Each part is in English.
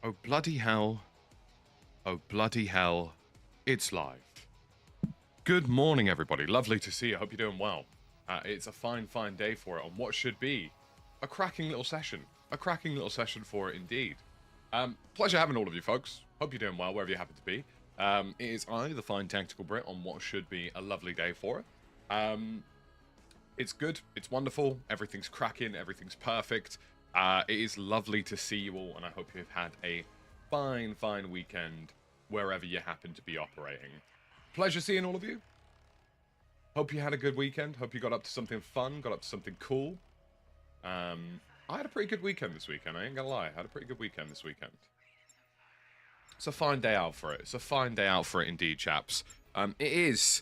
Oh, bloody hell. Oh, bloody hell. It's live. Good morning, everybody. Lovely to see you. Hope you're doing well. It's a fine, fine day for it on what should be a cracking little session. A cracking little session for it, indeed. Pleasure having all of you, folks. Hope you're doing well, wherever you happen to be. It is I, the fine tactical Brit, on what should be a lovely day for it. It's good. It's wonderful. Everything's cracking. Everything's perfect. It is lovely to see you all, and I hope you've had a fine, fine weekend wherever you happen to be operating. Pleasure seeing all of you. Hope you had a good weekend. Hope you got up to something fun, got up to something cool. I had a pretty good weekend this weekend. I ain't gonna lie. I had a pretty good weekend this weekend. It's a fine day out for it. It's a fine day out for it indeed, chaps. It is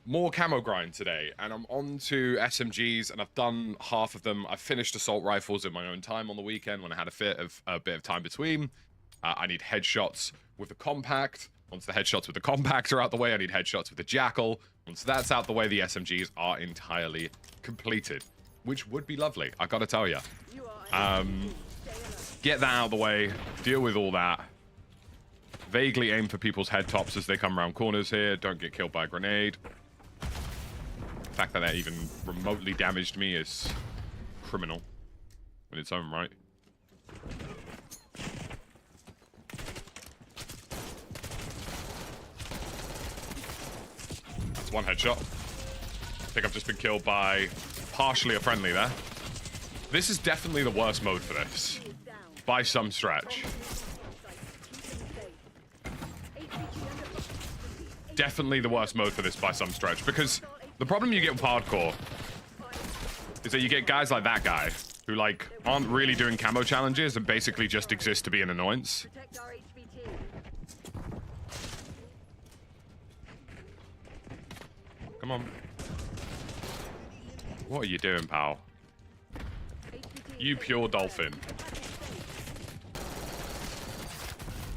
more camo grind today, and I'm on to SMGs, and I've done half of them. I've finished assault rifles in my own time on the weekend when I had a bit of time between. I need headshots with the compact. Once the headshots with the compact are out the way, I need headshots with the jackal. Once that's out the way, the SMGs are entirely completed, which would be lovely, I gotta tell you. Get that out of the way, deal with all that. Vaguely aim for people's head tops as they come around corners here. Don't get killed by a grenade. The fact that even remotely damaged me is criminal in its own right. That's one headshot. I think I've just been killed by partially a friendly there. This is definitely the worst mode for this, by some stretch. Definitely the worst mode for this by some stretch, because the problem you get with hardcore is that you get guys like that guy who like aren't really doing camo challenges and basically just exist to be an annoyance. Come on. What are you doing, pal? You pure dolphin.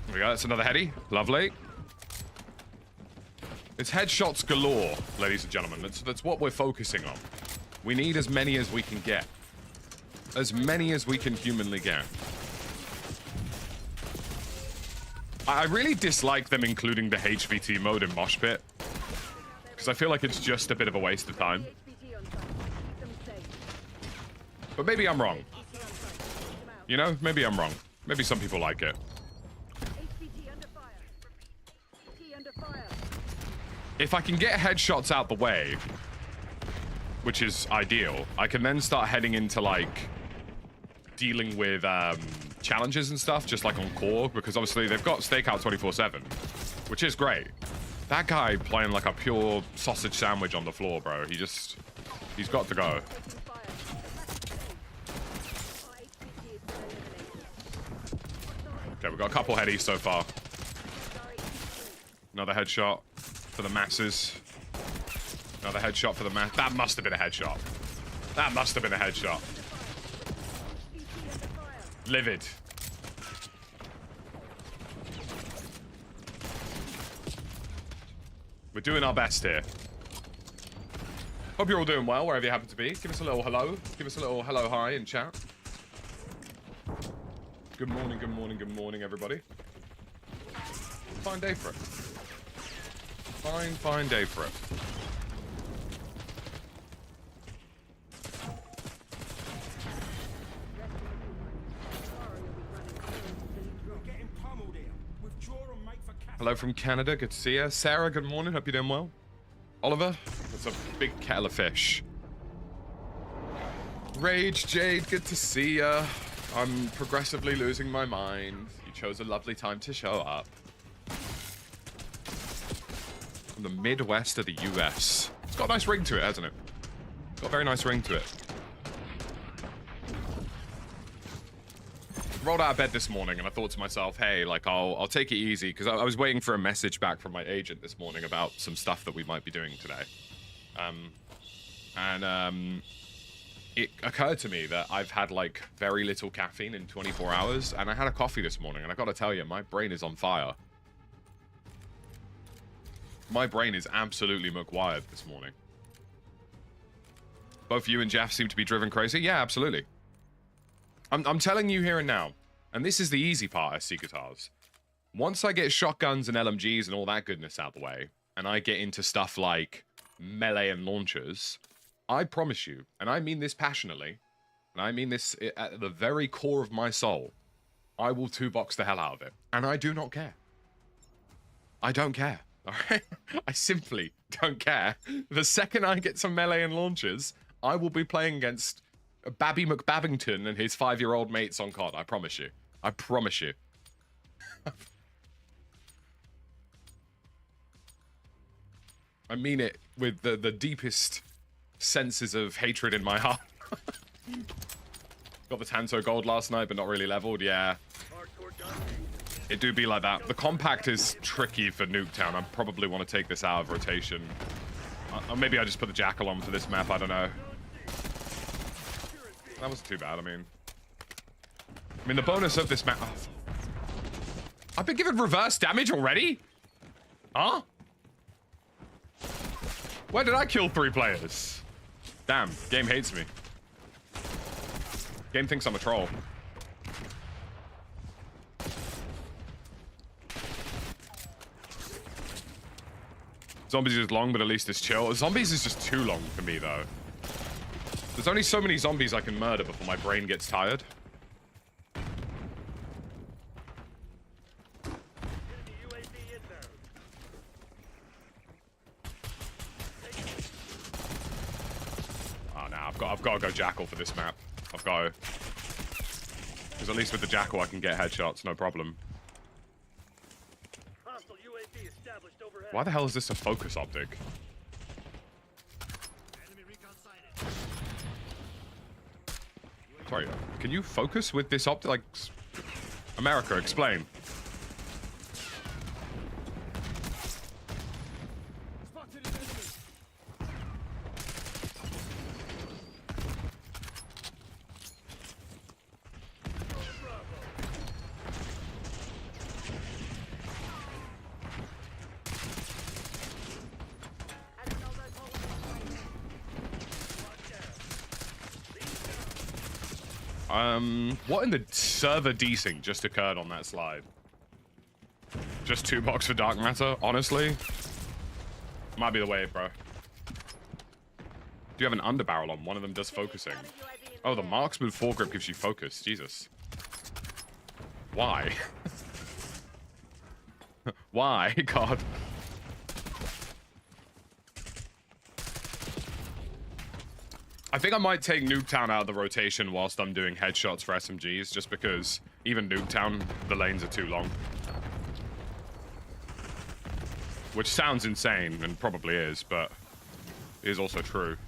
There we go, that's another heady. Lovely. It's headshots galore, ladies and gentlemen. That's what we're focusing on. We need as many as we can get. As many as we can humanly get. I really dislike them including the HVT mode in Mosh Pit, because I feel like it's just a bit of a waste of time. But maybe I'm wrong. You know, maybe I'm wrong. Maybe some people like it. If I can get headshots out the way, which is ideal, I can then start heading into, like, dealing with challenges and stuff, just like on core, because obviously they've got stakeout 24/7, which is great. That guy playing like a pure sausage sandwich on the floor, bro. He's got to go. Okay, we've got a couple headies so far. Another headshot for the masses. Another headshot for the mass. That must have been a headshot. That must have been a headshot. Livid. We're doing our best here. Hope you're all doing well, wherever you happen to be. Give us a little hello. Give us a little hello, hi in chat. Good morning, good morning, good morning, everybody. Fine day for it. Fine, fine day for it. Hello from Canada, good to see you. Sarah, good morning, hope you're doing well. Oliver, that's a big kettle of fish. Rage Jade, good to see ya. I'm progressively losing my mind. You chose a lovely time to show up. From the Midwest of the US. It's got a nice ring to it, hasn't it? It's got a very nice ring to it. Rolled out of bed this morning and I thought to myself, hey, like I'll take it easy, because I was waiting for a message back from my agent this morning about some stuff that we might be doing today. It occurred to me that I've had like very little caffeine in 24 hours, and I had a coffee this morning, and I gotta tell you, my brain is on fire. My brain is absolutely McWired this morning. Both you and Jeff seem to be driven crazy. Yeah, absolutely. I'm telling you here and now, And this is the easy part, SC guitars. Once I get shotguns and LMGs and all that goodness out of the way, and I get into stuff like melee and launchers, I promise you, and I mean this passionately, and I mean this at the very core of my soul, I will 2-box the hell out of it. And I do not care. I don't care. All right? I simply don't care. The second I get some melee and launchers, I will be playing against Babby McBabbington and his 5-year-old mates on COD. I promise you. I promise you. I mean it with the deepest senses of hatred in my heart. Got the Tanto gold last night, but not really leveled. Yeah. It do be like that. The compact is tricky for Nuketown. I probably want to take this out of rotation. Or maybe I just put the Jackal on for this map. I don't know. That wasn't too bad. I mean, the bonus of this map... Oh, I've been given reverse damage already? Huh? Where did I kill 3 players? Damn, game hates me. Game thinks I'm a troll. Zombies is long, but at least it's chill. Zombies is just too long for me, though. There's only so many zombies I can murder before my brain gets tired. I've got to go Jackal for this map. I've got to. Because at least with the Jackal I can get headshots, no problem. Why the hell is this a focus optic? Sorry, can you focus with this optic? Like, America, explain. What in the server desync just occurred on that slide? Just 2-box for Dark Matter, honestly? Might be the wave, bro. Do you have an underbarrel on? One of them does focusing. Oh, the marksman foregrip gives you focus. Jesus. Why? Why? God. I think I might take Nuketown out of the rotation whilst I'm doing headshots for SMGs, just because even Nuketown, the lanes are too long. Which sounds insane, and probably is, but is also true.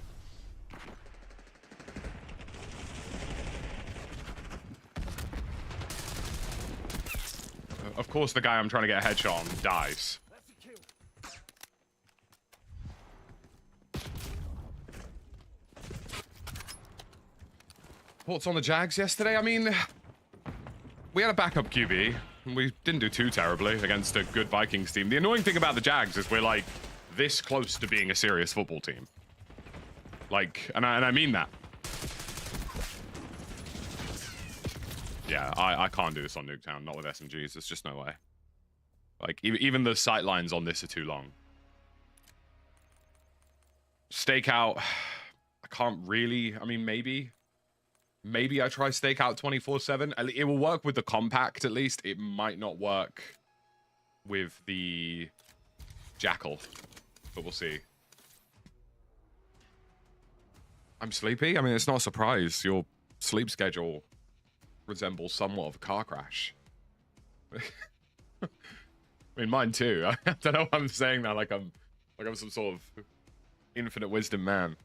Of course, the guy I'm trying to get a headshot on dies. Thoughts on the Jags yesterday? I mean, we had a backup QB. And we didn't do too terribly against a good Vikings team. The annoying thing about the Jags is we're like this close to being a serious football team. Like, and I mean that. Yeah, I can't do this on Nuketown, not with SMGs. There's just no way. Like, even the sight lines on this are too long. Stakeout, I can't really, I mean, maybe I try stakeout 24/7. It will work with the compact, at least. It might not work with the Jackal, but we'll see. I'm sleepy. I mean, it's not a surprise. Your sleep schedule resembles somewhat of a car crash. I mean, mine too. I don't know why I'm saying that like I'm some sort of infinite wisdom man.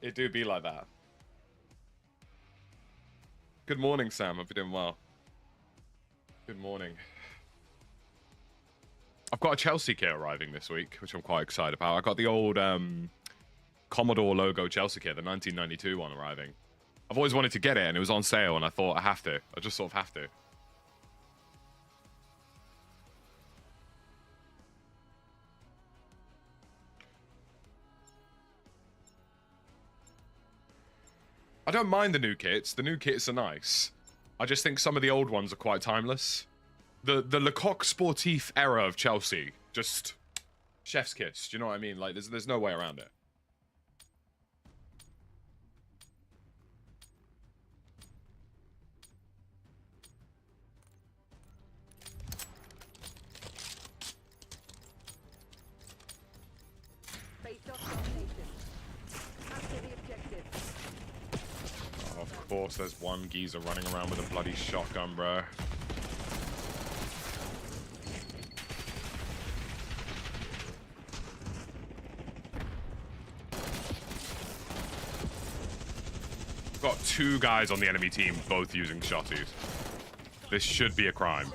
It do be like that. Good morning, Sam. Hope you're doing well. Good morning. I've got a Chelsea kit arriving this week, which I'm quite excited about. I got the old Commodore logo Chelsea kit, the 1992 one arriving. I've always wanted to get it, and it was on sale, and I thought I have to. I just sort of have to. I don't mind the new kits. The new kits are nice. I just think some of the old ones are quite timeless. The Lecoq Sportif era of Chelsea, just chef's kiss. Do you know what I mean? Like, there's no way around it. Of course, there's one geezer running around with a bloody shotgun, bro. Got 2 guys on the enemy team, both using shotties. This should be a crime.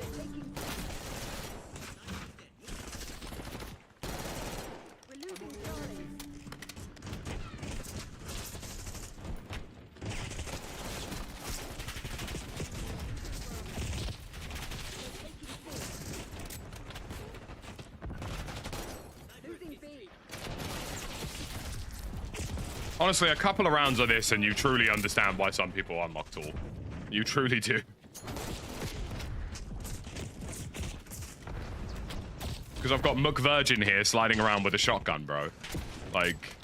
Honestly, a couple of rounds of this and you truly understand why some people are Nocturnal. You truly do. Because I've got McVirgin here sliding around with a shotgun, bro. Like...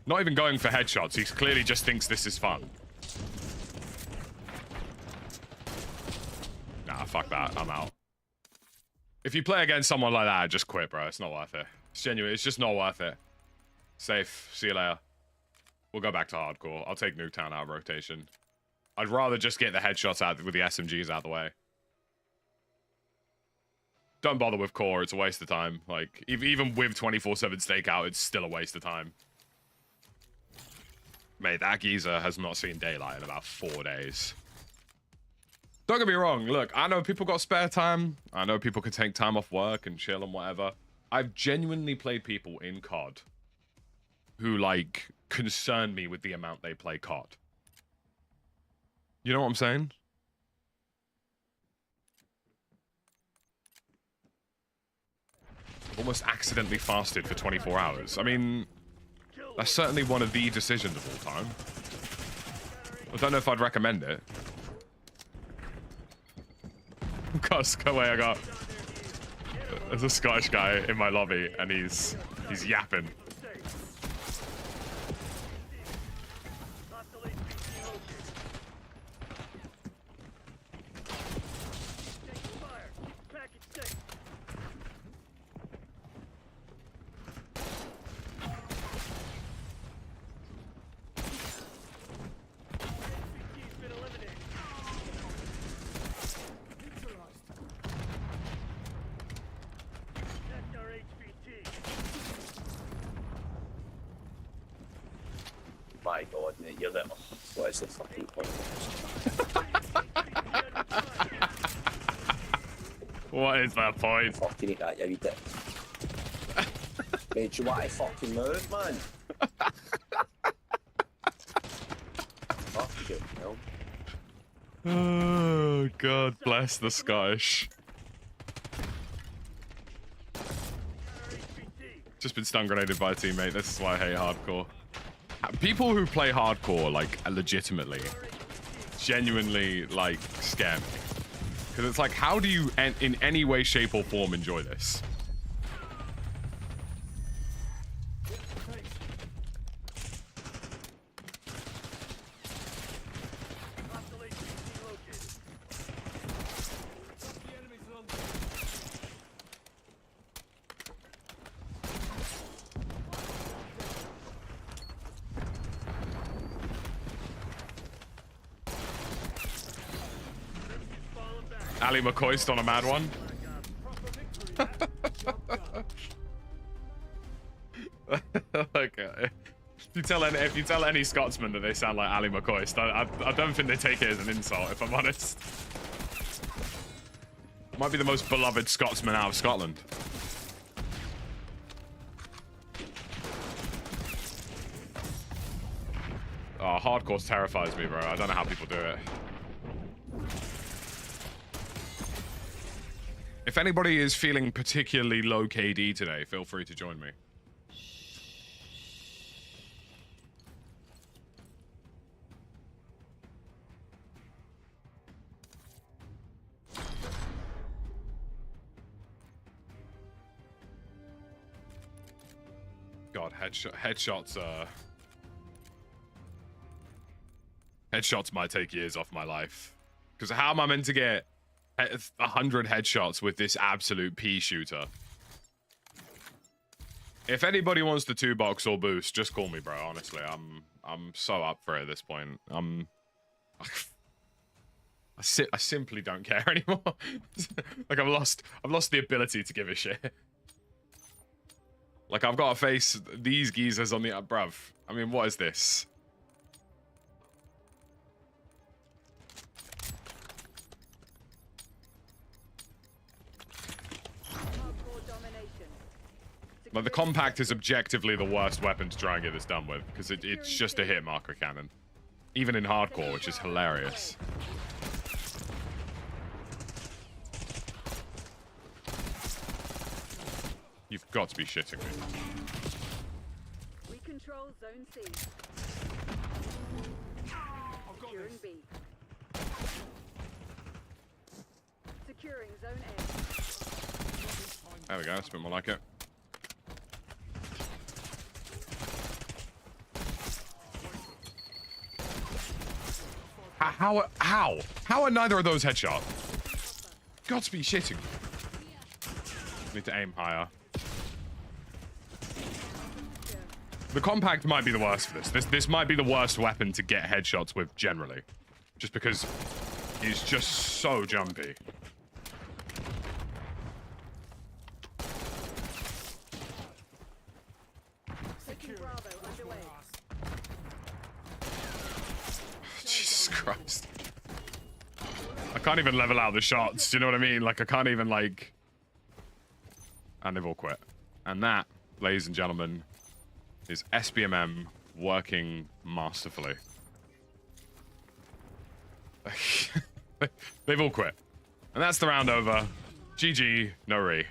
not even going for headshots. He clearly just thinks this is fun. Nah, fuck that. I'm out. If you play against someone like that, just quit, bro. It's not worth it. It's genuine. It's just not worth it. Safe. See you later. We'll go back to hardcore. I'll take Nuketown out of rotation. I'd rather just get the headshots out with the SMGs out of the way. Don't bother with core. It's a waste of time. Like, even with 24/7 stakeout, it's still a waste of time. Mate, that geezer has not seen daylight in about 4 days. Don't get me wrong. Look, I know people got spare time. I know people can take time off work and chill and whatever. I've genuinely played people in COD who, like, concern me with the amount they play COD. You know what I'm saying? Almost accidentally fasted for 24 hours. I mean, that's certainly one of the decisions of all time. I don't know if I'd recommend it. I got... there's a Scottish guy in my lobby, and he's yapping. My god, mate, you're little. What is the fucking point? What is that point? Fucking eat that, you dick. Mate, you want to fucking move, man? Fucking hell. Oh, God bless the Scottish. Just been stun grenaded by a teammate. This is why I hate hardcore. People who play hardcore, like, legitimately, genuinely, like, scare me. Because it's like, how do you, in any way, shape, or form, enjoy this? Ali McCoyst on a mad one. Okay. If you tell any Scotsman that they sound like Ali McCoyst, I don't think they take it as an insult, if I'm honest. Might be the most beloved Scotsman out of Scotland. Oh, hardcore terrifies me, bro. I don't know how people do it. If anybody is feeling particularly low KD today, feel free to join me. god, headshots. Headshots might take years off my life. Because how am I meant to get 100 headshots with this absolute pea shooter? If anybody wants the 2-box or boost, just call me, bro. Honestly, I'm so up for it at this point. I simply don't care anymore. Like I've lost the ability to give a shit. Like I've got to face these geezers on the bruv. I mean, what is this? Like the compact is objectively the worst weapon to try and get this done with because it's just a hit marker cannon, even in hardcore, which is hilarious. You've got to be shitting me. We control zone C. Securing B. Securing zone A. There we go, that's a bit more like it. How are neither of those headshot? Got to be shitting me. Need to aim higher. The compact might be the worst for this. This might be the worst weapon to get headshots with generally. Just because it's just so jumpy. Jesus Christ. I can't even level out the shots, do you know what I mean? Like, I can't even, like... And they've all quit. And that, ladies and gentlemen, is SPMM working masterfully. They've all quit. And that's the round over. GG, no re.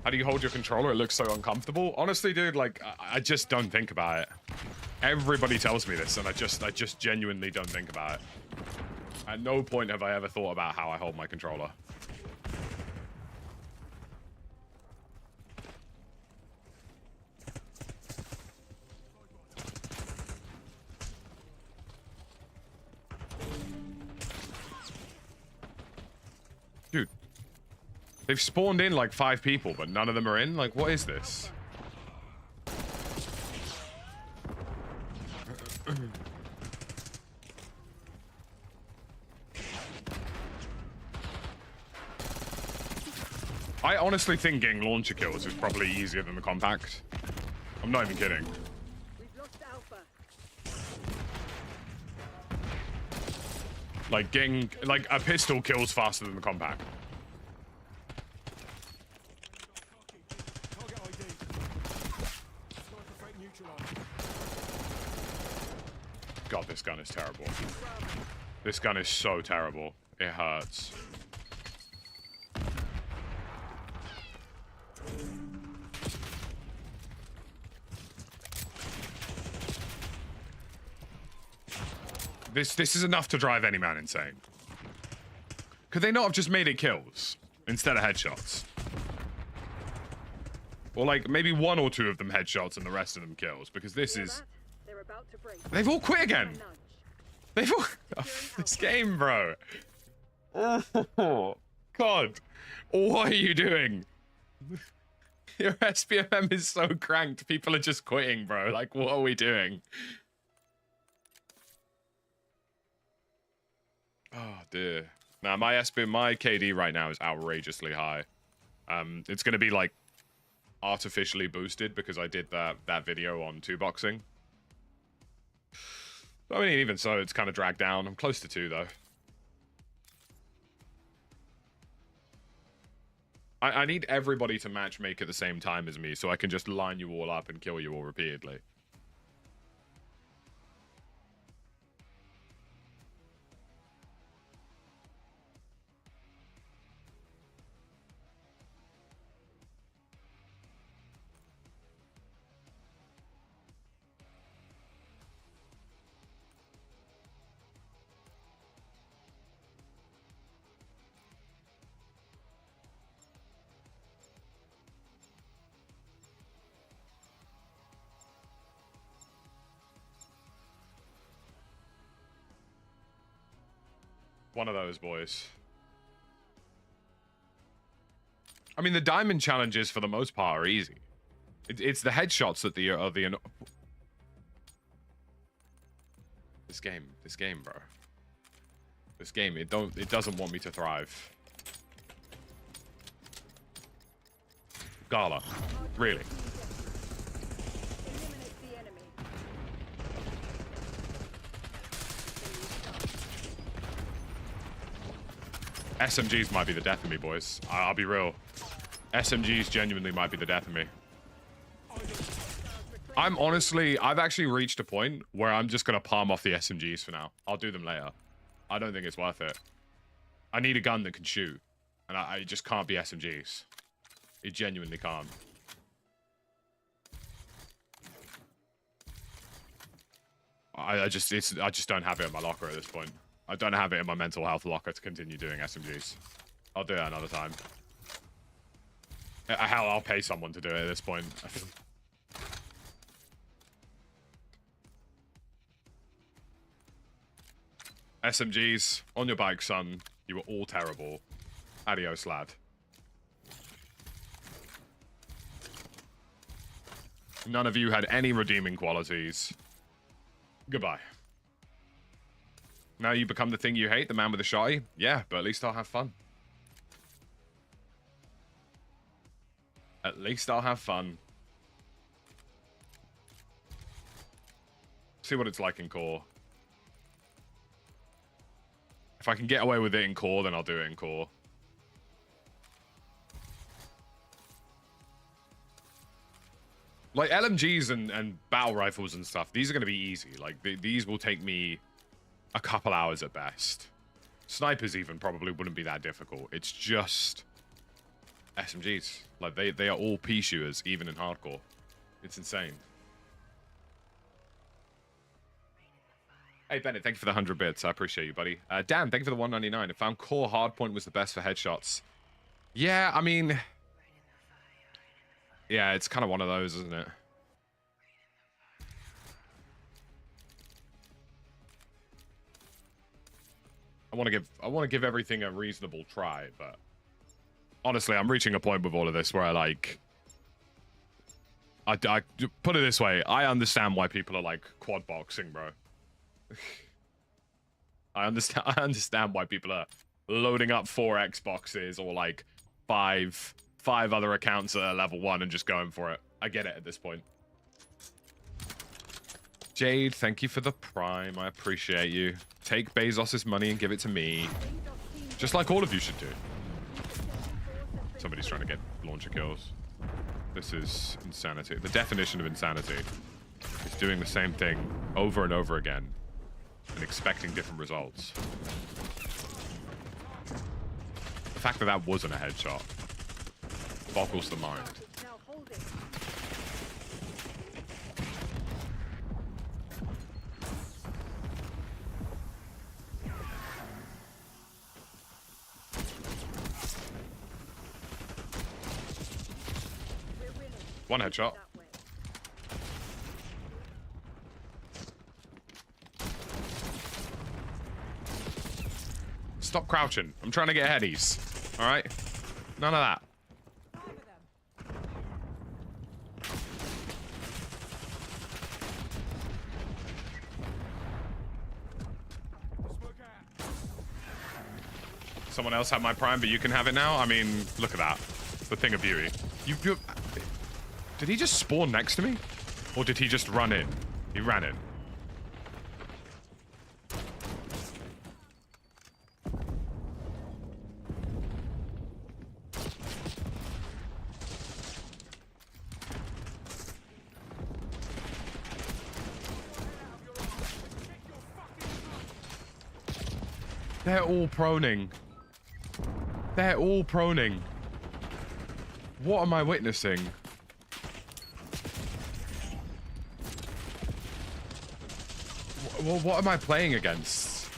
How do you hold your controller? It looks so uncomfortable. Honestly, dude, like, I just don't think about it. Everybody tells me this, and I just genuinely don't think about it. At no point have I ever thought about how I hold my controller. Dude. They've spawned in like 5 people, but none of them are in? Like, what is this? I honestly think getting launcher kills is probably easier than the compact. I'm not even kidding. We've lost Alpha. Like, getting... Like, a pistol kills faster than the compact. God, this gun is terrible. This gun is so terrible. It hurts. This is enough to drive any man insane. Could they not have just made it kills instead of headshots? Or like maybe 1 or 2 of them headshots and the rest of them kills, because this is... They've all quit again. They've all... Oh, this game, bro. Oh, God. What are you doing? Your SPMM is so cranked. People are just quitting, bro. Like, what are we doing? Oh, dear. Now, my KD right now is outrageously high. It's going to be, like, artificially boosted because I did that video on 2-boxing. I mean, even so, it's kind of dragged down. I'm close to 2, though. I need everybody to matchmake at the same time as me so I can just line you all up and kill you all repeatedly. One of those boys. I mean, the diamond challenges for the most part are easy. It's the headshots that are the this game, bro. This game, it doesn't want me to thrive. Gala, really? Eliminate the enemy. SMGs might be the death of me, boys. I'll be real. SMGs genuinely might be the death of me. I've actually reached a point where I'm just going to palm off the SMGs for now. I'll do them later. I don't think it's worth it. I need a gun that can shoot. And I just can't be SMGs. It genuinely can't. I just don't have it in my locker at this point. I don't have it in my mental health locker to continue doing SMGs. I'll do it another time. Hell, I'll pay someone to do it at this point. SMGs, on your bike, son. You were all terrible. Adios, lad. None of you had any redeeming qualities. Goodbye. Now you become the thing you hate, the man with the shotty? Yeah, but at least I'll have fun. At least I'll have fun. See what it's like in core. If I can get away with it in core, then I'll do it in core. Like, LMGs and battle rifles and stuff, these are going to be easy. Like, these will take me a couple hours at best. Snipers even probably wouldn't be that difficult. It's just SMGs. Like, they are all pea shooters, even in hardcore. It's insane. Hey, Bennett, thank you for the 100 bits. I appreciate you, buddy. Dan, thank you for the 199. I found core hardpoint was the best for headshots. Yeah, I mean... yeah, it's kind of one of those, isn't it? I want to give everything a reasonable try, but honestly, I'm reaching a point with all of this where I put it this way, I understand why people are like quad boxing, bro. I understand why people are loading up 4 Xboxes or like five other accounts at level 1 and just going for it. I get it at this point. Jade, thank you for the prime. I appreciate you. Take Bezos's money and give it to me. Just like all of you should do. Somebody's trying to get launcher kills. This is insanity. The definition of insanity is doing the same thing over and over again and expecting different results. The fact that that wasn't a headshot boggles the mind. One headshot. Stop crouching. I'm trying to get headies. Alright? None of that. Someone else had my prime, but you can have it now? I mean, look at that. It's the thing of beauty. You did he just spawn next to me? Or did he just run in? He ran in. They're all proning. They're all proning. What am I witnessing? Well, what am I playing against?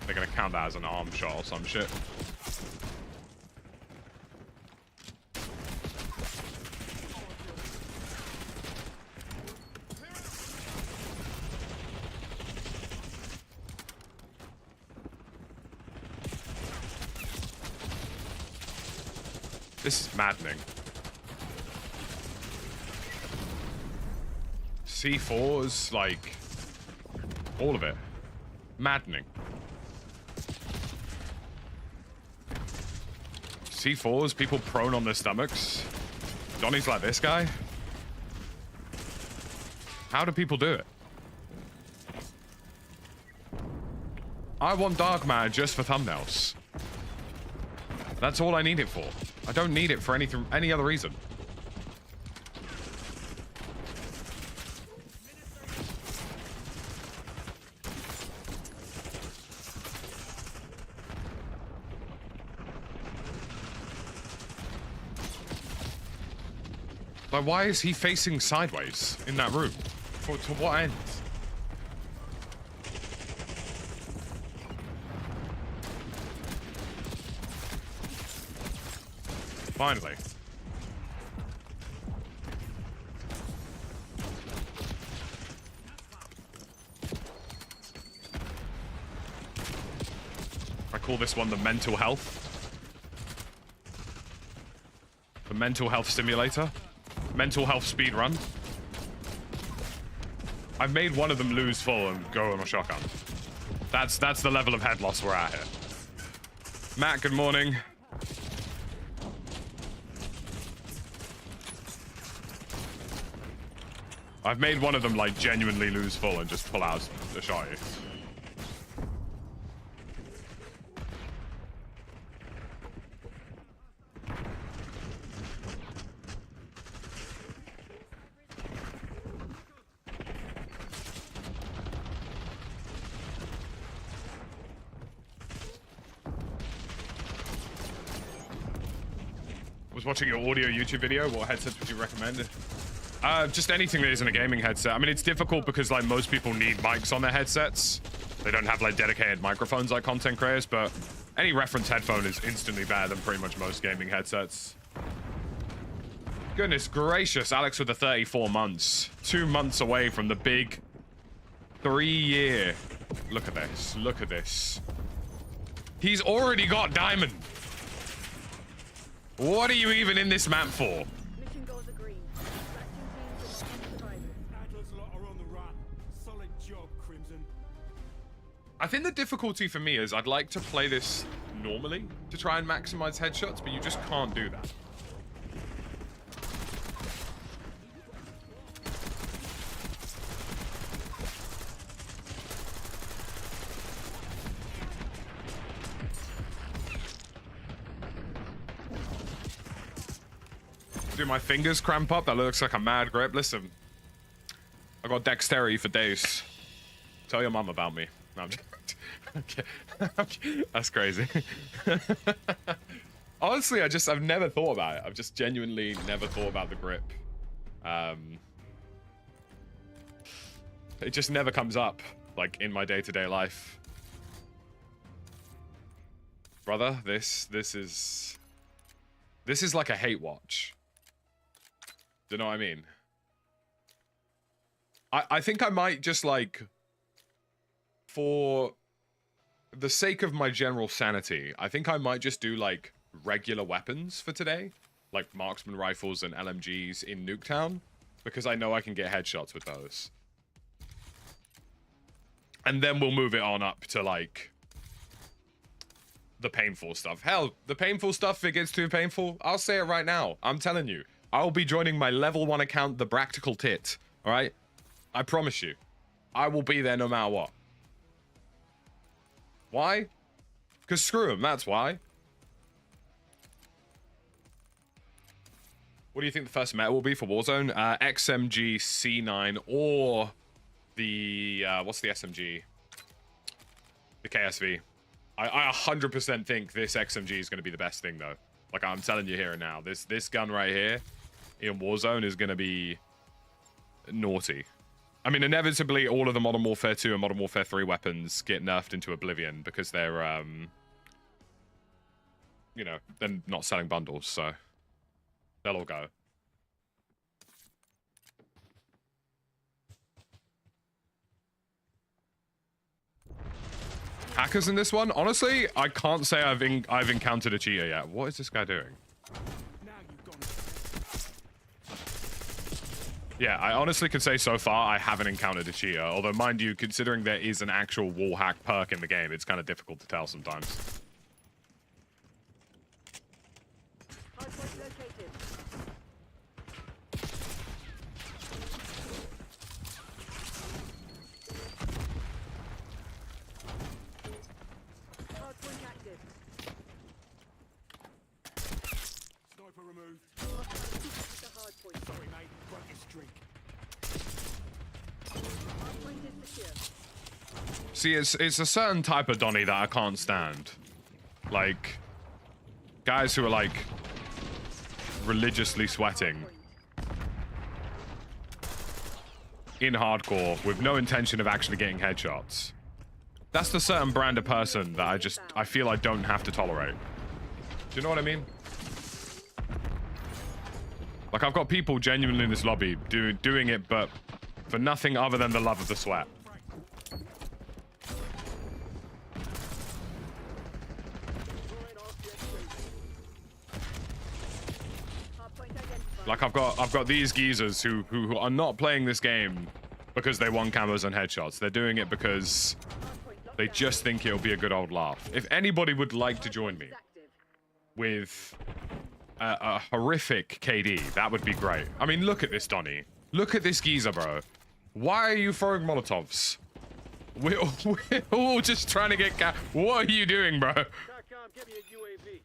They're gonna count that as an arm shot or some shit. This is maddening. C4s, like, all of it. Maddening. C4s, people prone on their stomachs. Johnny's like this guy. How do people do it? I want dark matter just for thumbnails. That's all I need it for. I don't need it for any other reason. Like, why is he facing sideways in that room? To what end? Finally. I call this one the mental health. The mental health simulator. Mental health speed run. I've made one of them lose full and go on a shotgun. That's the level of head loss we're at here. Matt, good morning. I've made one of them like genuinely lose full and just pull out a shot. Was watching your audio YouTube video. What headsets would you recommend? Just anything that isn't a gaming headset. I mean, it's difficult because like most people need mics on their headsets. They don't have like dedicated microphones like content creators, but any reference headphone is instantly better than pretty much most gaming headsets. Goodness gracious, Alex with the 34 months. 2 months away from the big 3-year. Look at this, look at this. He's already got diamond. What are you even in this map for? Mission goals agreed. Dispatching teams of 10 survivors. Adler's lot are on the run. Solid job, Crimson. I think the difficulty for me is I'd like to play this normally to try and maximize headshots, but you just can't do that. Do my fingers cramp up? That looks like a mad grip. Listen, I got dexterity for days. Tell your mum about me. No, I'm just... okay. That's crazy. Honestly, I've never thought about it. I've just genuinely never thought about the grip. It just never comes up, like, in my day-to-day life. Brother, this is like a hate watch. Do you know what I mean? I think I might just, like, for the sake of my general sanity, I think I might just do, like, regular weapons for today. Like marksman rifles and LMGs in Nuketown. Because I know I can get headshots with those. And then we'll move it on up to, like, the painful stuff. Hell, the painful stuff, if it gets too painful, I'll say it right now. I'm telling you. I'll be joining my level 1 account, the Practical Tit. Alright? I promise you. I will be there no matter what. Why? Because screw him, that's why. What do you think the first meta will be for Warzone? XMG C9 or the... what's the SMG? The KSV. I 100% think this XMG is going to be the best thing, though. Like, I'm telling you here and now. This gun right here in Warzone is going to be naughty. I mean, inevitably, all of the Modern Warfare 2 and Modern Warfare 3 weapons get nerfed into oblivion because they're, you know, they're not selling bundles, so they'll all go. Hackers in this one? Honestly, I can't say I've encountered a cheater yet. What is this guy doing? Now you've gone. Yeah, I honestly could say so far I haven't encountered a cheater. Although, mind you, considering there is an actual wall hack perk in the game, it's kind of difficult to tell sometimes. Hardpoint located. Hardpoint active. Sniper removed. The hardpoint. Sorry, mate. Broke your streak. Hardpoint is secure. See, it's a certain type of Donny that I can't stand. Like, guys who are, like, religiously sweating in hardcore with no intention of actually getting headshots. That's the certain brand of person that I feel I don't have to tolerate. Do you know what I mean? Like, I've got people genuinely in this lobby doing it, but for nothing other than the love of the sweat. Like, I've got these geezers who are not playing this game because they want camos and headshots. They're doing it because they just think it'll be a good old laugh. If anybody would like to join me with a horrific KD, that would be great. I mean, look at this, Donny. Look at this geezer, bro. Why are you throwing Molotovs? We're all just trying to get What are you doing, bro? TACCOM, give me a UAV.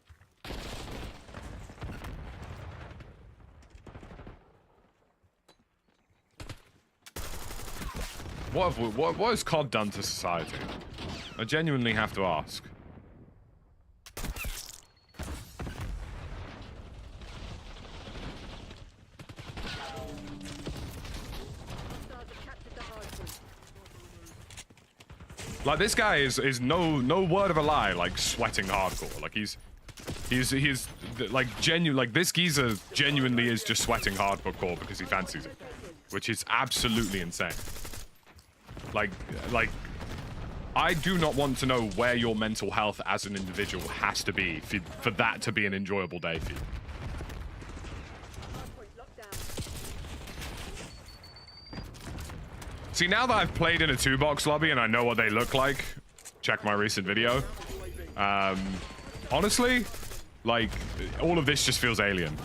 What has COD done to society? I genuinely have to ask. Like, this guy is no word of a lie, like, sweating hardcore. Like, he's like genuine. Like, this geezer genuinely is just sweating hardcore because he fancies it, which is absolutely insane. Like, I do not want to know where your mental health as an individual has to be for that to be an enjoyable day for you. See, now that I've played in a 2-box lobby and I know what they look like, check my recent video. Honestly, like, all of this just feels alien.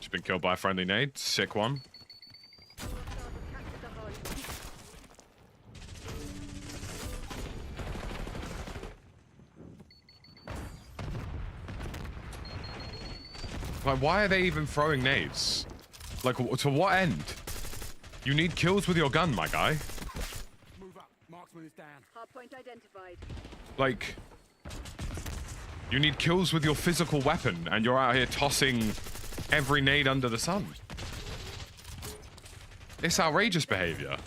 Just been killed by a friendly nade. Sick one. Like, why are they even throwing nades? Like, to what end? You need kills with your gun, my guy. Move up. Marksman is down. Hardpoint identified. Like, you need kills with your physical weapon, and you're out here tossing every nade under the sun. It's outrageous behavior.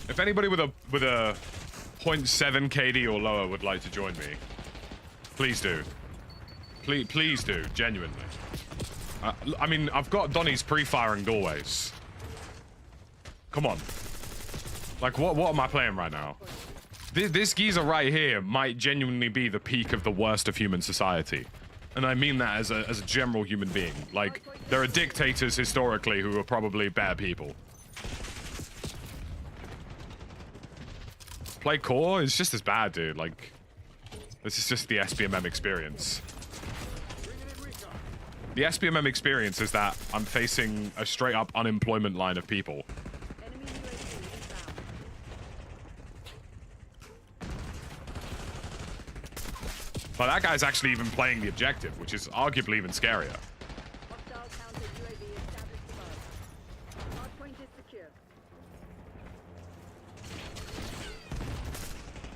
If anybody with a 0.7 KD or lower would like to join me, please do. Please do, genuinely. I mean, I've got Donny's pre-firing doorways. Come on. Like, what am I playing right now? This geezer right here might genuinely be the peak of the worst of human society. And I mean that as a general human being. Like, there are dictators historically who are probably better people. Play core is just as bad, dude. Like, this is just the SPMM experience. The SPMM experience is that I'm facing a straight up unemployment line of people. Enemy UAV inbound. But that guy's actually even playing the objective, which is arguably even scarier. Hostile counter UAV established above. Hardpoint is secure.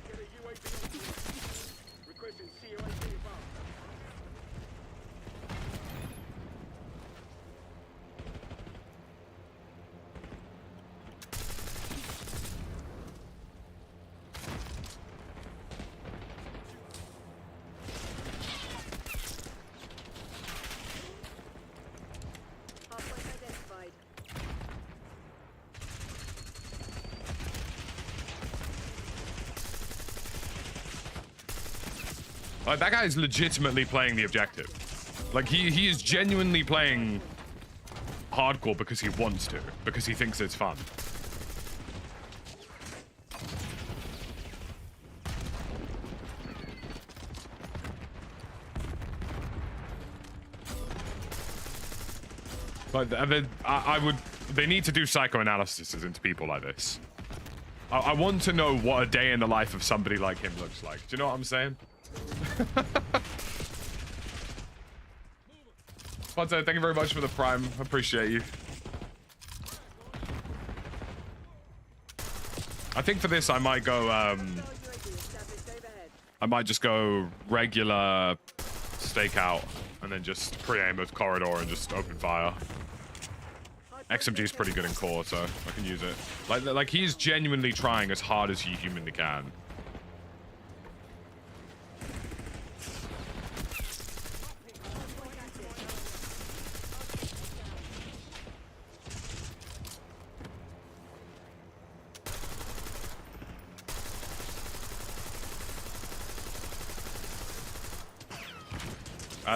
Get a UAV on board. Requesting COAV above. Hardpoint identified. Like, that guy is legitimately playing the objective. Like, he is genuinely playing hardcore because he wants to, because he thinks it's fun. But they need to do psychoanalysis into people like this. I want to know what a day in the life of somebody like him looks like. Do you know what I'm saying? Ponto, thank you very much for the prime. Appreciate you. I think for this I might go Hostile UAV established overhead. I might just go regular stakeout and then just pre-aim with corridor and just open fire. SMG is pretty good in core, so I can use it. Like he's genuinely trying as hard as he humanly can.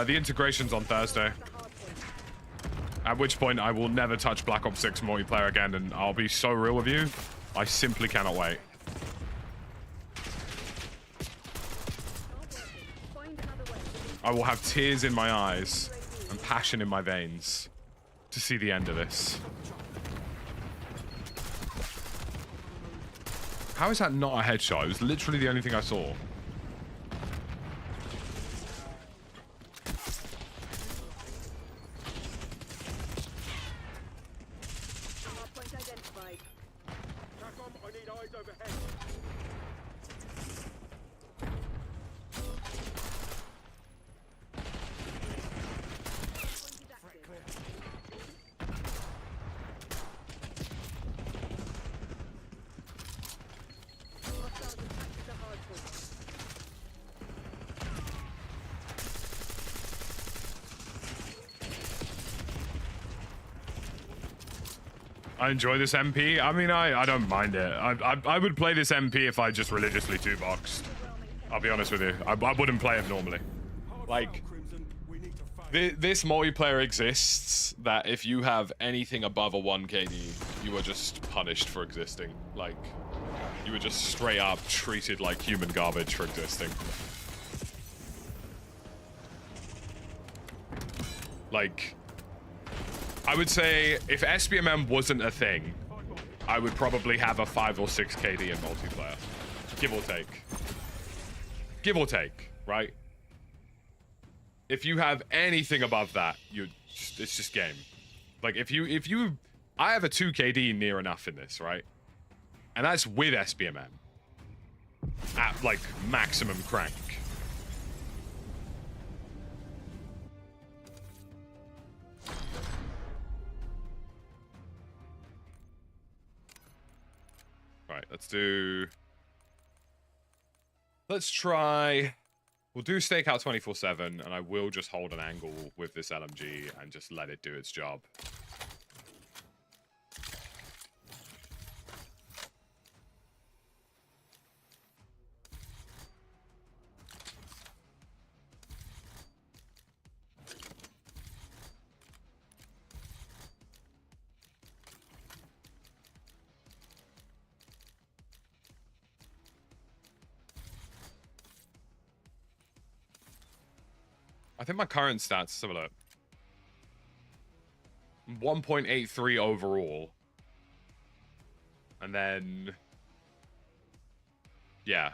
The integration's on Thursday. At which point I will never touch Black Ops 6 multiplayer again, and I'll be so real with you. I simply cannot wait. Find another way. I will have tears in my eyes and passion in my veins to see the end of this. How is that not a headshot? It was literally the only thing I saw. Hardpoint identified. TACOM, I need eyes overhead. Hardpoint is active. Hostiles attacked the hardpoint. I enjoy this MP. I mean, I don't mind it. I would play this MP if I just religiously two-boxed. I'll be honest with you. I wouldn't play it normally. Like, Crimson, we need to fight. this multiplayer exists that if you have anything above a 1 KD, you are just punished for existing. Like, you were just straight up treated like human garbage for existing. Like, I would say if SPMM wasn't a thing, I would probably have a 5 or 6 KD in multiplayer. Give or take. Give or take, right? If you have anything above that, it's just game. Like I have a 2 KD near enough in this, right? And that's with SPMM. At like maximum crank. Right, let's try. We'll do stakeout 24/7, and I will just hold an angle with this LMG and just let it do its job. I think my current stats, let's have a look. I'm 1.83 overall. And then... yeah.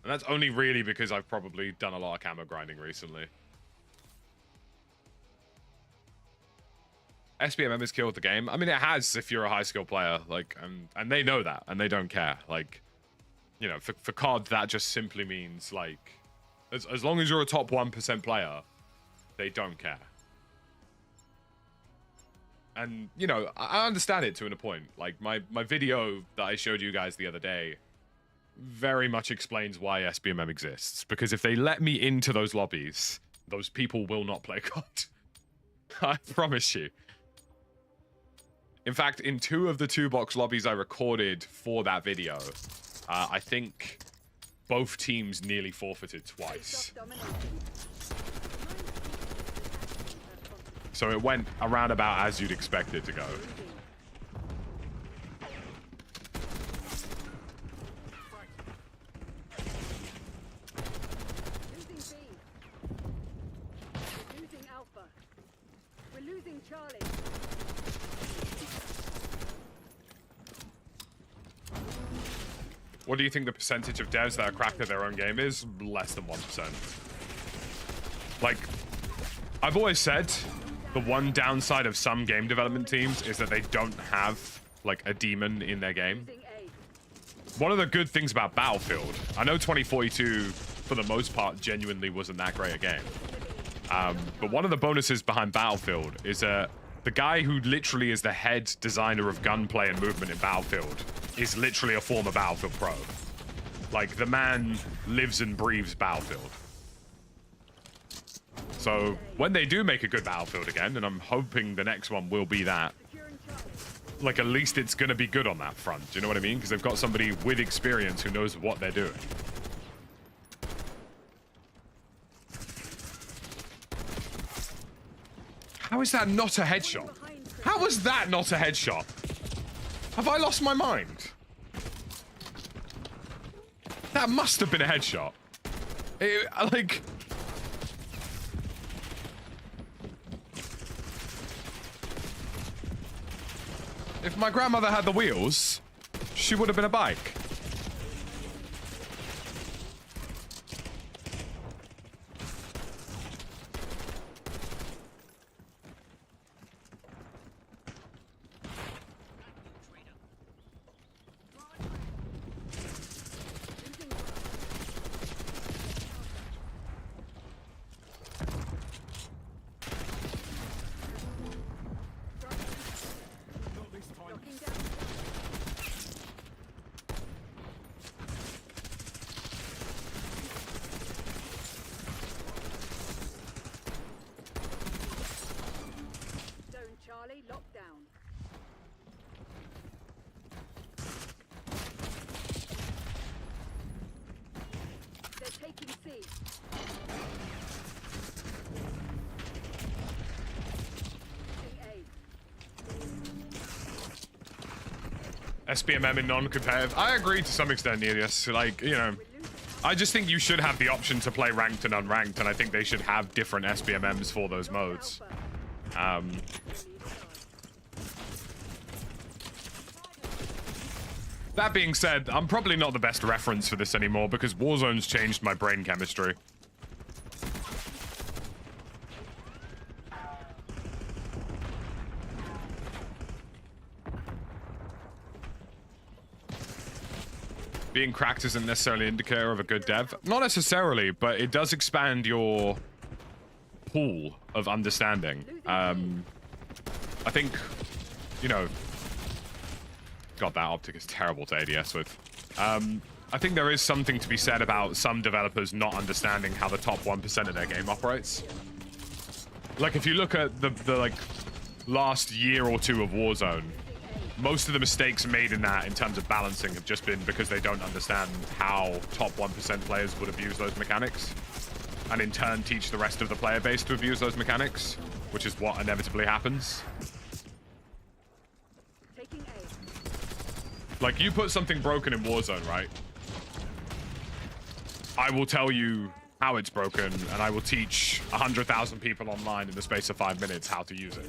And that's only really because I've probably done a lot of camo grinding recently. SPMM has killed the game. I mean, it has if you're a high skill player. Like, and they know that, and they don't care. Like, you know, for COD, that just simply means, like, as long as you're a top 1% player, they don't care. And, you know, I understand it to a point. Like, my video that I showed you guys the other day very much explains why SPMM exists. Because if they let me into those lobbies, those people will not play COD. I promise you. In fact, in 2 of the 2-box lobbies I recorded for that video, I think both teams nearly forfeited twice. So it went around about as you'd expect it to go. Losing B. We're losing Alpha. We're losing Charlie. What do you think the percentage of devs that are cracked at their own game is? Less than 1%. Like, I've always said, the one downside of some game development teams is that they don't have, like, a demon in their game. One of the good things about Battlefield, I know 2042, for the most part, genuinely wasn't that great a game. But one of the bonuses behind Battlefield is the guy who literally is the head designer of gunplay and movement in Battlefield is literally a former Battlefield pro. Like, the man lives and breathes Battlefield. So, when they do make a good Battlefield again, and I'm hoping the next one will be that, like, at least it's gonna be good on that front. Do you know what I mean? Because they've got somebody with experience who knows what they're doing. How is that not a headshot? How was that not a headshot? Have I lost my mind? That must have been a headshot. Like... if my grandmother had the wheels, she would have been a bike. Charlie, lockdown. They're taking C. SPMM in non-competitive. I agree to some extent, Nelius. Like, you know, I just think you should have the option to play ranked and unranked, and I think they should have different SPMMs for those modes. That being said, I'm probably not the best reference for this anymore because Warzone's changed my brain chemistry. Being cracked isn't necessarily an indicator of a good dev. Not necessarily, but it does expand your pool of understanding. I think, you know... God, that optic is terrible to ADS with. I think there is something to be said about some developers not understanding how the top 1% of their game operates. Like, if you look at the like, last year or two of Warzone, most of the mistakes made in that in terms of balancing have just been because they don't understand how top 1% players would abuse those mechanics. And in turn teach the rest of the player base to abuse those mechanics, which is what inevitably happens. Like, you put something broken in Warzone, right? I will tell you how it's broken, and I will teach 100,000 people online in the space of 5 minutes how to use it.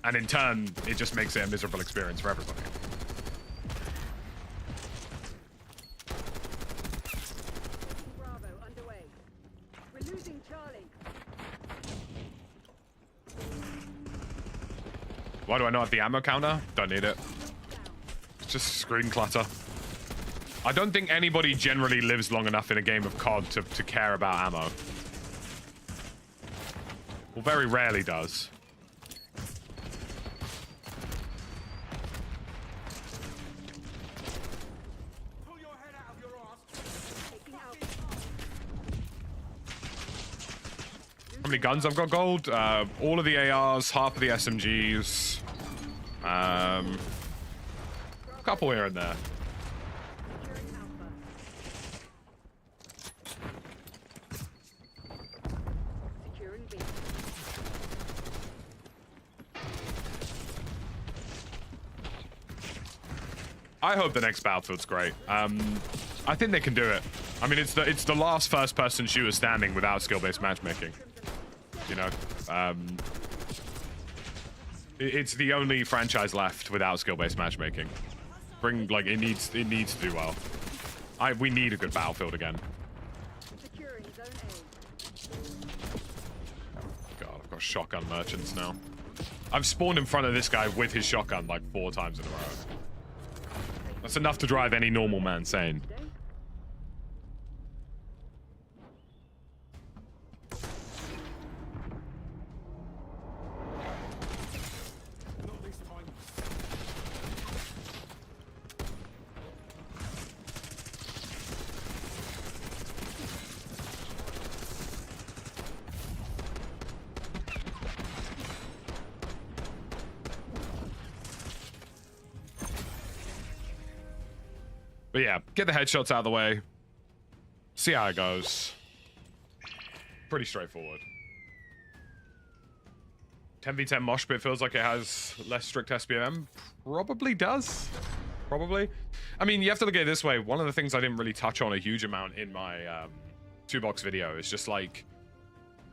And in turn, it just makes it a miserable experience for everybody. Bravo underway. We're losing Charlie. Why do I not have the ammo counter? Don't need it. It's just screen clutter. I don't think anybody generally lives long enough in a game of COD to care about ammo. Well, very rarely does. Pull your head out of your ass. Taking out. How many guns I've got gold? All of the ARs, half of the SMGs. A couple here and there. Securing Alpha. Securing B. I hope the next Battlefield's great. I think they can do it. I mean, it's the last first-person shooter standing without skill-based matchmaking. You know, it's the only franchise left without skill-based matchmaking. It needs to do well. We need a good Battlefield again. Securing Zone God, I've got shotgun merchants now. I've spawned in front of this guy with his shotgun like 4 times in a row. That's enough to drive any normal man sane. A. Not this time. But yeah, get the headshots out of the way. See how it goes. Pretty straightforward. 10v10 mosh pit feels like it has less strict SPMM. Probably does. Probably. I mean, you have to look at it this way. One of the things I didn't really touch on a huge amount in my 2-box video is just like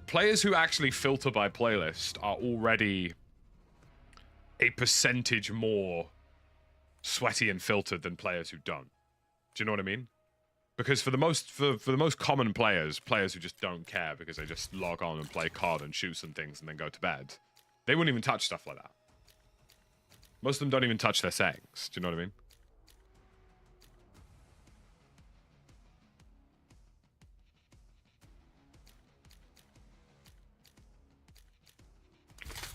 players who actually filter by playlist are already a percentage more sweaty and filtered than players who don't. Do you know what I mean? Because for the most common players who just don't care because they just log on and play COD and shoot some things and then go to bed, they wouldn't even touch stuff like that. Most of them don't even touch their settings. Do you know what I mean?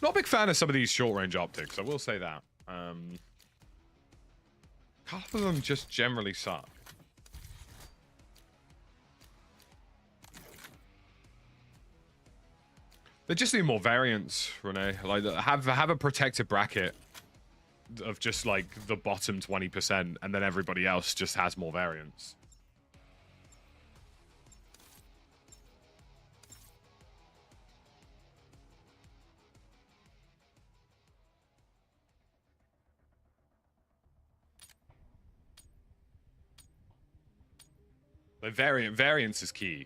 Not a big fan of some of these short-range optics, I will say that. Half of them just generally suck. They just need more variants, Renee. Like, have a protected bracket of just like the bottom 20%, and then everybody else just has more variants. Like variance is key.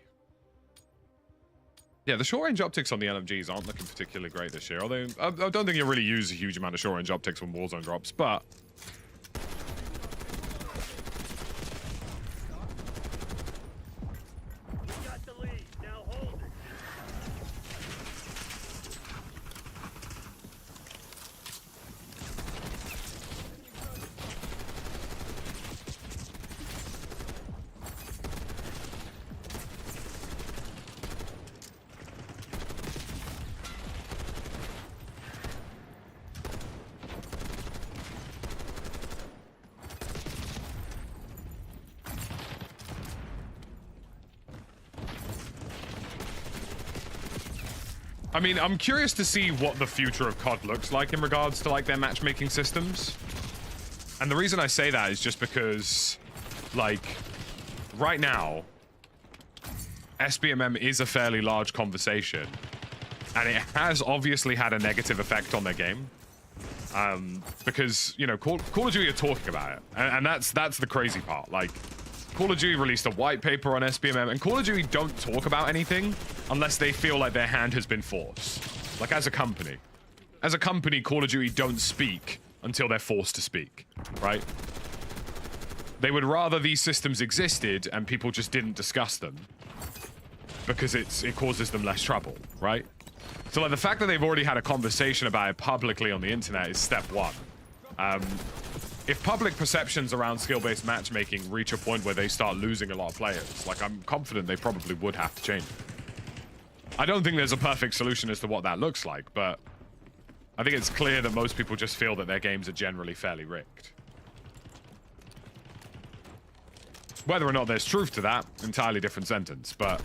Yeah, the short-range optics on the LMGs aren't looking particularly great this year. Although I don't think you'll really use a huge amount of short-range optics when Warzone drops, but Got the lead. Now hold it. I mean, I'm curious to see what the future of COD looks like in regards to like their matchmaking systems. And the reason I say that is just because, like, right now, SPMM is a fairly large conversation, and it has obviously had a negative effect on their game. Because, you know, Call of Duty are talking about it, and that's the crazy part. Like, Call of Duty released a white paper on SPMM, and Call of Duty don't talk about anything unless they feel like their hand has been forced, like as a company. as a company, Call of Duty don't speak until they're forced to speak, right? They would rather these systems existed and people just didn't discuss them because it causes them less trouble, right? So like the fact that they've already had a conversation about it publicly on the internet is step one. If public perceptions around skill-based matchmaking reach a point where they start losing a lot of players, like I'm confident they probably would have to change it. I don't think there's a perfect solution as to what that looks like, but I think it's clear that most people just feel that their games are generally fairly rigged. Whether or not there's truth to that, entirely different sentence, but...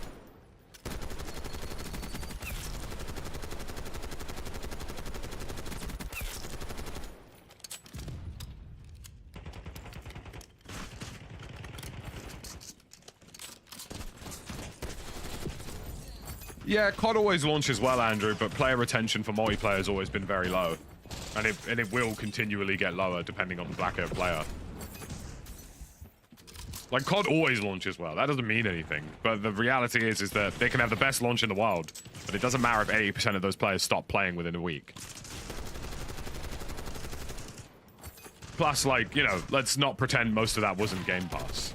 Yeah, COD always launches well, Andrew, but player retention for multiplayer has always been very low. And it will continually get lower depending on the Black Ops player. Like, COD always launches well. That doesn't mean anything. But the reality is that they can have the best launch in the world, but it doesn't matter if 80% of those players stop playing within a week. Plus, like, you know, let's not pretend most of that wasn't Game Pass.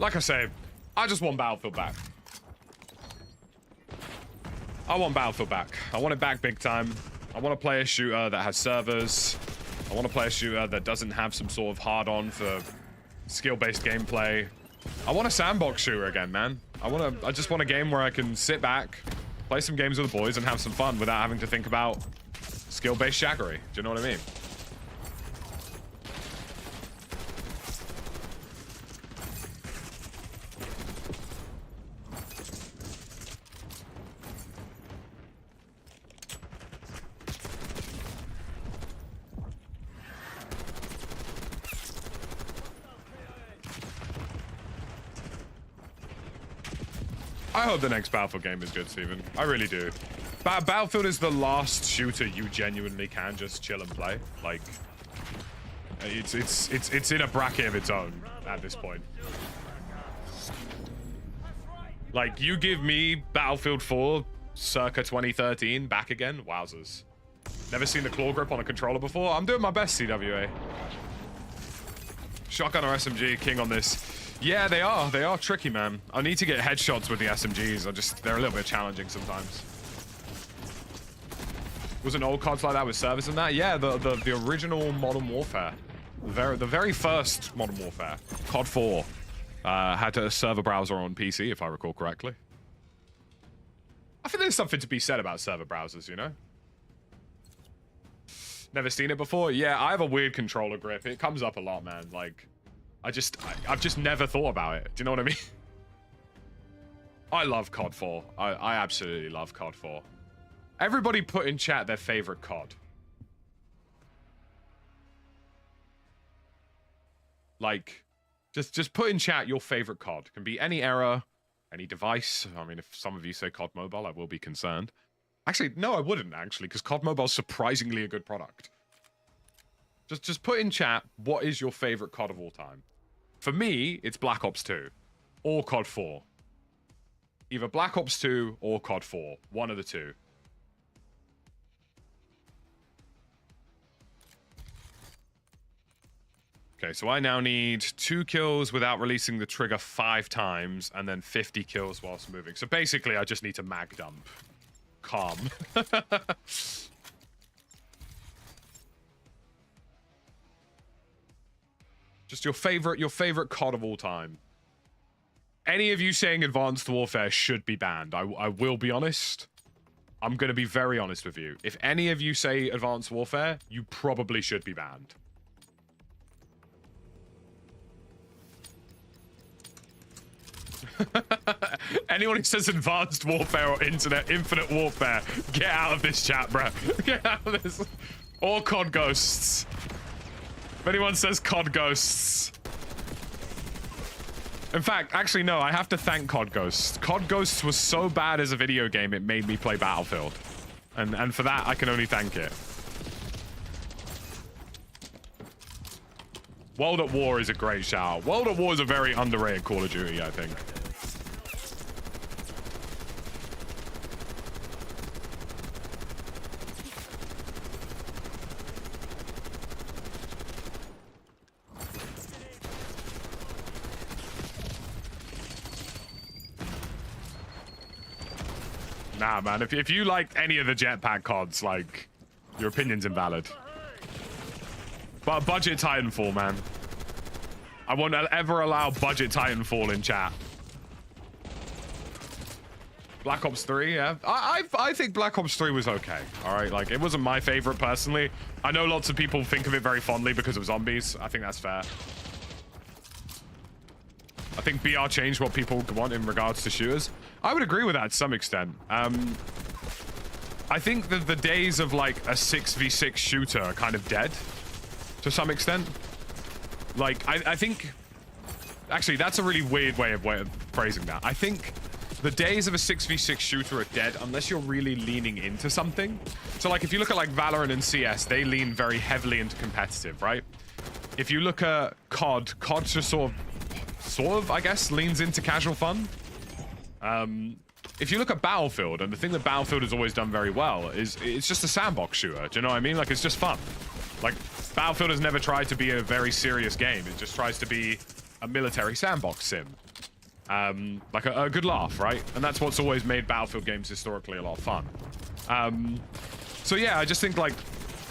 Like I say, I just want Battlefield back. I want Battlefield back. I want it back big time. I want to play a shooter that has servers. I want to play a shooter that doesn't have some sort of hard-on for skill-based gameplay. I want a sandbox shooter again, man. I just want a game where I can sit back, play some games with the boys, and have some fun without having to think about skill-based shaggery. Do you know what I mean? I hope the next Battlefield game is good, Steven. I really do. Battlefield is the last shooter you genuinely can just chill and play. Like, it's in a bracket of its own at this point. Like, you give me Battlefield 4 circa 2013 back again, wowzers. Never seen the claw grip on a controller before. I'm doing my best, CWA. Shotgun or SMG, king on this. Yeah, they are. They are tricky, man. I need to get headshots with the SMGs. They're a little bit challenging sometimes. Was an old COD like that with servers and that? Yeah, the original Modern Warfare. The very first Modern Warfare. COD 4. Had a server browser on PC, if I recall correctly. I think there's something to be said about server browsers, you know? Never seen it before? Yeah, I have a weird controller grip. It comes up a lot, man. Like... I've just never thought about it. Do you know what I mean? I love COD 4. I absolutely love COD 4. Everybody put in chat their favorite COD. Like, just put in chat your favorite COD. Can be any era, any device. I mean, if some of you say COD Mobile, I will be concerned. Actually, no, I wouldn't, actually, because COD Mobile is surprisingly a good product. Just put in chat, what is your favorite COD of all time? For me, it's Black Ops 2 or COD 4. Either Black Ops 2 or COD 4. One of the two. Okay, so I now need 2 kills without releasing the trigger 5 times and then 50 kills whilst moving. So basically, I just need to mag dump. Calm. Just your favorite COD of all time. Any of you saying Advanced Warfare should be banned. I will be honest. I'm going to be very honest with you. If any of you say Advanced Warfare, you probably should be banned. Anyone who says Advanced Warfare or Infinite Warfare, get out of this chat, bro. Get out of this. Or COD Ghosts. If anyone says COD Ghosts. In fact, actually, no, I have to thank COD Ghosts. COD Ghosts was so bad as a video game, it made me play Battlefield. And for that, I can only thank it. World at War is a great shout. World at War is a very underrated Call of Duty, I think. Nah, man, if you like any of the jetpack CODs, like, your opinion's invalid. But budget Titanfall, man. I won't ever allow budget Titanfall in chat. Black Ops 3, yeah. I think Black Ops 3 was okay, all right? Like, it wasn't my favorite, personally. I know lots of people think of it very fondly because of zombies. I think that's fair. I think BR changed what people want in regards to shooters. I would agree with that to some extent. I think that the days of, like, a 6v6 shooter are kind of dead. To some extent. Like, I think... Actually, that's a really weird way of phrasing that. I think the days of a 6v6 shooter are dead unless you're really leaning into something. So, like, if you look at, like, Valorant and CS, they lean very heavily into competitive, right? If you look at COD, COD just sort of, I guess, leans into casual fun. If you look at Battlefield, and the thing that Battlefield has always done very well is it's just a sandbox shooter. Do you know what I mean? Like, it's just fun. Like, Battlefield has never tried to be a very serious game. It just tries to be a military sandbox sim. Like a good laugh, right? And that's what's always made Battlefield games historically a lot of fun. So yeah, I just think, like,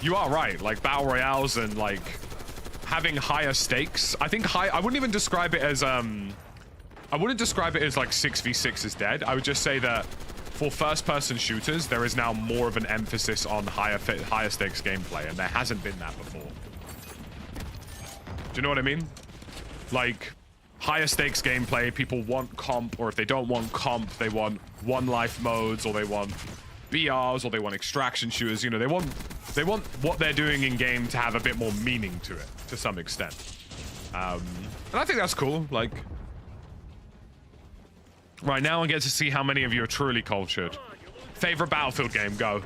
you are right. Like, Battle Royales and, like, having higher stakes. I think I wouldn't even describe it as, I wouldn't describe it as, like, 6v6 is dead. I would just say that for first-person shooters, there is now more of an emphasis on higher stakes gameplay, and there hasn't been that before. Do you know what I mean? Like, higher stakes gameplay, people want comp, or if they don't want comp, they want one life modes, or they want BRs, or they want extraction shooters. You know, they want what they're doing in game to have a bit more meaning to it, to some extent. And I think that's cool. Like, right now I get to see how many of you are truly cultured. Favorite Battlefield game, go.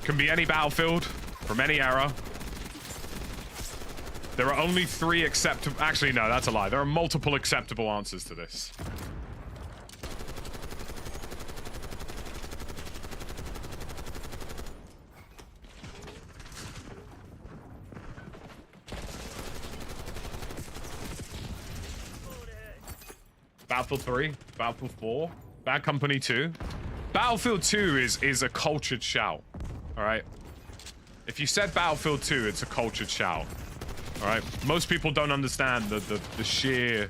Can be any Battlefield from any era. There are only 3 acceptable... Actually, no, that's a lie. There are multiple acceptable answers to this. Battlefield 3, Battlefield 4, Bad Company 2. Battlefield 2 is a cultured shout. All right. If you said Battlefield 2, it's a cultured shout. All right. Most people don't understand the sheer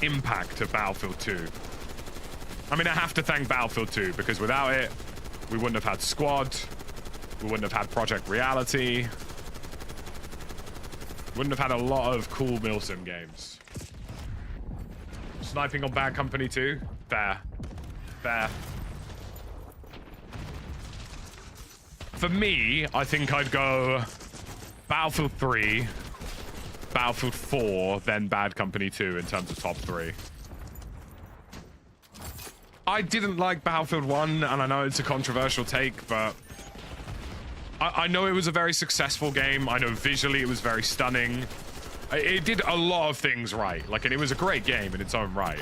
impact of Battlefield 2. I mean, I have to thank Battlefield 2 because without it, we wouldn't have had Squad. We wouldn't have had Project Reality. Wouldn't have had a lot of cool milsim games. Sniping on Bad Company 2? Fair. Fair. For me, I think I'd go Battlefield 3, Battlefield 4, then Bad Company 2 in terms of top 3. I didn't like Battlefield 1, and I know it's a controversial take, but I know it was a very successful game. I know visually it was very stunning. It did a lot of things right. Like, and it was a great game in its own right.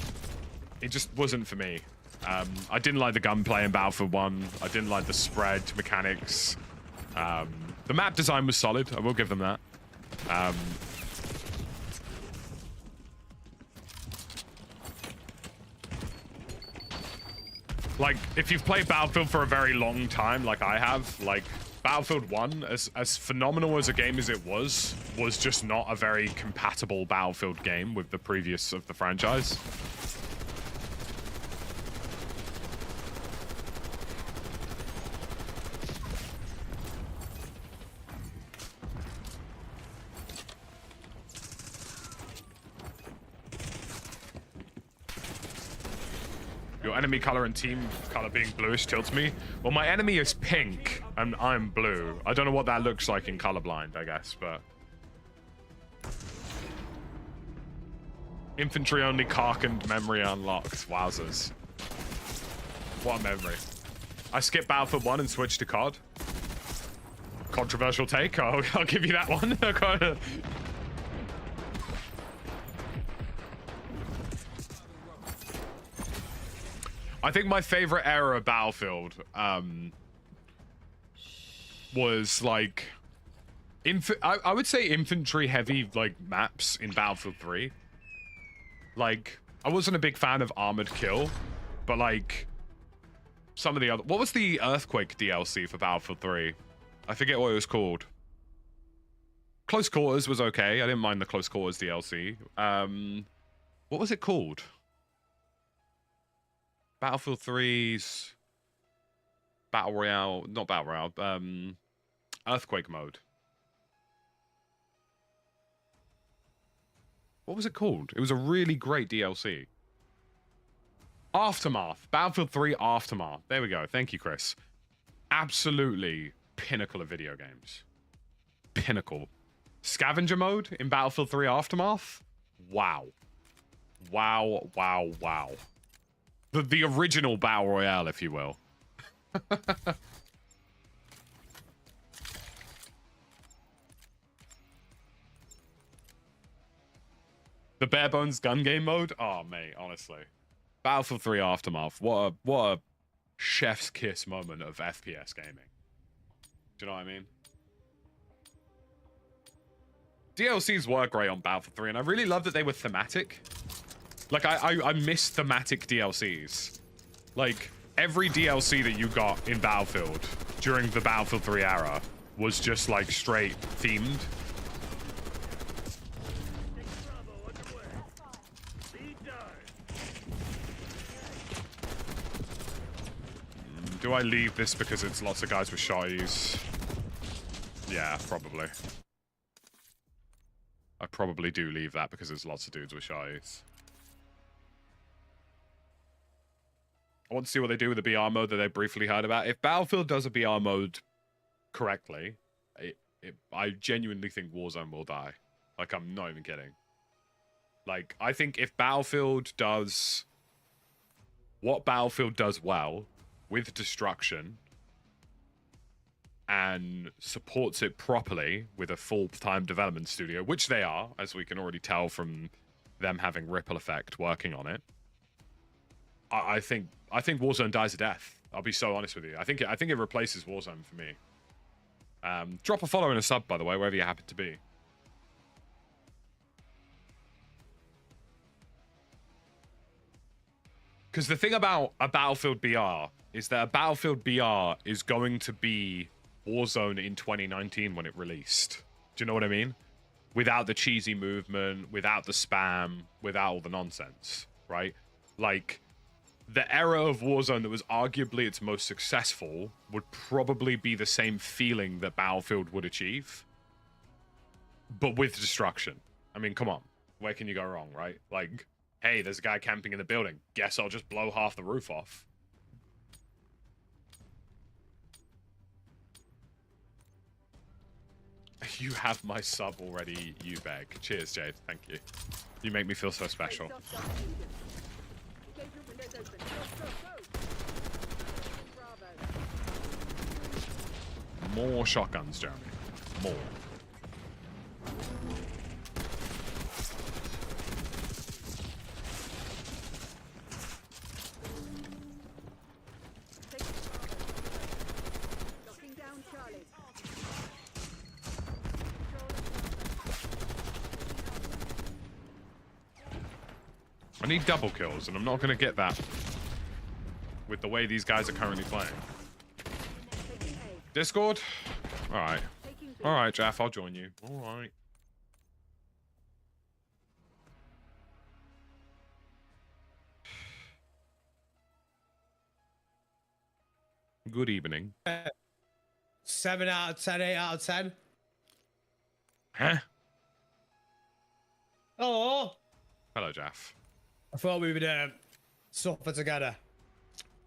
It just wasn't for me. I didn't like the gunplay in Battlefield 1. I didn't like the spread mechanics. The map design was solid. I will give them that. Like, if you've played Battlefield for a very long time, like I have, like, Battlefield 1, as phenomenal as a game as it was just not a very compatible Battlefield game with the previous of the franchise. Your enemy color and team color being bluish tilts me. Well, my enemy is pink and I'm blue. I don't know what that looks like in colorblind, I guess, but... Infantry only Karkened memory unlocked. Wowzers. What a memory. I skipped Battlefield 1 and switched to COD. Controversial take. I'll give you that one. I think my favorite era of Battlefield was like I would say infantry heavy like maps in Battlefield 3. Like I wasn't a big fan of Armored Kill, but like some of the other, what was the Earthquake DLC for Battlefield 3? I forget what it was called. Close Quarters was okay. I didn't mind the Close Quarters DLC. What was it called? Battlefield 3's Battle Royale, not Battle Royale, Earthquake mode. What was it called? It was a really great DLC. Aftermath. Battlefield 3 Aftermath. There we go. Thank you, Chris. Absolutely pinnacle of video games. Pinnacle. Scavenger mode in Battlefield 3 Aftermath? Wow. Wow, wow, wow. The original Battle Royale, if you will. The bare bones gun game mode? Oh, mate, honestly. Battlefield 3 Aftermath. What a chef's kiss moment of FPS gaming. Do you know what I mean? DLCs were great on Battlefield 3, and I really love that they were thematic. Like, I miss thematic DLCs. Like, every DLC that you got in Battlefield during the Battlefield 3 era was just, like, straight themed. Do I leave this because it's lots of guys with shotties? Yeah, probably. I probably do leave that because there's lots of dudes with shotties. I want to see what they do with the BR mode that they briefly heard about. If Battlefield does a BR mode correctly, I genuinely think Warzone will die. Like, I'm not even kidding. Like, I think if Battlefield does what Battlefield does well, with destruction, and supports it properly with a full-time development studio, which they are, as we can already tell from them having Ripple Effect working on it, I think Warzone dies a death. I'll be so honest with you. I think it replaces Warzone for me. Drop a follow and a sub, by the way, wherever you happen to be. Because the thing about a Battlefield BR is that a Battlefield BR is going to be Warzone in 2019 when it released. Do you know what I mean? Without the cheesy movement, without the spam, without all the nonsense, right? Like, the era of Warzone that was arguably its most successful would probably be the same feeling that Battlefield would achieve, but with destruction. I mean, come on. Where can you go wrong, right? Like, hey, there's a guy camping in the building. Guess I'll just blow half the roof off. You have my sub already, you beg. Cheers, Jade. Thank you. You make me feel so special. More shotguns, Jeremy. More. I need double kills, and I'm not going to get that with the way these guys are currently playing. Discord? Alright. Alright, Jaff, I'll join you. Alright. Good evening. 7 out of 10, 8 out of 10. Huh? Oh! Hello, Jaff. I thought we would suffer together.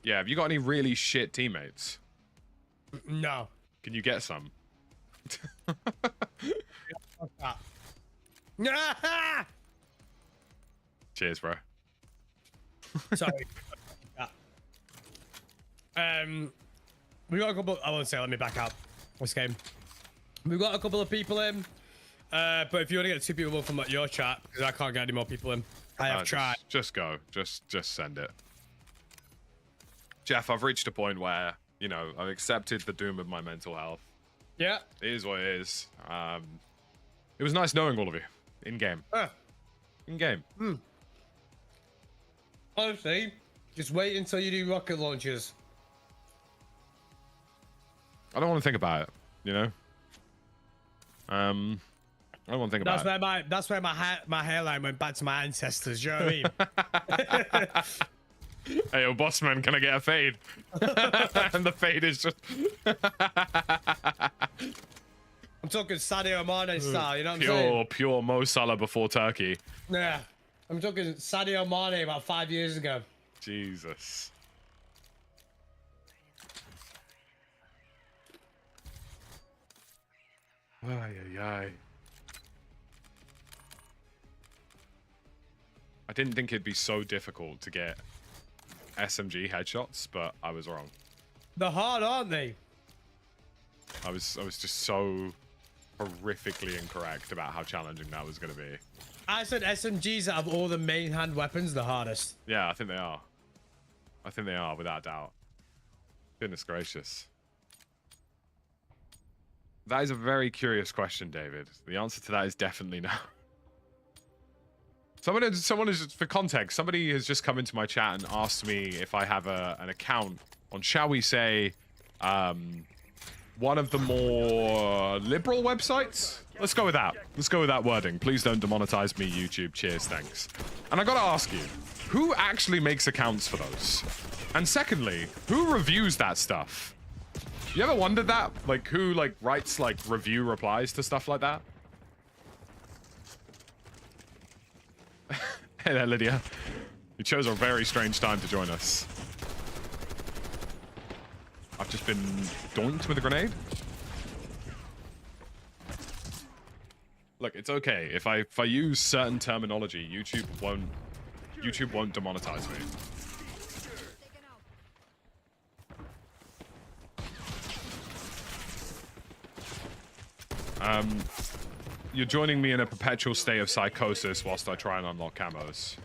Yeah, have you got any really shit teammates? No. Can you get some? Cheers, bro. Sorry. We got a couple. I won't say. Let me back up. This game. We've got a couple of people in. But if you want to get 2 people from like, your chat, because I can't get any more people in. I have tried. Just go. Just send it. Jeff, I've reached a point where, you know, I've accepted the doom of my mental health. Yeah. It is what it is. It was nice knowing all of you. In-game. In-game. Honestly, just wait until you do rocket launches. I don't want to think about it, you know? I don't want to think about it. That's where my hairline went back to my ancestors, you know what I mean? Hey, yo, boss man, can I get a fade? And the fade is just... I'm talking Sadio Mane style, you know what I'm saying? Pure Mo Salah before Turkey. Yeah. I'm talking Sadio Mane about 5 years ago. Jesus. Ay, ay, ay. I didn't think it'd be so difficult to get SMG headshots, but I was wrong. They're hard, aren't they? I was just so horrifically incorrect about how challenging that was going to be. I said SMGs out of all the main hand weapons, the hardest. Yeah, I think they are. I think they are, without doubt. Goodness gracious. That is a very curious question, David. The answer to that is definitely no. Someone is, for context, somebody has just come into my chat and asked me if I have an account on, shall we say, one of the more liberal websites? Let's go with that. Let's go with that wording. Please don't demonetize me, YouTube. Cheers, thanks. And I gotta ask you, who actually makes accounts for those? And secondly, who reviews that stuff? You ever wondered that? Like, who, like, writes, like, review replies to stuff like that? Hey there, Lydia. You chose a very strange time to join us. I've just been doinked with a grenade. Look, it's okay. If I use certain terminology, YouTube won't demonetize me. You're joining me in a perpetual state of psychosis whilst I try and unlock camos.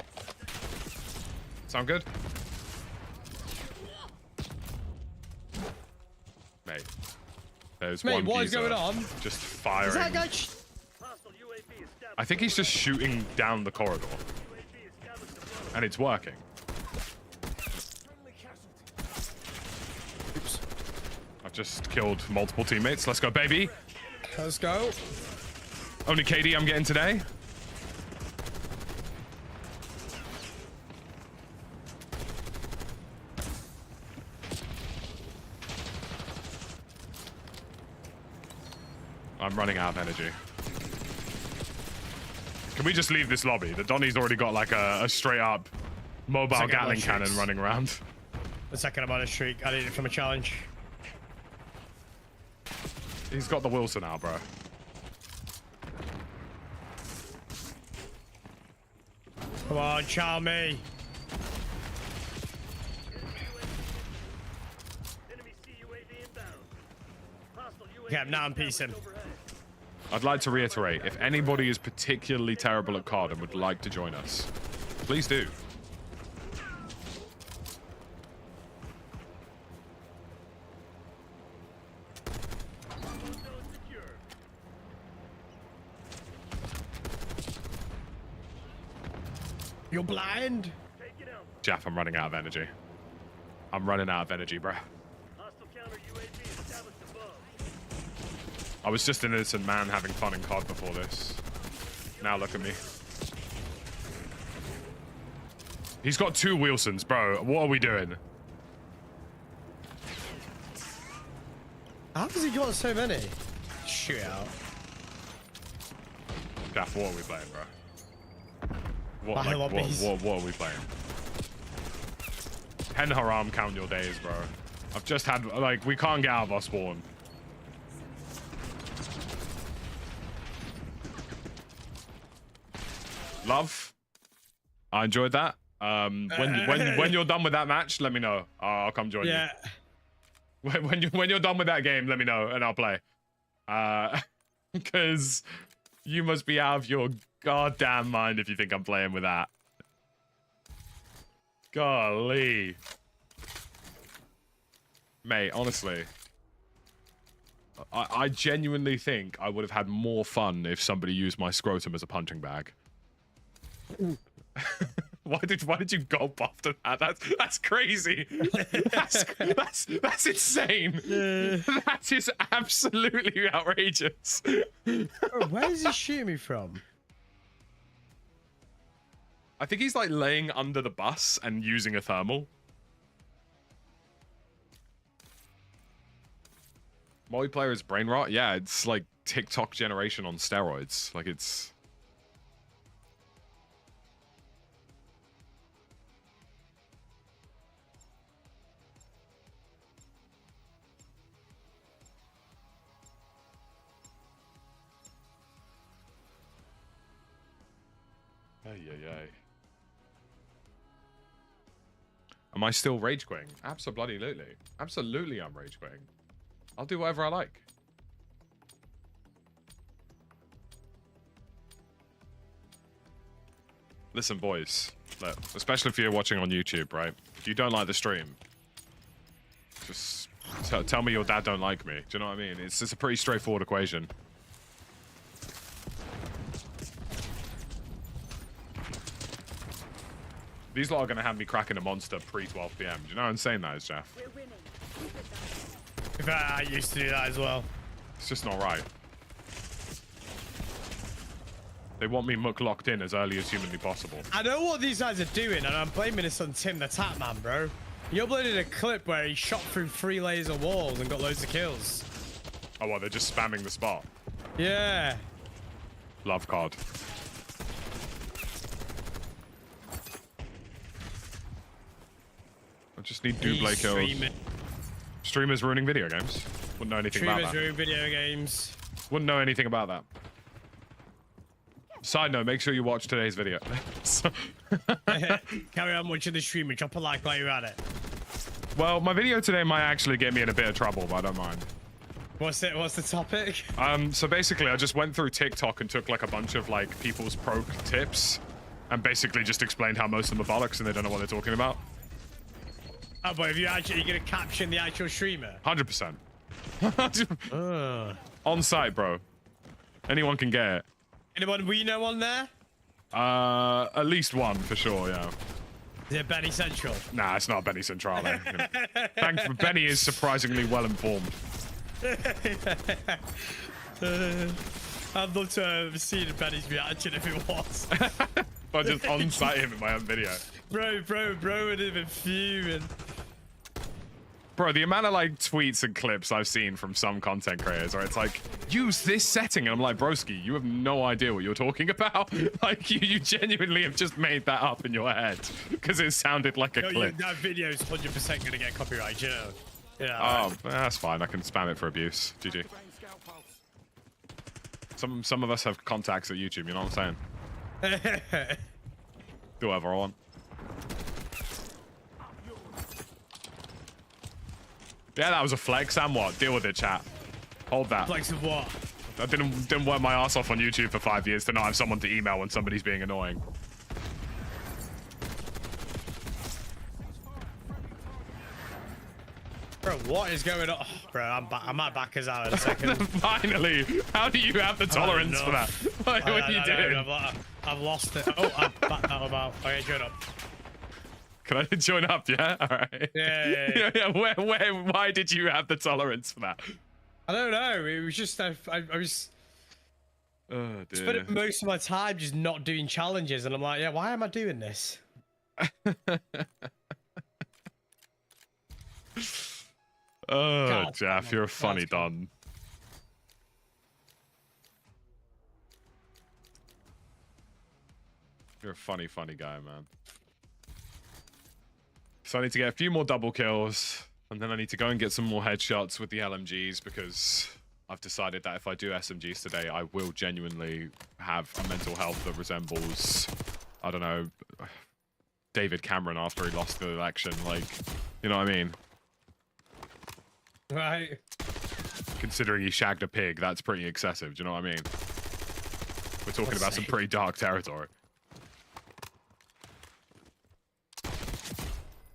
Sound good? Mate. There's one what is geezer going on? just firing. Is that guy I think he's just shooting down the corridor. And it's working. Oops. I've just killed multiple teammates. Let's go, baby. Let's go. Only KD I'm getting today. I'm running out of energy. Can we just leave this lobby? The Donny's already got like a straight up mobile Gatling cannon running around. The second I'm on a streak, I need it from a challenge. He's got the Wilson now, bro. Come on, chow me. Yeah, now I'm piecing. I'd like to reiterate, if anybody is particularly terrible at COD and would like to join us, please do. You're blind? Jaff, I'm running out of energy. I'm running out of energy, bro. I was just an innocent man having fun in COD before this. Now look at me. He's got 2 Wilsons, bro. What are we doing? How does he got so many? Shoot out. Jaff, what are we playing, bro? What are we playing? Hen Haram, count your days, bro. I've just had, like, we can't get out of our spawn. Love, I enjoyed that. When you're done with that match, let me know. I'll come join you. When you're done with that game, let me know and I'll play. Because you must be out of your goddamn mind if you think I'm playing with that. Golly. Mate, honestly. I genuinely think I would have had more fun if somebody used my scrotum as a punching bag. Why did you gulp after that? That's crazy. That's insane. That is absolutely outrageous. Bro, where is he shooting me from? I think he's like laying under the bus and using a thermal. Multiplayer is brain rot? Yeah, it's like TikTok generation on steroids. Like it's... Ay, ay, ay. Am I still rage quitting? Absolutely. Absolutely I'm rage quitting. I'll do whatever I like. Listen, boys. Look, especially if you're watching on YouTube, right? If you don't like the stream, just tell me your dad don't like me. Do you know what I mean? It's a pretty straightforward equation. These lot are going to have me cracking a monster pre-12 PM. Do you know how insane that is, Jeff? We're winning. Keep it that way. In fact, I used to do that as well. It's just not right. They want me muck locked in as early as humanly possible. I know what these guys are doing, and I'm blaming this on Tim the Tap Man, bro. He uploaded a clip where he shot through 3 layers of walls and got loads of kills. Oh, well, they're just spamming the spot. Yeah. Love card. I just need double kills. Streamers ruining video games. Wouldn't know anything about that. Streamers ruin video games. Wouldn't know anything about that. Side note, make sure you watch today's video. Carry on watching the stream and drop a like while you're at it. Well, my video today might actually get me in a bit of trouble, but I don't mind. What's the topic? So basically, I just went through TikTok and took like a bunch of like people's pro tips and basically just explained how most of them are bollocks and they don't know what they're talking about. Oh, but if you're gonna caption the actual streamer? 100%. On site, bro. Anyone can get it. Anyone we know on there? At least one for sure, yeah. Is it Benny Central? Nah, it's not Benny Centrale. Thankfully, Benny is surprisingly well informed. I'd love to have seen Benny's reaction if it was. I just on-site him in my own video. Bro would have been fuming. Bro, the amount of like tweets and clips I've seen from some content creators where it's like, use this setting, and I'm like, broski, you have no idea what you're talking about. Like, you genuinely have just made that up in your head because it sounded like a clip. That video is 100% gonna get copyright, you know. Yeah. Oh, that's fine. I can spam it for abuse. GG. Some of us have contacts at YouTube. You know what I'm saying? Do whatever I want. Yeah, that was a flex. And what? Deal with it, chat. Hold that. Flex of what? I didn't work my ass off on YouTube for 5 years to not have someone to email when somebody's being annoying. Bro, what is going on? Oh, bro, I might back us out in a second. Finally! How do you have the tolerance for that? What are you doing? I've lost it. Oh, I've backed out about. Okay, join up. Can I join up? Yeah. All right. Yeah. Why did you have the tolerance for that? I don't know. It was just I was spending most of my time just not doing challenges, and I'm like, yeah, why am I doing this? Oh, God, Jeff, you're a funny don. You're a funny guy, man. So I need to get a few more double kills, and then I need to go and get some more headshots with the LMGs, because I've decided that if I do SMGs today, I will genuinely have a mental health that resembles, I don't know, David Cameron after he lost the election. Like, you know what I mean? Right. considering he shagged a pig, that's pretty excessive. Do you know what I mean? We're talking about some pretty dark territory.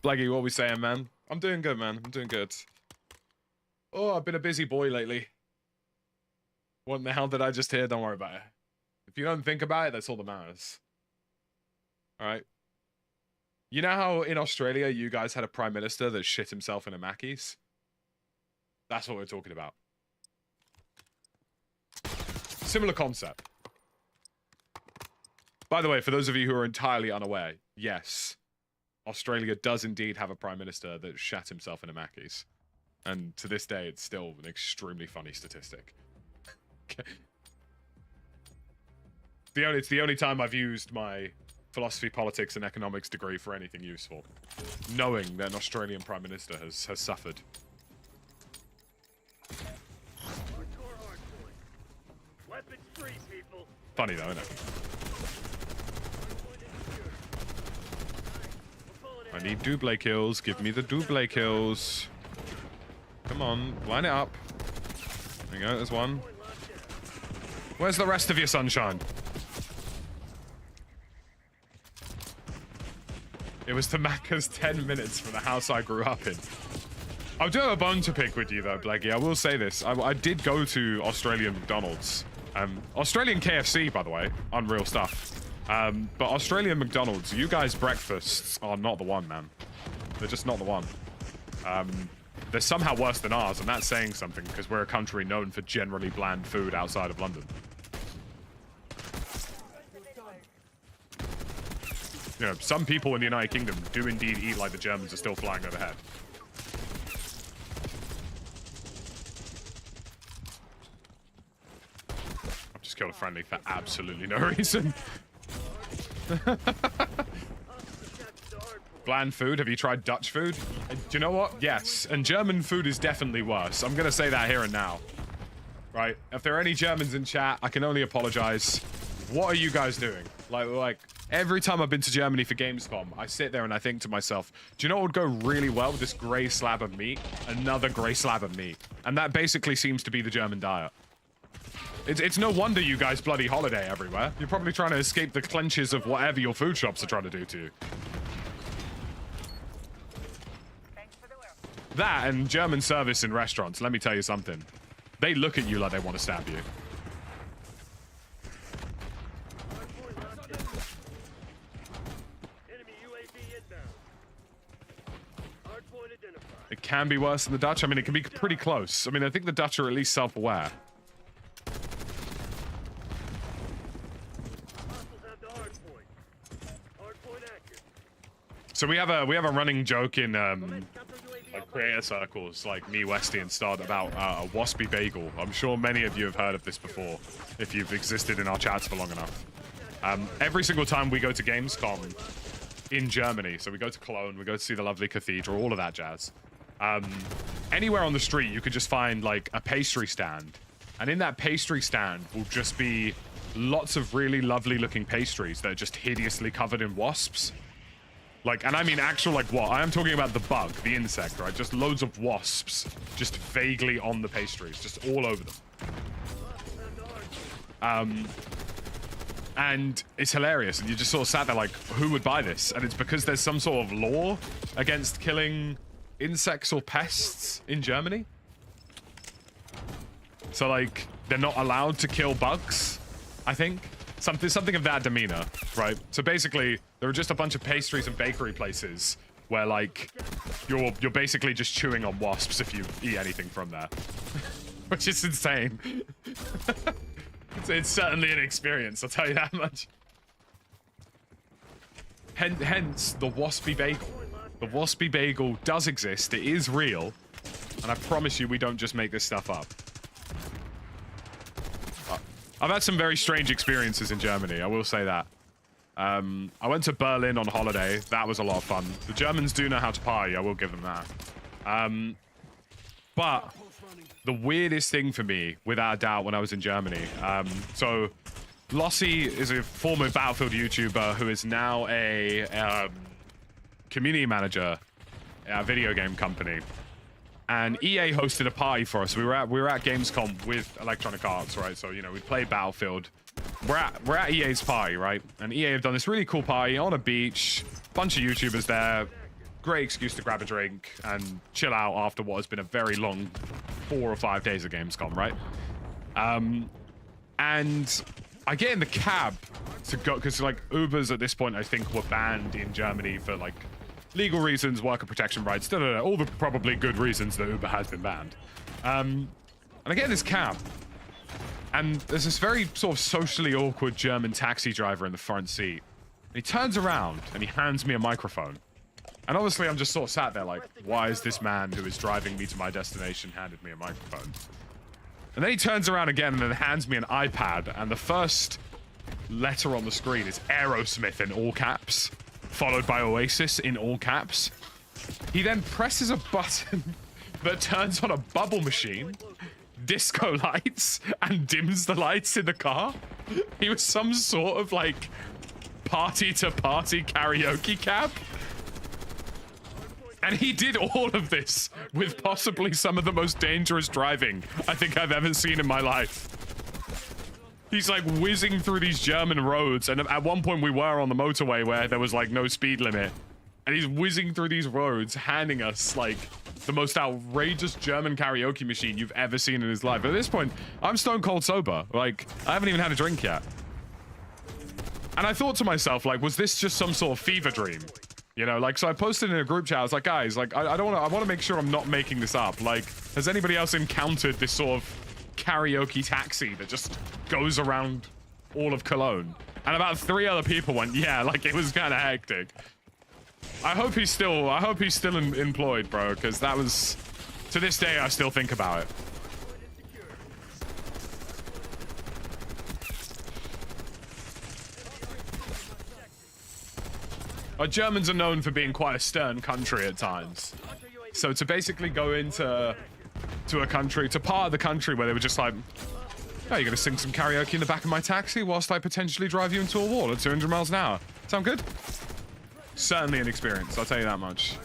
Blaggy, what we saying, man? I'm doing good, man. I'm doing good. Oh, I've been a busy boy lately. What the hell did I just hear? Don't worry about it. If you don't think about it, that's all that matters. Alright? You know how in Australia you guys had a prime minister that shit himself in a Mackey's? That's what we're talking about. Similar concept. By the way, for those of you who are entirely unaware, yes, Australia does indeed have a prime minister that shat himself in a Mackey's. And to this day, it's still an extremely funny statistic. It's the only time I've used my philosophy, politics, and economics degree for anything useful. Knowing that an Australian prime minister has suffered. Funny though, isn't it? I need double kills. Give me the double kills. Come on, line it up. There you go, there's one. Where's the rest of your sunshine? It was to Macca's 10 minutes from the house I grew up in. I'll do a bone to pick with you though, Blaggy. I will say this. I did go to Australian McDonald's. Australian KFC, by the way. Unreal stuff. But Australian McDonald's, you guys' breakfasts are not the one, man. They're just not the one. They're somehow worse than ours, and that's saying something, because we're a country known for generally bland food outside of London. You know, some people in the United Kingdom do indeed eat like the Germans are still flying overhead. I've just killed a friendly for absolutely no reason. Bland food? Have you tried Dutch food? Do you know what? Yes. And German food is definitely worse. I'm going to say that here and now. Right? If there are any Germans in chat, I can only apologize. What are you guys doing? Like, every time I've been to Germany for Gamescom, I sit there and I think to myself, do you know what would go really well with this grey slab of meat? Another grey slab of meat. And that basically seems to be the German diet. It's no wonder you guys bloody holiday everywhere. You're probably trying to escape the clenches of whatever your food shops are trying to do to you. That and German service in restaurants, let me tell you something. They look at you like they want to stab you. It can be worse than the Dutch. I mean, it can be pretty close. I mean, I think the Dutch are at least self-aware. So we have a running joke in like creator circles, like me, Westy, and Stod, about a waspy bagel. I'm sure many of you have heard of this before, if you've existed in our chats for long enough. Every single time we go to Gamescom in Germany, so we go to Cologne, we go to see the lovely cathedral, all of that jazz. Anywhere on the street, you could just find like a pastry stand, and in that pastry stand will just be lots of really lovely looking pastries that are just hideously covered in wasps. Like, and I mean actual, like, what? I am talking about the bug, the insect, right? Just loads of wasps, just vaguely on the pastries, just all over them. And it's hilarious, and you just sort of sat there like, who would buy this? And it's because there's some sort of law against killing insects or pests in Germany. So, like, they're not allowed to kill bugs, I think. Something of that demeanor, right? So basically, there are just a bunch of pastries and bakery places where, like, you're basically just chewing on wasps if you eat anything from there. Which is insane. It's certainly an experience, I'll tell you that much. Hence, the waspy bagel. The waspy bagel does exist, it is real, and I promise you we don't just make this stuff up. I've had some very strange experiences in Germany, I will say that. I went to Berlin on holiday. That was a lot of fun. The Germans do know how to party, I will give them that. But the weirdest thing for me, without a doubt, when I was in Germany, so Lossie is a former Battlefield YouTuber who is now a community manager at a video game company. and EA hosted a party for us. We were at Gamescom with Electronic Arts, right? So, you know, we played Battlefield. We're at EA's party, right? And EA have done this really cool party on a beach, bunch of YouTubers there. Great excuse to grab a drink and chill out after what has been a very long 4 or 5 days of Gamescom, right? And I get in the cab to go, because like Ubers at this point I think were banned in Germany for like legal reasons, worker protection rights, all the probably good reasons that Uber has been banned. And I get in this cab, and there's this very sort of socially awkward German taxi driver in the front seat. And he turns around and he hands me a microphone. And obviously I'm just sort of sat there like, why is this man who is driving me to my destination handed me a microphone? And then he turns around again and then hands me an iPad, and the first letter on the screen is Aerosmith in all caps, followed by Oasis in all caps. He then presses a button that turns on a bubble machine, disco lights, and dims the lights in the car. He was some sort of like party-to-party karaoke cab. And he did all of this with possibly some of the most dangerous driving I think I've ever seen in my life. He's like whizzing through these German roads, and at one point we were on the motorway where there was like no speed limit. And he's whizzing through these roads, handing us like the most outrageous German karaoke machine you've ever seen in his life. But at this point, I'm stone cold sober. Like, I haven't even had a drink yet. And I thought to myself, like, was this just some sort of fever dream? You know, like, so I posted in a group chat. I was like, guys, like, I want to make sure I'm not making this up. Like, has anybody else encountered this sort of karaoke taxi that just goes around all of Cologne? And about 3 other people went, yeah, like, it was kind of hectic. I hope he's still employed, bro, because that was, to this day, I still think about it. Germans are known for being quite a stern country at times. So to basically go into a country, to part of the country where they were just like, oh, you're gonna sing some karaoke in the back of my taxi whilst I potentially drive you into a wall at 200 miles an hour. Sound good? Certainly an experience, I'll tell you that much.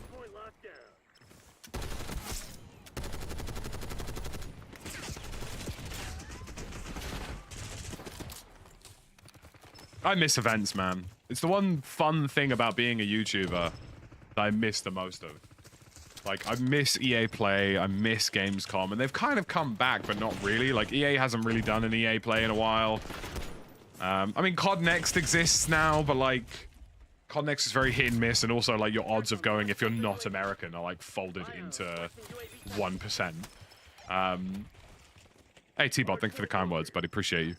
I miss events, man. It's the one fun thing about being a YouTuber that I miss the most of. Like, I miss EA Play, I miss Gamescom, and they've kind of come back, but not really. Like, EA hasn't really done an EA Play in a while. I mean, COD Next exists now, but, like, COD Next is very hit and miss, and also, like, your odds of going if you're not American are, like, folded into 1%. Hey, T-Bot, thank you for the kind words, buddy. Appreciate you.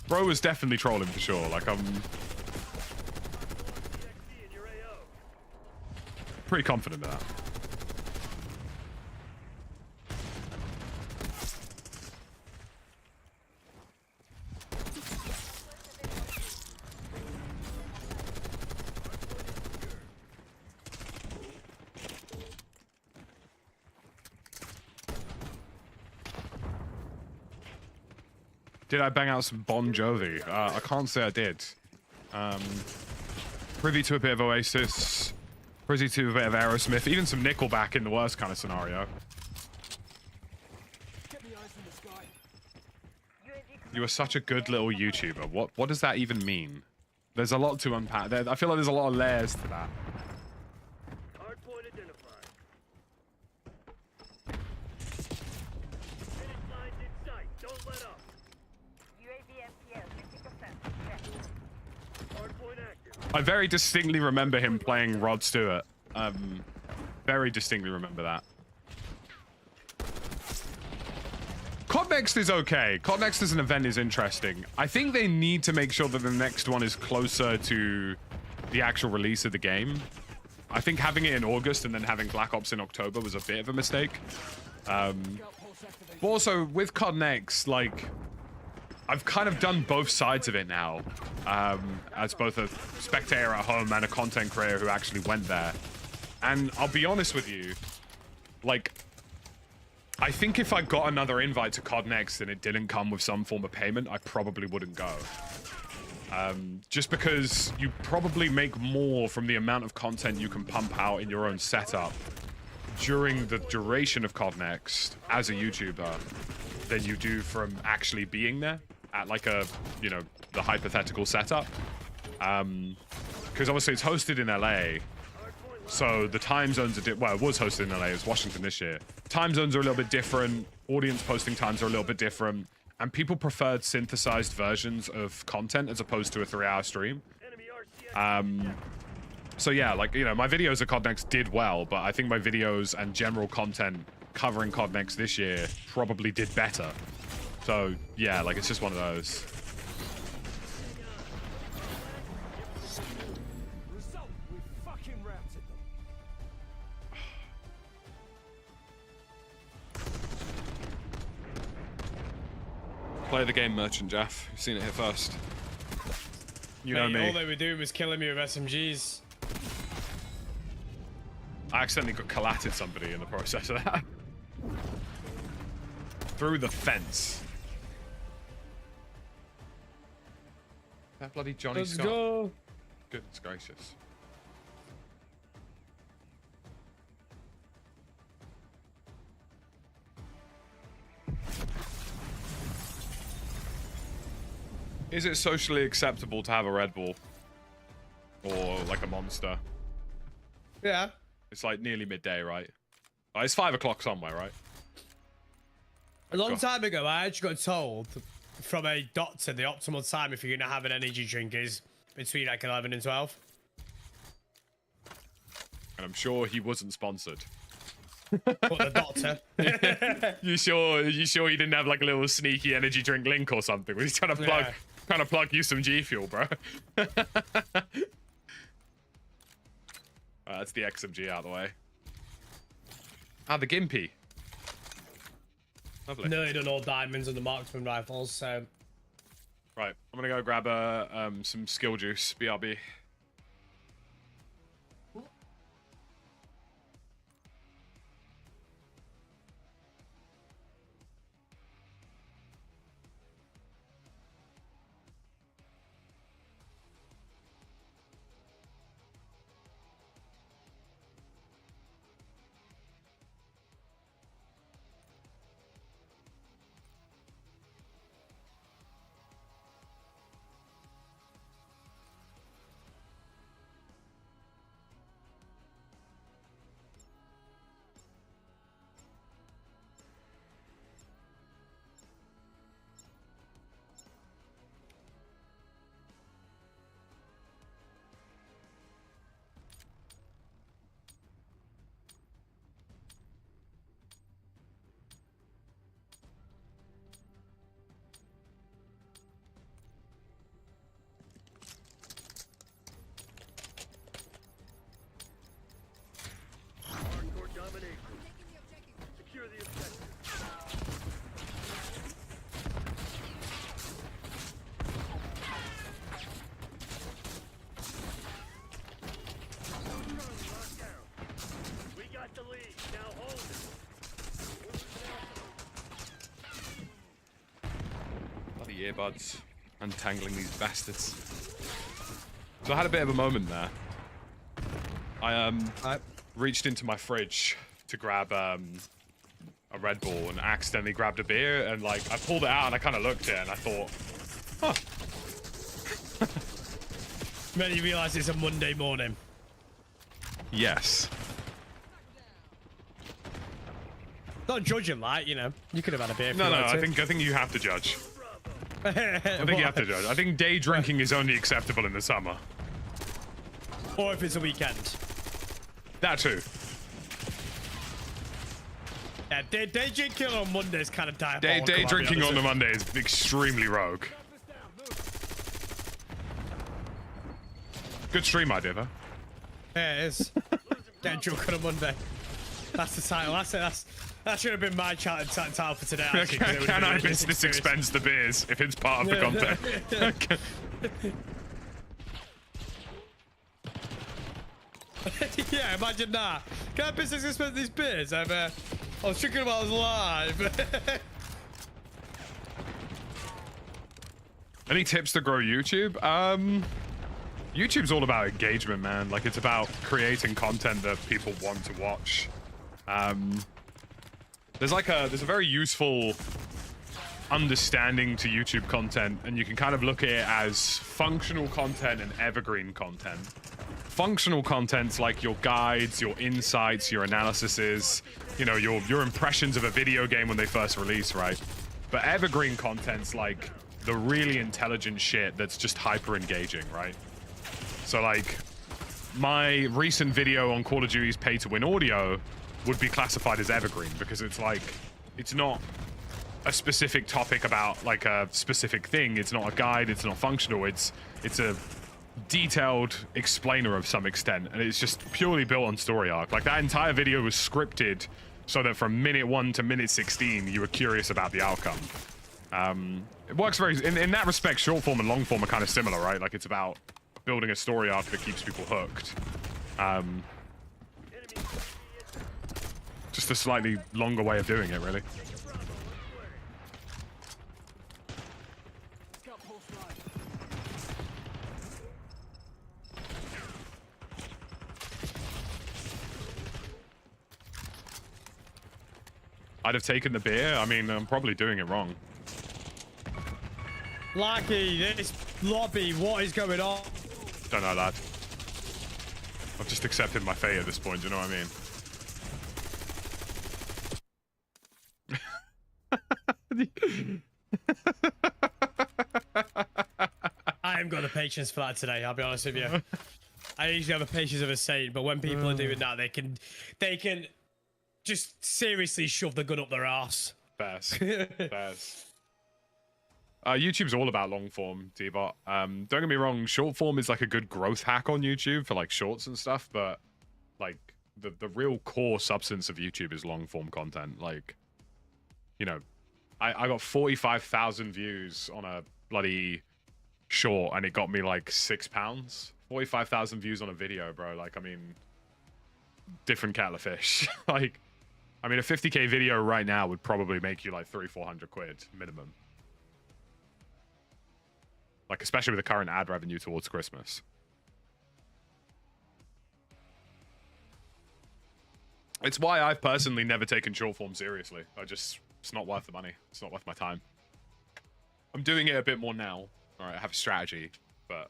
Bro was definitely trolling for sure. Like, I'm pretty confident of that. Did I bang out some Bon Jovi? I can't say I did. Privy to a bit of Oasis. Privy to a bit of Aerosmith. Even some Nickelback in the worst kind of scenario. You are such a good little YouTuber. What does that even mean? There's a lot to unpack. I feel like there's a lot of layers to that. Hardpoint identified. Lines in sight. Don't let up. I very distinctly remember him playing Rod Stewart. Very distinctly remember that. COD Next is okay. COD Next as an event is interesting. I think they need to make sure that the next one is closer to the actual release of the game. I think having it in August and then having Black Ops in October was a bit of a mistake. But also, with COD Next, like, I've kind of done both sides of it now, as both a spectator at home and a content creator who actually went there. And I'll be honest with you, like, I think if I got another invite to COD Next and it didn't come with some form of payment, I probably wouldn't go. Just because you probably make more from the amount of content you can pump out in your own setup during the duration of COD Next as a YouTuber than you do from actually being there at like a, you know, the hypothetical setup. Because obviously it's hosted in LA, so the time zones are well, it was hosted in LA, it's Washington this year. Time zones are a little bit different, audience posting times are a little bit different, and people preferred synthesized versions of content as opposed to a 3-hour stream. So yeah, like, you know, my videos at COD Next did well, but I think my videos and general content covering COD Next this year probably did better. So yeah, like, it's just one of those. Result, we fucking routed them. Play the game, Merchant Jeff. You've seen it here first. You know me. All they were doing was killing me with SMGs. I accidentally got collated somebody in the process of that. Through the fence. That bloody Johnny Let's Scott. go. Goodness gracious. Is it socially acceptable to have a Red Bull? Or like a Monster? Yeah. It's like nearly midday, right? Oh, it's 5 o'clock somewhere, right? A long time ago, I actually got told from a doctor the optimal time if you're going to have an energy drink is between like 11 and 12. And I'm sure he wasn't sponsored. But the doctor. You sure he didn't have like a little sneaky energy drink link or something? Was he trying to plug you some G Fuel, bro? That's the SMG out of the way. Ah, the Gimpy. Lovely. Nearly done all diamonds on the marksman rifles, so. Right, I'm gonna go grab some skill juice, BRB. Earbuds, untangling these bastards. So I had a bit of a moment there. I reached into my fridge to grab a Red Bull and accidentally grabbed a beer, and like I pulled it out and I kind of looked at it and I thought, huh. Then you realise it's a Monday morning. Yes. Not judging, like, you know, you could have had a beer. If No, you no, wanted I think you have to judge. to. I think you have to judge. I think day drinking is only acceptable in the summer. Or if it's a weekend. That too. Yeah, day drinking on Monday is kind of diabolical. Day drinking on the Monday is extremely rogue. Good stream idea, though. Yeah, it is. Get drunk on a Monday. That's the title. That should have been my title for today. Actually, Can I business expense the beers if it's part of the content? Yeah, imagine that. Can I business expense these beers? I was drinking while I was live. Any tips to grow YouTube? YouTube's all about engagement, man. Like, it's about creating content that people want to watch. There's a very useful understanding to YouTube content, and you can kind of look at it as functional content and evergreen content. Functional content's like your guides, your insights, your analyses, you know, your impressions of a video game when they first release, right? But evergreen content's like the really intelligent shit that's just hyper engaging, right? So like my recent video on Call of Duty's pay to win audio would be classified as evergreen because it's like, it's not a specific topic about like a specific thing. It's not a guide, it's not functional, it's a detailed explainer of some extent, and it's just purely built on story arc. Like that entire video was scripted so that from minute 1 to minute 16 you were curious about the outcome. It works very in that respect. Short form and long form are kind of similar, right? Like it's about building a story arc that keeps people hooked. Just a slightly longer way of doing it, really. I'd have taken the beer. I mean, I'm probably doing it wrong. Lucky, this lobby, what is going on? Don't know, lad. I've just accepted my fate at this point, do you know what I mean? I haven't got the patience for that today, I'll be honest with you. I usually have the patience of a saint, but when people are doing that, they can just seriously shove the gun up their ass. Best. YouTube's all about long form, D-Bot. Don't get me wrong, short form is like a good growth hack on YouTube for like shorts and stuff, but like the real core substance of YouTube is long form content. Like, you know, I got 45,000 views on a bloody short and it got me like £6. 45,000 views on a video, bro. Like, I mean, different kettle of fish. Like, I mean, a 50k video right now would probably make you like 300-400 quid minimum. Like, especially with the current ad revenue towards Christmas. It's why I've personally never taken short form seriously. It's not worth the money. It's not worth my time. I'm doing it a bit more now. All right, I have a strategy, but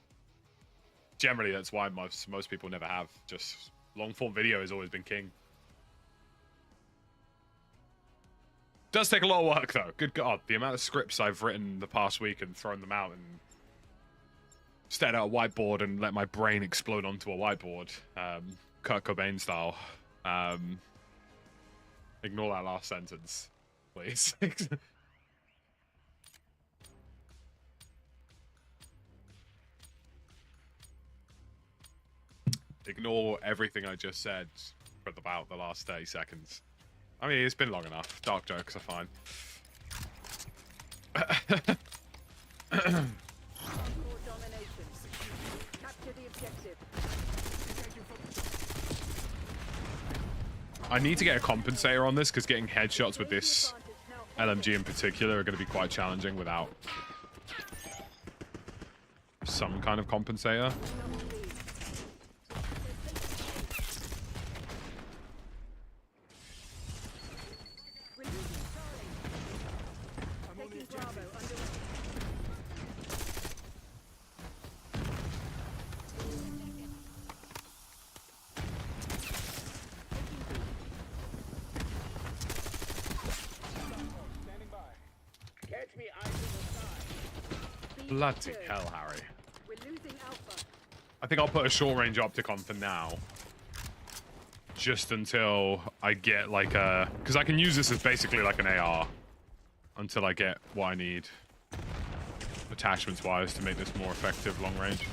generally that's why most people never have. Just long form video has always been king. Does take a lot of work though. Good God, the amount of scripts I've written the past week and thrown them out and stared at a whiteboard and let my brain explode onto a whiteboard, Kurt Cobain style. Ignore that last sentence, please. Ignore everything I just said for about the last 30 seconds. I mean, it's been long enough. Dark jokes are fine. I need to get a compensator on this because getting headshots with this LMG in particular are going to be quite challenging without some kind of compensator. Bloody hell, Harry. I think I'll put a short range optic on for now. Just until I get like a... Because I can use this as basically like an AR. Until I get what I need. Attachments-wise to make this more effective long range.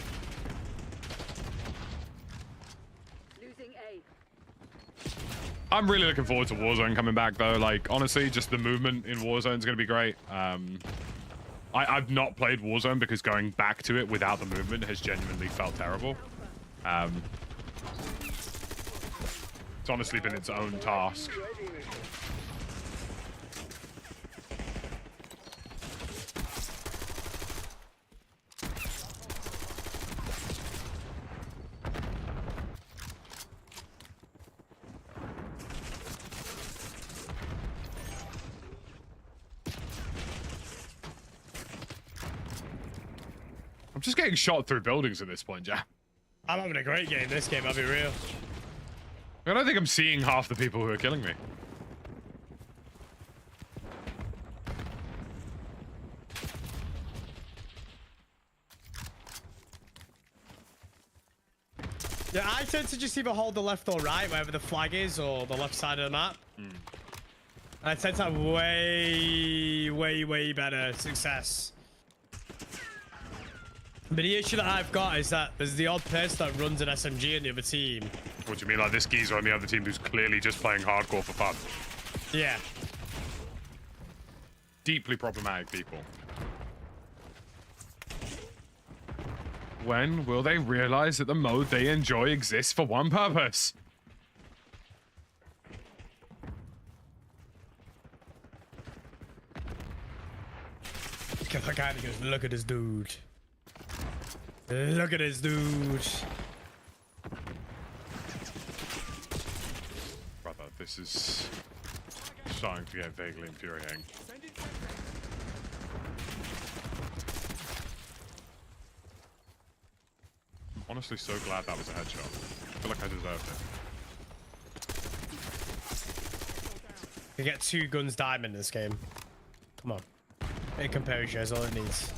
I'm really looking forward to Warzone coming back though. Like, honestly, just the movement in Warzone is going to be great. I've not played Warzone because going back to it without the movement has genuinely felt terrible. It's honestly been its own task. I'm just getting shot through buildings at this point, Jam. I'm having a great game this game, I'll be real. I don't think I'm seeing half the people who are killing me. Yeah, I tend to just either hold the left or right, wherever the flag is, or the left side of the map. And I tend to have way better success. But the issue that I've got is that there's the odd person that runs an SMG in the other team. What do you mean, like this geezer on the other team who's clearly just playing hardcore for fun? Yeah. Deeply problematic people. When will they realize that the mode they enjoy exists for one purpose? That guy goes, look at this dude. Look at this dude. Brother, this is starting to get vaguely infuriating. I'm honestly so glad that was a headshot. I feel like I deserved it. You get 2 guns diamond in this game. Come on. Hey, composure is all it needs.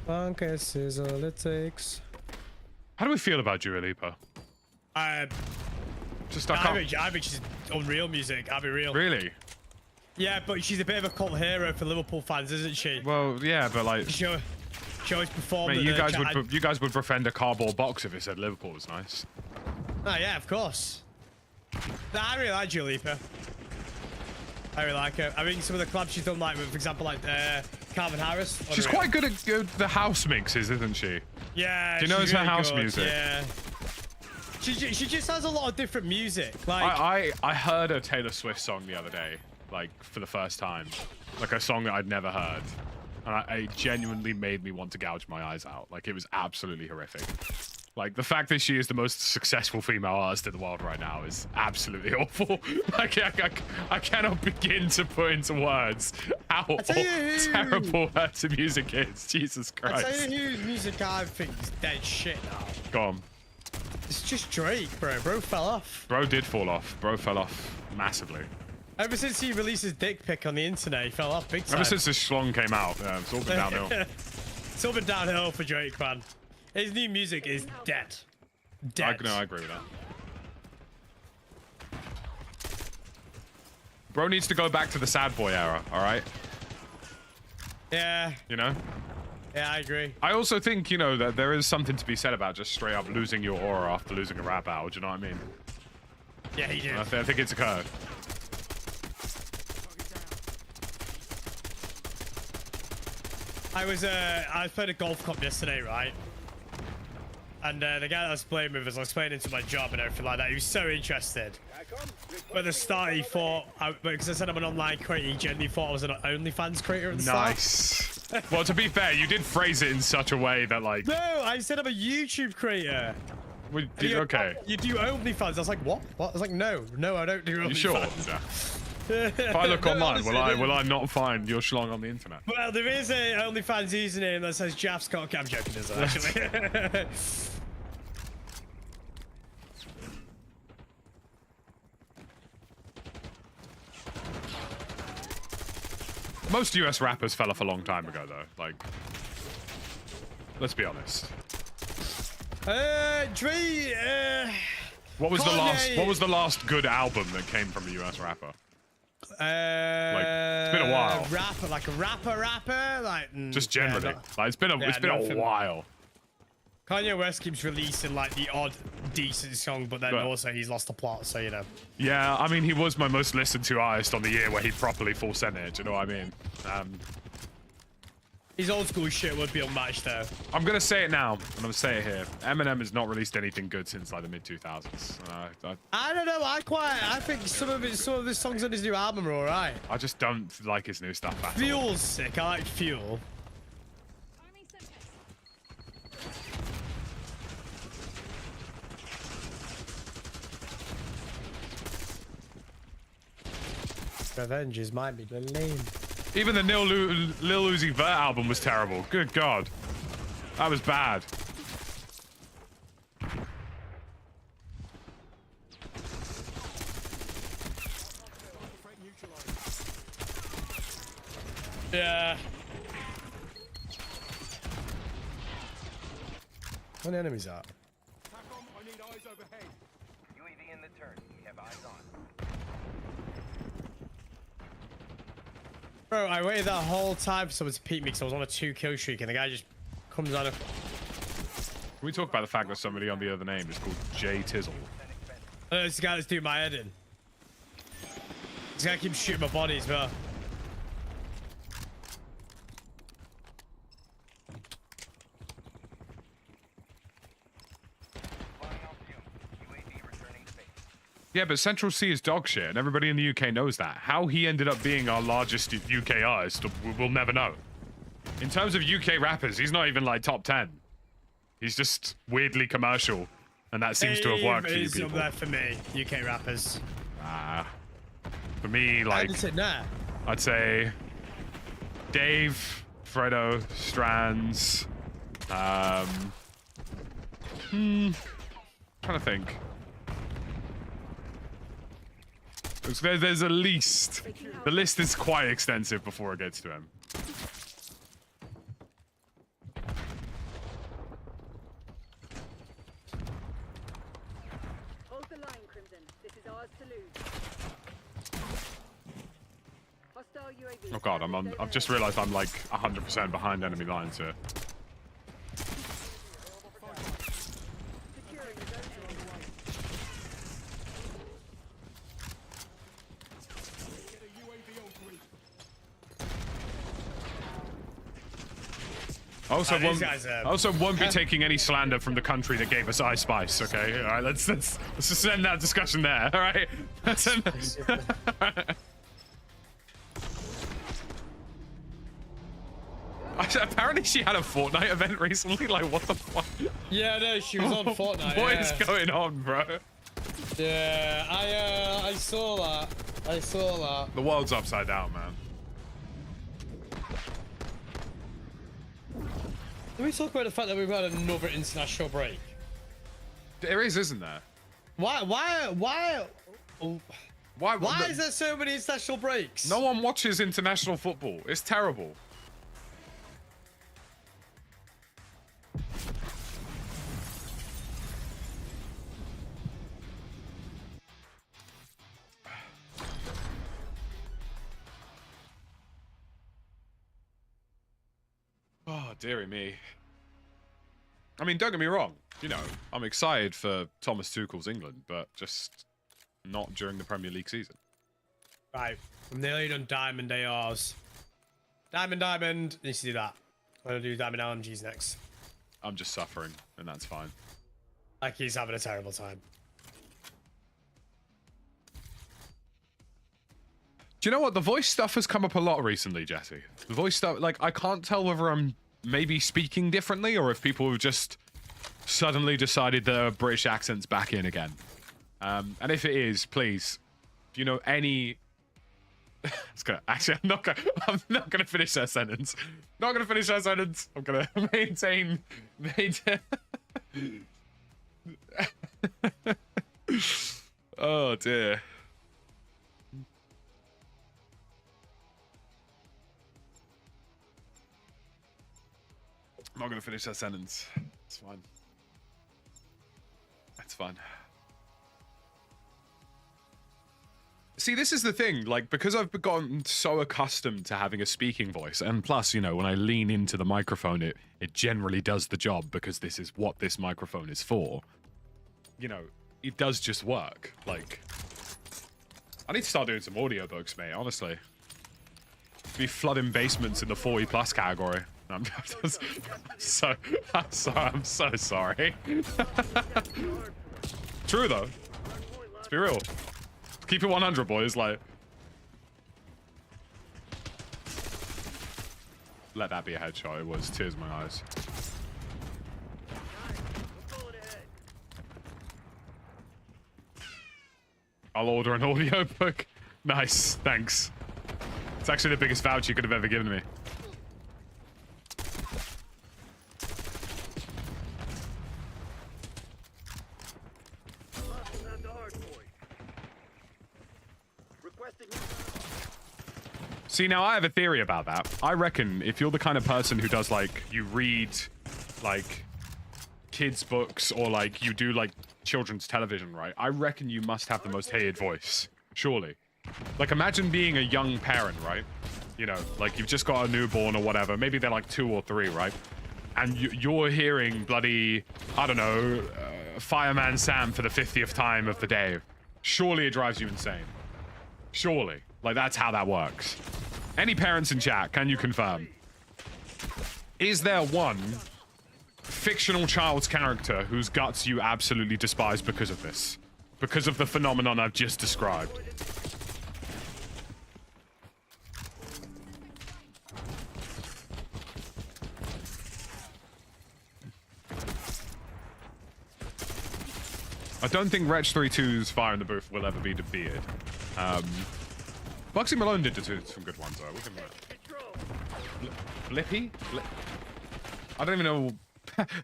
Focus is all it takes. How do we feel about Dua Lipa? Just I think she's unreal music. I'll be real. Really? Yeah, but she's a bit of a cult hero for Liverpool fans, isn't she? Well, yeah, but like, She always performed. mate, you guys would defend a cardboard box if it said Liverpool was nice. Oh yeah, of course. Nah, I really like Dua Lipa. I really like her. I think some of the collabs she's done, like for example, like Calvin Harris. She's quite good at the house mixes, isn't she? Yeah. Do you know it's her house music? Yeah. She just has a lot of different music. Like I heard a Taylor Swift song the other day, like for the first time, like a song that I'd never heard, and it genuinely made me want to gouge my eyes out. Like it was absolutely horrific. Like the fact that she is the most successful female artist in the world right now is absolutely awful. Like I cannot begin to put into words how terrible her music is. Jesus Christ. I'll tell you whose music I think is dead shit now. Go on. It's just Drake, bro. Bro fell off. Bro did fall off. Bro fell off massively. Ever since he released his dick pic on the internet, he fell off big time. Ever since the schlong came out, it's all been downhill. It's all been downhill for Drake, man. His new music is dead. Dead. No, I agree with that. Bro needs to go back to the sad boy era, all right? Yeah. You know? Yeah, I agree. I also think, you know, that there is something to be said about just straight up losing your aura after losing a rap battle. Do you know what I mean? Yeah, he did. I think it's occurred. I was playing a golf comp yesterday, right? And the guy that I was playing with was explaining to my job and everything like that. He was so interested. But at the start, he thought, because I said I'm an online creator, he genuinely thought I was an OnlyFans creator at the start. Nice. Well, to be fair, you did phrase it in such a way that, like... No, I said I'm a YouTube creator. Okay. You do OnlyFans. I was like, what? What? I was like, no, I don't do OnlyFans. You sure? Yeah. If I look online, will I not find your schlong on the internet? Well, there is a OnlyFans username that says Jaff's Cock. I'm joking, there's actually. Most US rappers fell off a long time ago, though. Like, let's be honest. What was the last good album that came from a US rapper? Like, it's been a while. Rapper, like just generally. Like, it's been a while. Kanye West keeps releasing like the odd decent song, but then also he's lost the plot, so you know. Yeah, I mean, he was my most listened to artist on the year where he properly full sent it. Do you know what I mean? His old school shit would be unmatched, though. I'm gonna say it now. I'm gonna say it here. Eminem has not released anything good since like the mid 2000s. I don't know. I think some of his songs on his new album are alright. I just don't like his new stuff. Fuel's sick. I like Fuel. Revenges might be lame. Even the Lil Uzi Vert album was terrible. Good God. That was bad. Yeah. Where the enemies at? TACOM, I need eyes overhead. UAV in the turn. We have eyes on. Bro, I waited that whole time for someone to peek me because I was on a 2-kill streak and the guy just comes out of... Can we talk about the fact that somebody on the other name is called Jay Tizzle? This guy that's doing my head in. This guy keeps shooting my body as well. Yeah, but Central C is dog shit, and everybody in the UK knows that. How he ended up being our largest UK artist, we'll never know. In terms of UK rappers, he's not even like top 10. He's just weirdly commercial, and that seems to have worked for you people. Up there for me, UK rappers. For me, like, I'd say Dave, Fredo, Strands, trying to think. There's a list. The list is quite extensive before it gets to him. Hold the line, Crimson. This is ours to lose. Hostile UAV. Oh god, I've just realized I'm like 100% behind enemy lines here. Securing the zone. Get a UAV on grid. Also won't be taking any slander from the country that gave us Ice Spice, okay? Alright, let's just end that discussion there, alright? Apparently she had a Fortnite event recently, like what the fuck? Yeah, no, she was on Fortnite. What is going on, bro? Yeah, I saw that. I saw that. The world's upside down, man. Can we talk about the fact that we've had another international break? There is, isn't there? Why Why is there so many international breaks? No one watches international football. It's terrible. Oh, dearie me. I mean, don't get me wrong. You know, I'm excited for Thomas Tuchel's England, but just not during the Premier League season. Right. I'm nearly done Diamond ARs. Diamond. Needs to do that. I'm going to do Diamond LMGs next. I'm just suffering, and that's fine. Like he's having a terrible time. Do you know what? The voice stuff has come up a lot recently, Jesse. The voice stuff, like, I can't tell whether I'm maybe speaking differently or if people have just suddenly decided their British accent's back in again. And if it is, please, do you know any... Actually, I'm not gonna finish that sentence. Not gonna finish that sentence. I'm gonna maintain... Oh, dear. I'm not gonna finish that sentence. It's fine. That's fine. See, this is the thing, like, because I've gotten so accustomed to having a speaking voice, and plus, you know, when I lean into the microphone, it generally does the job because this is what this microphone is for. You know, it does just work. Like, I need to start doing some audiobooks, mate, honestly. Be flooding basements in the 40+ category. I'm so sorry. True though. Let's be real. Keep it 100, boys. Like, let that be a headshot. It was. Tears in my eyes. I'll order an audiobook. Nice. Thanks. It's actually the biggest voucher you could have ever given me. See, now I have a theory about that. I reckon if you're the kind of person who does, like, you read, like, kids' books or, like, you do, like, children's television, right? I reckon you must have the most hated voice. Surely. Like, imagine being a young parent, right? You know, like, you've just got a newborn or whatever. Maybe they're, like, 2 or 3, right? And you're hearing bloody, I don't know, Fireman Sam for the 50th time of the day. Surely it drives you insane. Surely. Like, that's how that works. Any parents in chat, can you confirm? Is there one fictional child's character whose guts you absolutely despise because of this? Because of the phenomenon I've just described? I don't think Wretch32's Fire in the Booth will ever be defeated. Bugsy Malone did some good ones, though. We can, Blippy? I don't even know.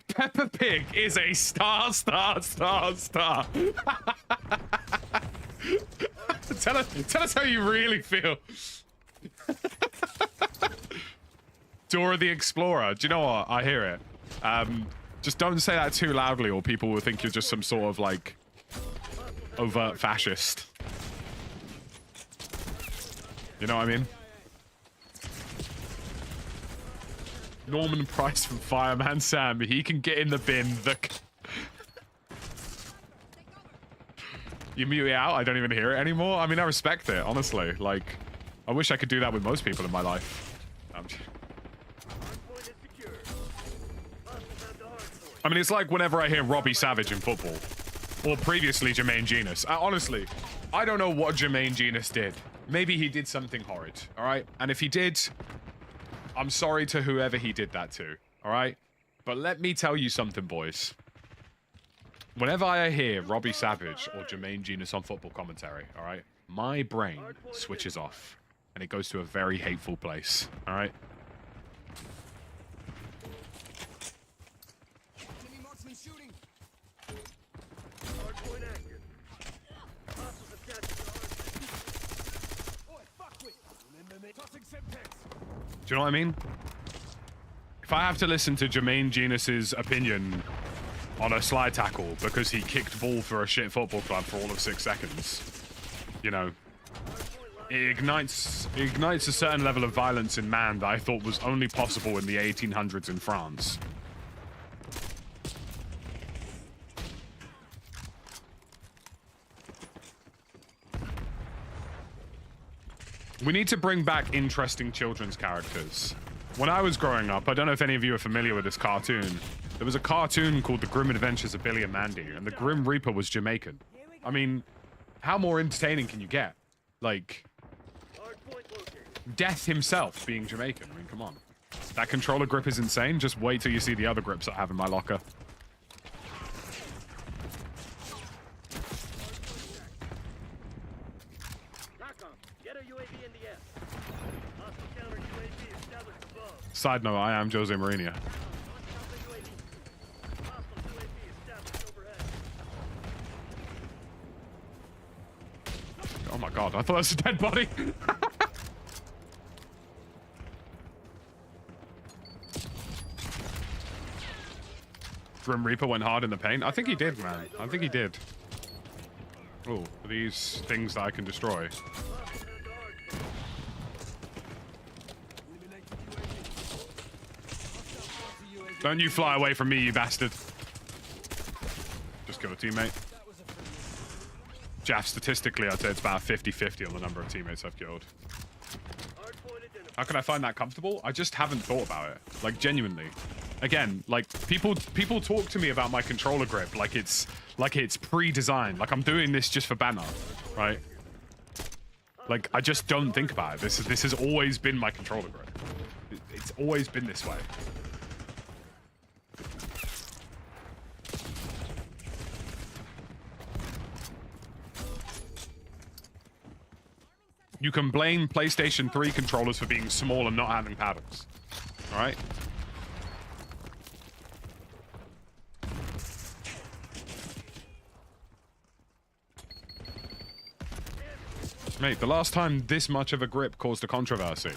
Peppa Pig is a star. Tell us how you really feel. Dora the Explorer. Do you know what? I hear it. Just don't say that too loudly or people will think you're just some sort of, like, overt fascist. You know what I mean? Norman Price from Fireman Sam. He can get in the bin. You mute it out? I don't even hear it anymore? I mean, I respect it, honestly. Like, I wish I could do that with most people in my life. I mean, it's like whenever I hear Robbie Savage in football. Or previously Jermaine Genius. Honestly, I don't know what Jermaine Genius did. Maybe he did something horrid, alright? And if he did, I'm sorry to whoever he did that to, alright? But let me tell you something, boys. Whenever I hear Robbie Savage or Jermaine Genius on football commentary, alright? My brain switches off. And it goes to a very hateful place, alright? Do you know what I mean? If I have to listen to Jermaine Genius's opinion on a slide tackle because he kicked ball for a shit football club for all of 6 seconds, you know, it ignites a certain level of violence in man that I thought was only possible in the 1800s in France. We need to bring back interesting children's characters. When I was growing up, I don't know if any of you are familiar with this cartoon. There was a cartoon called The Grim Adventures of Billy and Mandy, and the Grim Reaper was Jamaican. I mean, how more entertaining can you get? Like, Death himself being Jamaican. I mean, come on. That controller grip is insane. Just wait till you see the other grips I have in my locker. Side note, I am Jose Mourinho. Oh my god, I thought that was a dead body. Grim Reaper went hard in the paint. I think he did, man. I think he did. Oh, these things that I can destroy. Don't you fly away from me, you bastard. Just kill a teammate. Jaff, statistically, I'd say it's about 50-50 on the number of teammates I've killed. How can I find that comfortable? I just haven't thought about it. Like, genuinely. Again, like, people talk to me about my controller grip like it's pre-designed. Like, I'm doing this just for banner, right? Like, I just don't think about it. This has always been my controller grip. It's always been this way. You can blame PlayStation 3 controllers for being small and not having paddles. Alright? Mate, the last time this much of a grip caused a controversy,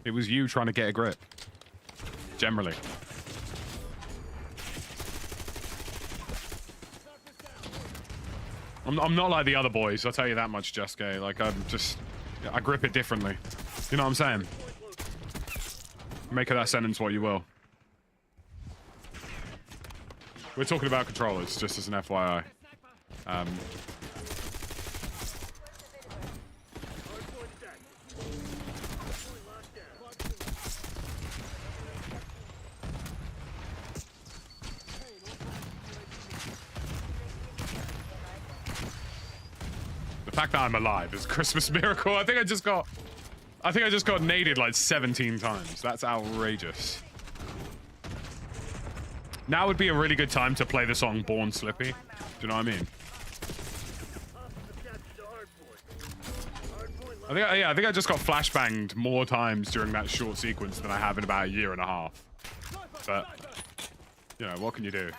it was you trying to get a grip. Generally. I'm not like the other boys, I'll tell you that much, Jeske. Like, I grip it differently. You know what I'm saying? Make of that sentence what you will. We're talking about controllers, just as an FYI. The fact that I'm alive is a Christmas miracle. I think I just got naded like 17 times. That's outrageous. Now would be a really good time to play the song Born Slippy. Do you know what I mean? I think I just got flashbanged more times during that short sequence than I have in about a year and a half. But, you know, what can you do?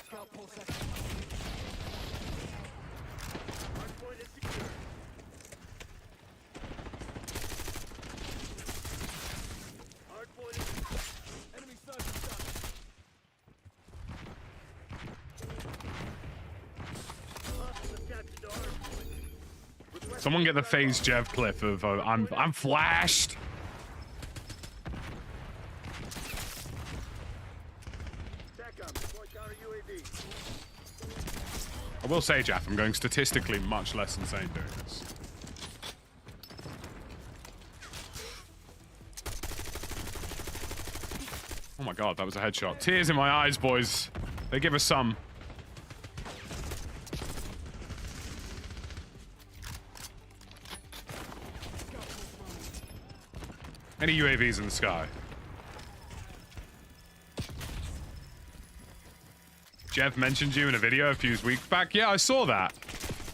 Someone get the phase Jev clip of I'm flashed. I will say, Jeff, I'm going statistically much less insane doing this. Oh my god, that was a headshot. Tears in my eyes, boys. They give us some. Any UAVs in the sky? Jeff mentioned you in a video a few weeks back. Yeah, I saw that.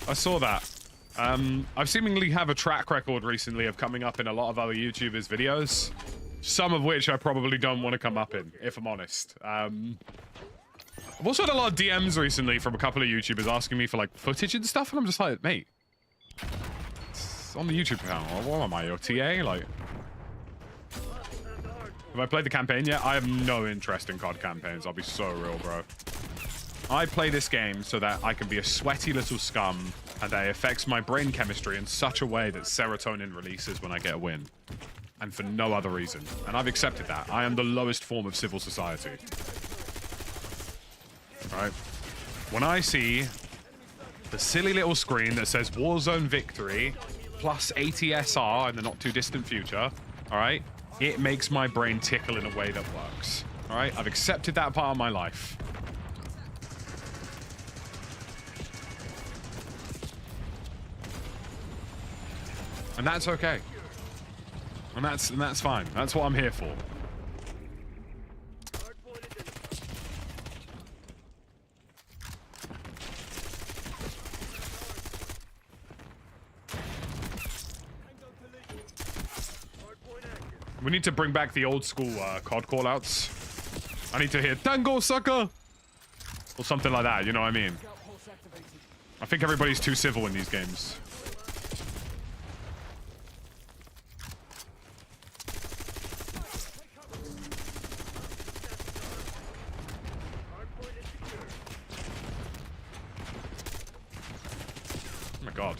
I saw that. I've seemingly have a track record recently of coming up in a lot of other YouTubers' videos. Some of which I probably don't want to come up in, if I'm honest. I've also had a lot of DMs recently from a couple of YouTubers asking me for like footage and stuff, and I'm just like, mate, it's on the YouTube channel. What am I, your TA? Like, have I played the campaign yet? I have no interest in COD campaigns. I'll be so real, bro. I play this game so that I can be a sweaty little scum and that it affects my brain chemistry in such a way that serotonin releases when I get a win. And for no other reason. And I've accepted that. I am the lowest form of civil society. Right? When I see the silly little screen that says Warzone victory plus ATSR in the not too distant future, all right? It makes my brain tickle in a way that works. All right? I've accepted that part of my life. And that's okay. And that's fine. That's what I'm here for. We need to bring back the old school COD callouts. I need to hear "Tango, sucker!" or something like that. You know what I mean? I think everybody's too civil in these games. Oh my god.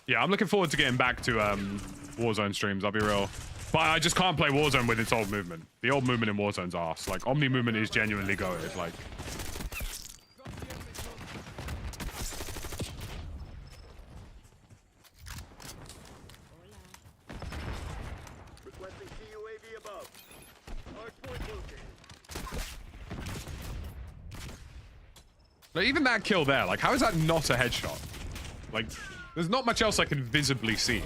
Yeah, I'm looking forward to getting back to Warzone streams, I'll be real. But I just can't play Warzone with its old movement. The old movement in Warzone's arse. Like, Omni movement is genuinely goated, like... But even that kill there, like, how is that not a headshot? Like, there's not much else I can visibly see.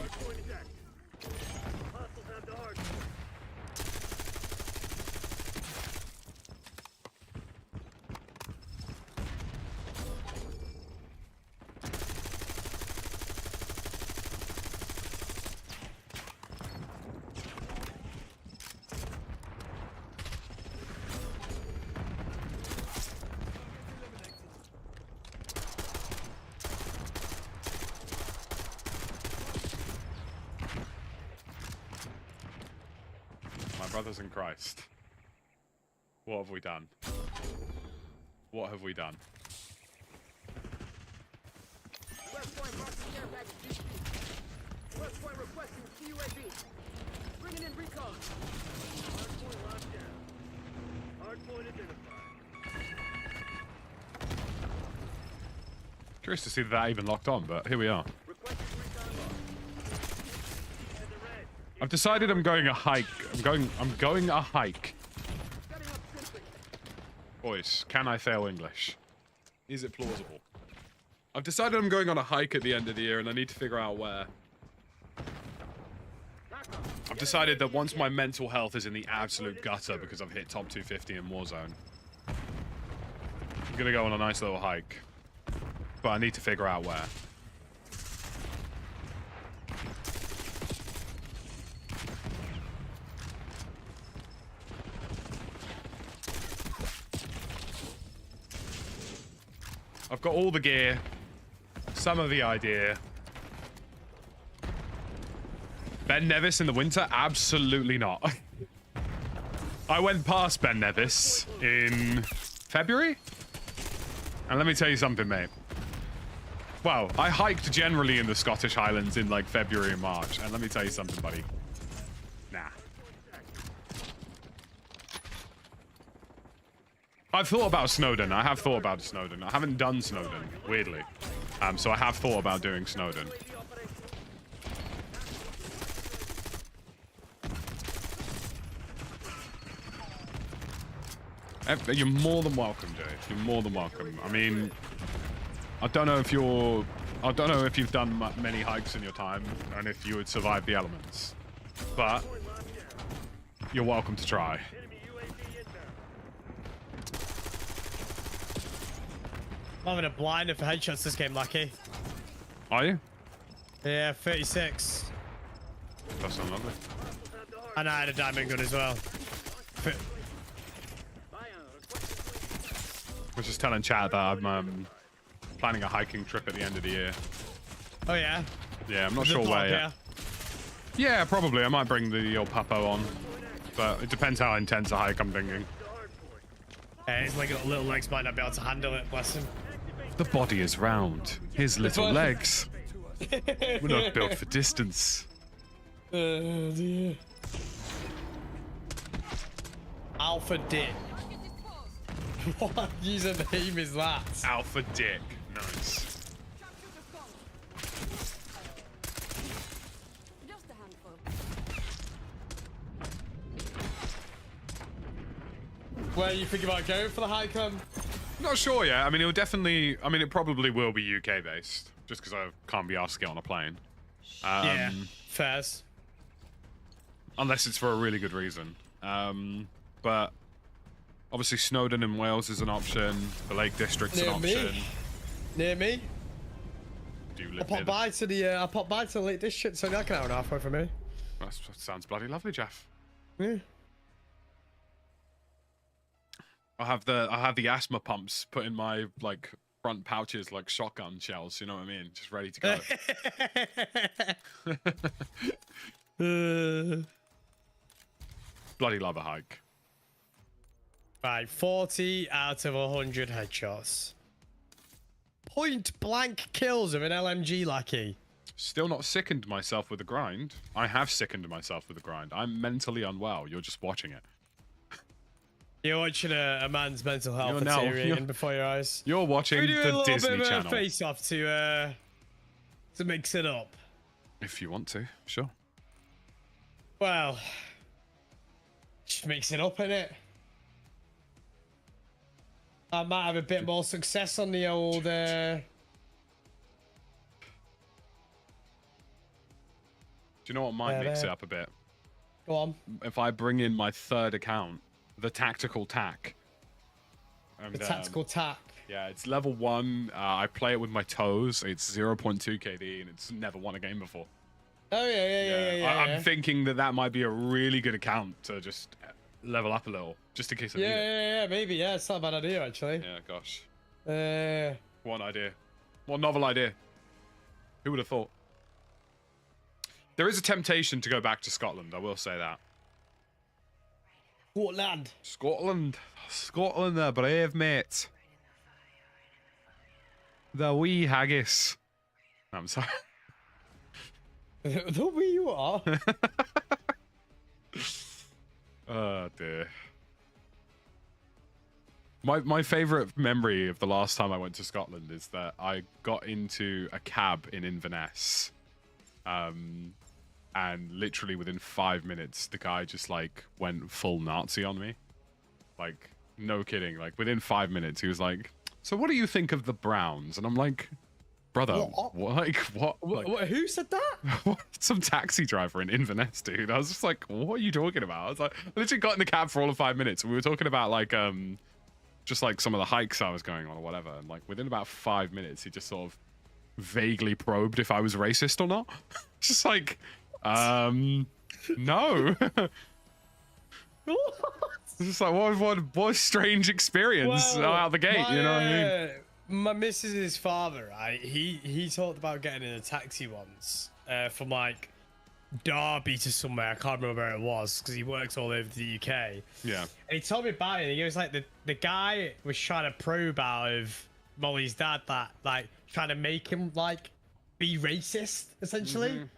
Brothers in Christ. What have we done? What have we done? West Point marking care package DP. West Point requesting CUAV. Bringing in recon. Hardpoint locked down. Hardpoint identified. Curious to see that even locked on, but here we are. Requesting recon lock. And the red. I've decided I'm going a hike. I'm going a hike. Setting up sentry. Boys, can I fail English? Is it plausible? I've decided I'm going on a hike at the end of the year and I need to figure out where. I've decided that once my mental health is in the absolute gutter because I've hit top 250 in Warzone, I'm gonna go on a nice little hike. But I need to figure out where. I've got all the gear, some of the idea. Ben Nevis in the winter? Absolutely not. I went past Ben Nevis in February? And let me tell you something, mate. Well, I hiked generally in the Scottish Highlands in like February and March. And let me tell you something, buddy. Nah. I've thought about Snowdon. I have thought about Snowdon. I haven't done Snowdon, weirdly. So I have thought about doing Snowdon. You're more than welcome, Jay. You're more than welcome. I mean, I don't know if you've done many hikes in your time and if you would survive the elements, but you're welcome to try. I'm having a blinder for headshots this game, Lucky. Are you? Yeah, 36. That's not lovely. And I had a diamond gun as well. I was just telling chat that I'm planning a hiking trip at the end of the year. Oh yeah? Yeah, I'm not sure where yet. Yeah, probably. I might bring the old Papo on. But it depends how intense a hike I'm thinking. His little legs might not be able to handle it, bless him. The body is round. His little legs. We're not built for distance. Oh dear. Alpha Dick. What username is that? Alpha Dick. Nice. Just a handful. Where you think about going for the hike? Not sure yet. I mean, it probably will be UK based. Just because I can't be asked to get on a plane. Yeah, fairs. Unless it's for a really good reason. But obviously Snowdon in Wales is an option. The Lake District's an option. Near me. Do you I live popped by to the Lake District, so like an hour and a half away from me. That sounds bloody lovely, Jeff. Yeah. I have the asthma pumps put in my front pouches like shotgun shells, you know what I mean? Just ready to go. Bloody love a hike. Right, 40 out of 100 headshots. Point blank kills of an LMG, Lucky. Still not sickened myself with the grind. I have sickened myself with the grind. I'm mentally unwell. You're just watching it. You're watching a man's mental health deteriorating before your eyes. You're watching the Disney Channel. Face off to mix it up. If you want to, sure. Well, just mix it up, innit? I might have a bit more success on the old. Do you know what might mix it up a bit? Go on. If I bring in my third account, the Tactical Tac. And, the Tactical Tac. Yeah, it's level 1. I play it with my toes. It's 0.2 KD, and it's never won a game before. Oh yeah. I'm thinking that might be a really good account to just level up a little, just in case I need it. Yeah, maybe. Yeah, it's not a bad idea actually. Yeah, gosh. What an idea. What novel idea. Who would have thought? There is a temptation to go back to Scotland, I will say that. Scotland. Scotland, they're brave, mate. The wee haggis. I'm sorry. The way you are. Oh dear. My favourite memory of the last time I went to Scotland is that I got into a cab in Inverness. And literally within 5 minutes, the guy just like went full Nazi on me. Like, no kidding. Like within 5 minutes, he was like, "So what do you think of the Browns?" And I'm like, "Brother, what? Like, what? Like, Who said that? what? Some taxi driver in Inverness, dude." I was just like, "What are you talking about?" I was like, I literally got in the cab for all of 5 minutes, and we were talking about like just like some of the hikes I was going on or whatever. And like within about 5 minutes, he just sort of vaguely probed if I was racist or not. Just like, no. It's just like, what a strange experience out the gate, you know what I mean? My missus's father, right? He talked about getting in a taxi once from like Derby to somewhere. I can't remember where it was because he works all over the UK. Yeah. And he told me about it. And he was like, the guy was trying to probe out of Molly's dad that like trying to make him like be racist essentially.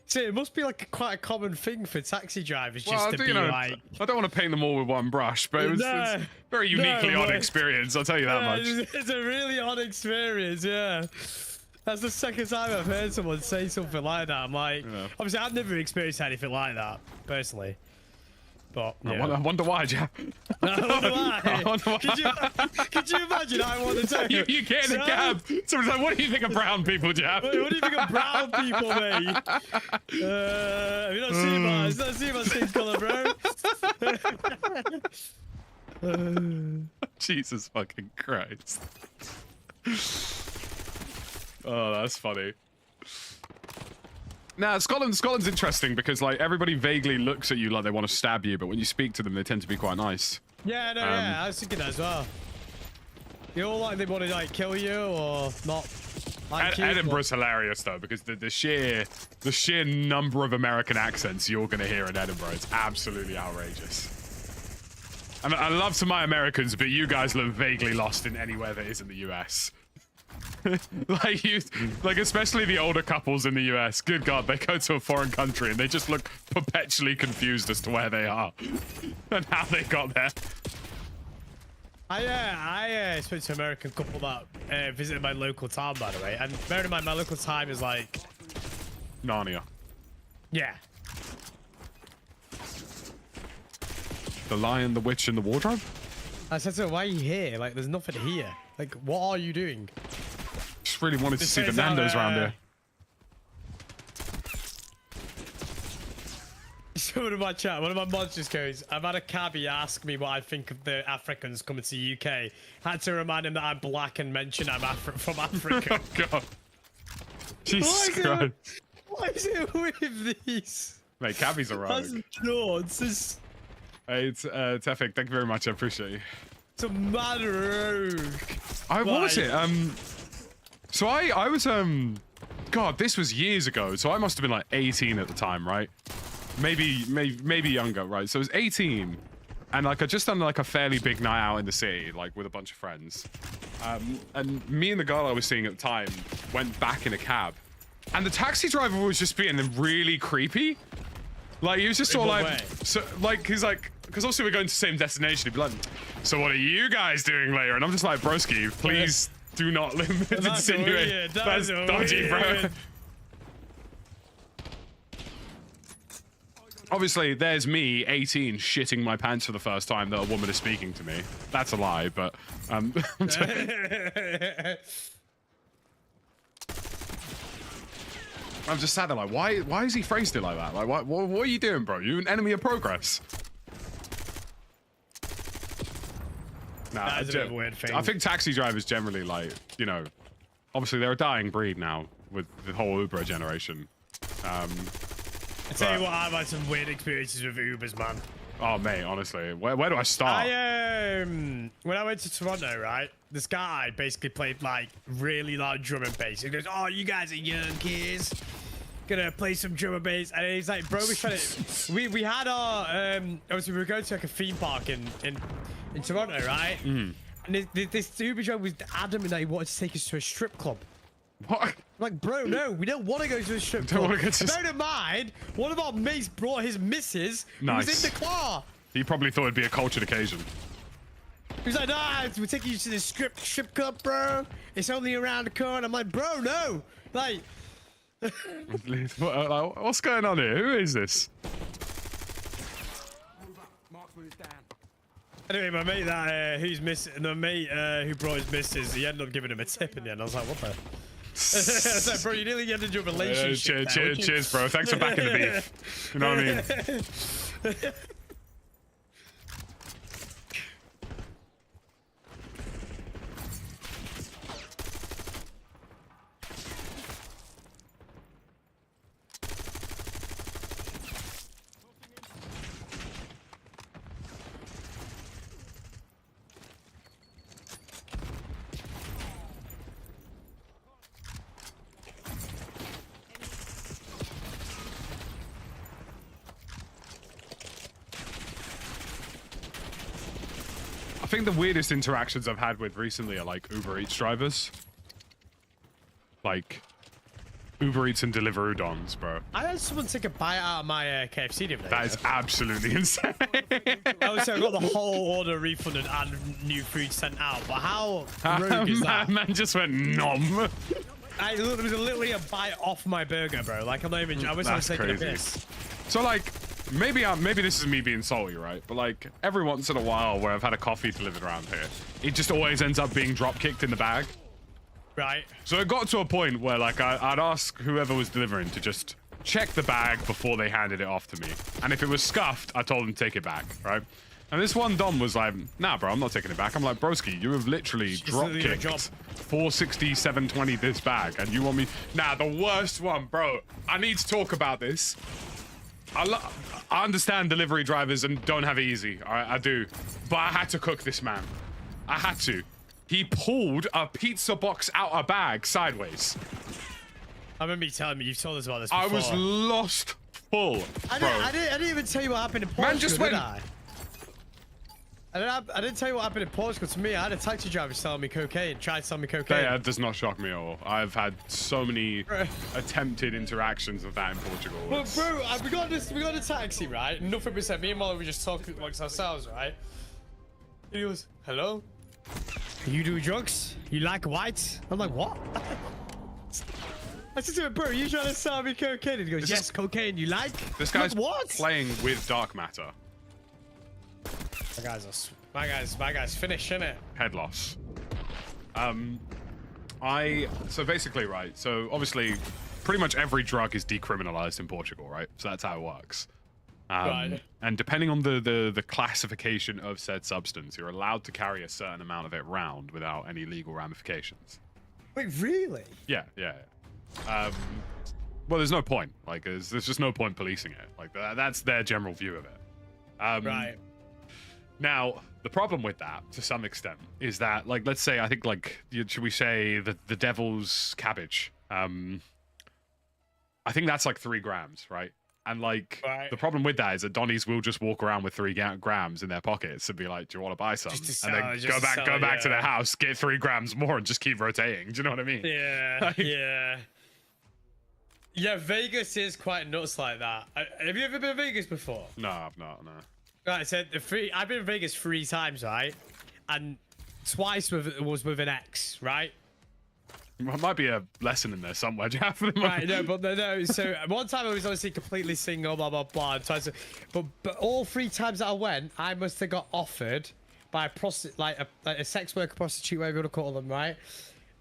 So it must be like quite a common thing for taxi drivers just to be like. I don't want to paint them all with one brush, but it's a very uniquely odd experience. I'll tell you that much. It's a really odd experience, yeah. That's the second time I've heard someone say something like that. I'm like, obviously I've never experienced anything like that personally. But yeah. I wonder why, Jack. I wonder why. I wonder why. Could you imagine? I want to tell you. You get in a cab. Someone's like, "What do you think of brown people, Jack?" What do you think of brown people, mate? Have you not seen my? Not seen my skin color, bro? Jesus fucking Christ. Oh, that's funny. Nah, Scotland's interesting because like everybody vaguely looks at you like they want to stab you, but when you speak to them, they tend to be quite nice. Yeah, no, yeah, I was thinking that as well. They all like they want to like kill you or not. Like Edinburgh's hilarious though because the sheer number of American accents you're gonna hear in Edinburgh is absolutely outrageous. And I love to my Americans, but you guys look vaguely lost in anywhere that isn't the US. like especially the older couples in the US. Good God, they go to a foreign country and they just look perpetually confused as to where they are and how they got there. I spoke to an American couple that visited my local town, by the way, and bearing in mind my local town is like Narnia. Yeah. The Lion, the Witch, and the Wardrobe? I said to her, "Why are you here? Like, there's nothing here. Like, what are you doing?" Just really wanted to see the Nando's around here. Someone in my chat, one of my mods just goes, "I've had a cabbie ask me what I think of the Africans coming to the UK. Had to remind him that I'm black and mention I'm from Africa." Oh, God. Jesus Christ. Why is it with these? Mate, cabbies are rogue. That's nuts. Hey, it's Tefik, thank you very much, I appreciate you. It's a mad rogue. What was it? So I was, God, this was years ago, so I must have been like 18 at the time, right? Maybe younger, right? So I was 18, and like I just done like a fairly big night out in the city, like with a bunch of friends. And me and the girl I was seeing at the time went back in a cab, and the taxi driver was just being really creepy. Like he was just all like, so like he's like, because obviously we're going to the same destination. He'd be like, "So what are you guys doing later?" And I'm just like, "Broski, please do not insinuate. That's dodgy, bro." Obviously, there's me, 18, shitting my pants for the first time that a woman is speaking to me. That's a lie, but I'm just sat there like, why is he phrased it like that? Like, what are you doing, bro? You an enemy of progress? Nah, that's a bit of a weird thing. I think taxi drivers generally, like, you know, obviously they're a dying breed now with the whole Uber generation. I tell you what, I've had some weird experiences with Ubers, man. Oh, mate, honestly, where do I start? When I went to Toronto, right, this guy basically played like really loud drum and bass. He goes, "Oh, you guys are young kids. gonna play some drum and bass, and he's like, bro, we're trying to. We had our obviously we were going to like a theme park in Toronto, right? And this Uber driver was adamant that he wanted to take us to a strip club. What? I'm like, bro, no, we don't want to go to a strip Don't club. wanna go to Bear in mind, one of our mates brought his missus. Nice. Who was in the car. He probably thought it'd be a cultured occasion. He was like, nah, we're taking you to the strip club, bro. It's only around the corner. I'm like, bro, no. Like, What's going on here? Who is this? Move up. Marksman is down. anyway, my mate that who's missing, the mate who brought his missus, he ended up giving him a tip in the end. I was like, what the? I was like, bro, you nearly ended your relationship. Cheers, bro. Thanks for backing the beef. You know what I mean? I think the weirdest interactions I've had with recently are like Uber Eats drivers. Like Uber Eats and Deliveroo dons, bro. I had someone take a bite out of my KFC the other day. That is absolutely insane. Obviously, I got the whole order refunded and new food sent out. But how rogue is that? Man just went nom. It was literally a bite off my burger, bro. Like, I'm not even. I wish I was That's taking a crazy. piss. So like, maybe this is me being salty, right? But like, every once in a while where I've had a coffee delivered around here, it just always ends up being drop kicked in the bag. Right. So it got to a point where like I'd ask whoever was delivering to just check the bag before they handed it off to me. And if it was scuffed, I told them to take it back, right? And this one Dom was like, nah, bro, I'm not taking it back. I'm like, broski, you have literally drop kicked 460, 720 this bag. And you want me? Nah, the worst one, bro. I need to talk about this. I understand delivery drivers and don't have it easy. I do. But I had to cook this man. I had to. He pulled a pizza box out a bag sideways. I remember you telling me. You've told us about this before. I was lost full, bro. I didn't even tell you what happened in Portugal, Man just went... did I? I didn't tell you what happened in Portugal. To me, I had a taxi driver selling me cocaine, tried to sell me cocaine. That does not shock me at all. I've had so many attempted interactions of that in Portugal. But bro, we got a taxi, right? Nothing was said. Me and Molly were just talking amongst ourselves, right? And he goes, hello? You do drugs? You like whites? I'm like, what? I said to him, bro, you trying to sell me cocaine? And he goes, yes, cocaine, you like? This guy's like, what? playing with dark matter. My guy's finished, innit? Head loss. So basically, right, so obviously pretty much every drug is decriminalized in Portugal, right? So that's how it works. Right. And depending on the classification of said substance, you're allowed to carry a certain amount of it round without any legal ramifications. Wait, really? Yeah. Well, there's no point. Like, there's just no point policing it. Like, that's their general view of it. Right. Now, the problem with that, to some extent, is that, like, let's say, I think, like, should we say the devil's cabbage? I think that's like 3 grams, right? And, like, the problem with that is that Donnies will just walk around with 3 grams in their pockets and be like, do you want to buy some? And then go back to their house, get 3 grams more, and just keep rotating. Do you know what I mean? Yeah, Like, yeah. Yeah, Vegas is quite nuts like that. Have you ever been to Vegas before? No, I've not, no. Right, so I've been to Vegas 3 times, right? And twice was with an ex, right? There might be a lesson in there somewhere, Jeff. Right, no. So one time I was obviously completely single, blah, blah, blah. And twice, but all 3 times that I went, I must have got offered by a sex worker, prostitute, whatever you want to call them, right?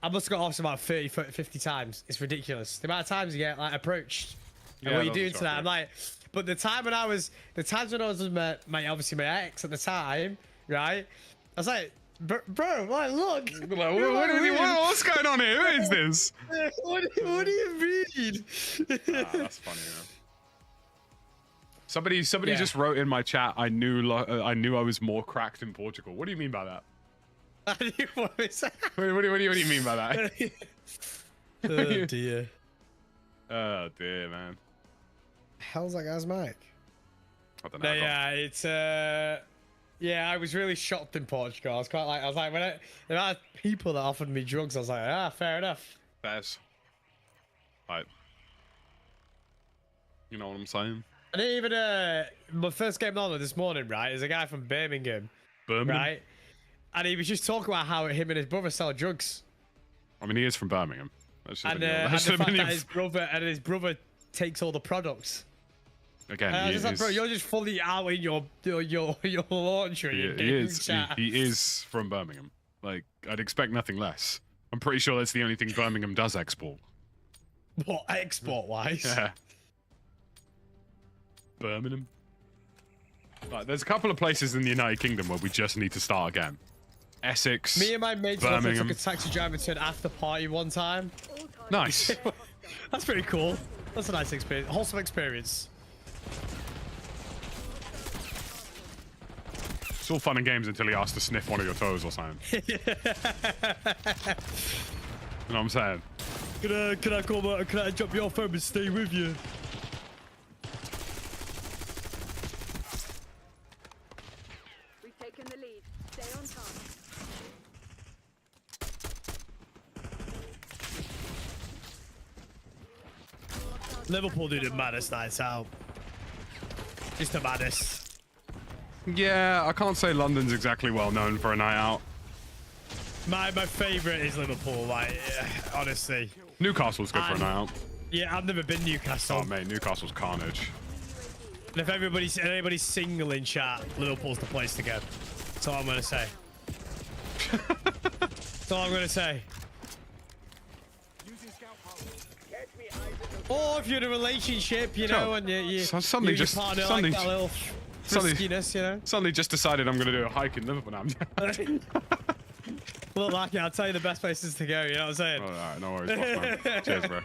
I must have got offered about 30, 50 times. It's ridiculous. The amount of times you get, like, approacred. And what are you doing tonight? I'm like... But the times when I was with my ex at the time, right? I was like, bro, like, look. What's going on here? Who is this? What do you mean? That's funny, man. Somebody just wrote in my chat, I knew I was more cracked in Portugal. What do you mean by that? What do you mean by that? Oh dear. Oh dear, man. Hell's that guy's mic? I don't know. No, yeah, it's yeah, I was really shocked in Portugal. I was like, when there are people that offered me drugs, I was like, fair enough. Bez. Like, you know what I'm saying? I didn't even my first game on this morning, right? Is a guy from Birmingham, right? And he was just talking about how him and his brother sell drugs. I mean, he is from Birmingham. And the fact that his brother takes all the products. Again, I was just like, bro, you're just fully out in your laundry. He is from Birmingham. Like, I'd expect nothing less. I'm pretty sure that's the only thing Birmingham does export. What, export-wise? Yeah. Birmingham. Like, there's a couple of places in the United Kingdom where we just need to start again. Essex, Me and my mates Birmingham. took a taxi driver to an after party one time. Nice. That's pretty cool. That's a nice experience. Wholesome experience. It's all fun and games until he asks to sniff one of your toes or something. You know what I'm saying? Can I come out? Can I drop you off home and stay with you? We've taken the lead. Stay on target. Liverpool do the maddest nights out. It's the maddest. Yeah, I can't say London's exactly well known for a night out. My favourite is Liverpool, like, honestly. Newcastle's good for a night out. Yeah, I've never been Newcastle. Oh, mate, Newcastle's carnage. And if anybody's single in chat, Liverpool's the place to go. That's all I'm going to say. That's all I'm going to say. Or if you're in a relationship, you know, and you suddenly your just partner suddenly like that little friskiness, you know. Suddenly just decided I'm going to do a hike in Liverpool now. Look, like it, I'll tell you the best places to go, you know what I'm saying? All right, no worries, boss, man. Cheers, bro.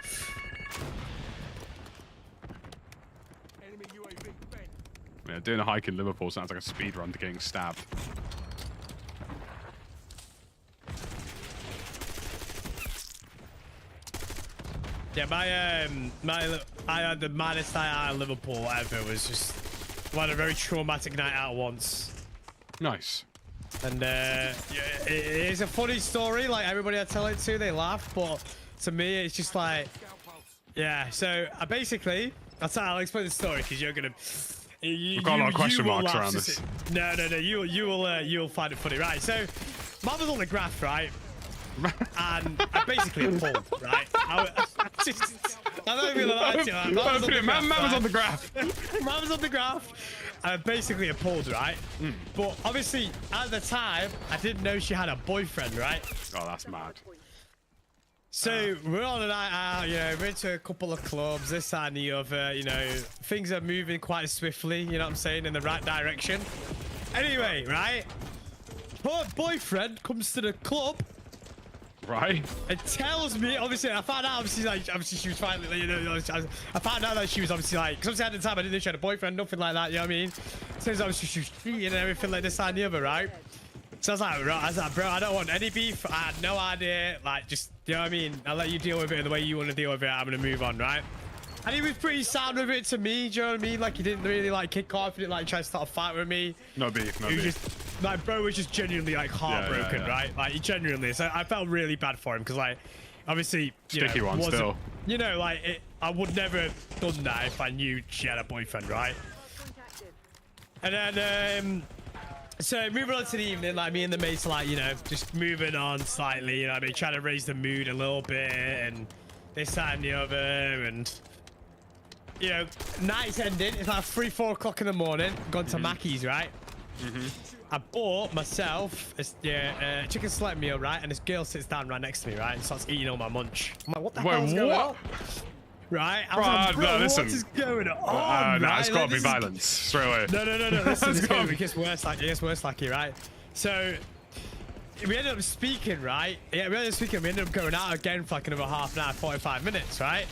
Yeah, doing a hike in Liverpool sounds like a speed run to getting stabbed. Yeah, I had the maddest night out of Liverpool ever. It was just had a very traumatic night out once. Nice. And yeah, it's a funny story. Like everybody I tell it to, they laugh, but to me, it's just like, yeah. So I basically, I'll explain the story because you're gonna. We've got a lot of question marks around this. No. You'll find it funny, right? So, Mum was on the graph, right? And I basically appalled, right? I don't even lie to you. Man was on the graph. Man was on the graph. I'm basically appalled, right? But obviously, at the time, I didn't know she had a boyfriend, right? Oh, that's mad. So we're on a night out, you know, we're into a couple of clubs, this and the other, you know, things are moving quite swiftly, you know what I'm saying, in the right direction. Anyway, right? Her boyfriend comes to the club. Right. It tells me, obviously, I found out, obviously she was finally, you know, I found out that she was obviously like, because obviously at the time I didn't know she had a boyfriend, nothing like that, you know what I mean? So obviously she was cheating and everything like this and the other, right? So I was like, bro, I don't want any beef. I had no idea. Like, just, you know what I mean? I'll let you deal with it the way you want to deal with it. I'm going to move on, right? And he was pretty sound with it to me, do you know what I mean? Like, he didn't really, like, kick off. He didn't, like, try to start a fight with me. No beef, no he was beef. just, like, bro was just genuinely, like, heartbroken, right? Like, he genuinely. So I felt really bad for him because, like, obviously, sticky one still. You know, like, I would never have done that if I knew she had a boyfriend, right? And then, so moving on to the evening, like me and the mates, like, you know, just moving on slightly, you know what I mean, trying to raise the mood a little bit and this, that, and the other, and you know, night's ending. It's like 3-4 o'clock in the morning. Gone to Mackey's, right? I bought myself a chicken select meal, right? And this girl sits down right next to me, right, and starts eating all my munch. I'm like, what the hell's going on? Right? I was like, bro, listen. what is going on? Nah, it's got to be violence straight away. No. Listen, it gets worse like you, right? So we ended up speaking, right? Yeah, we ended up going out again for like another half an hour, 45 minutes, right?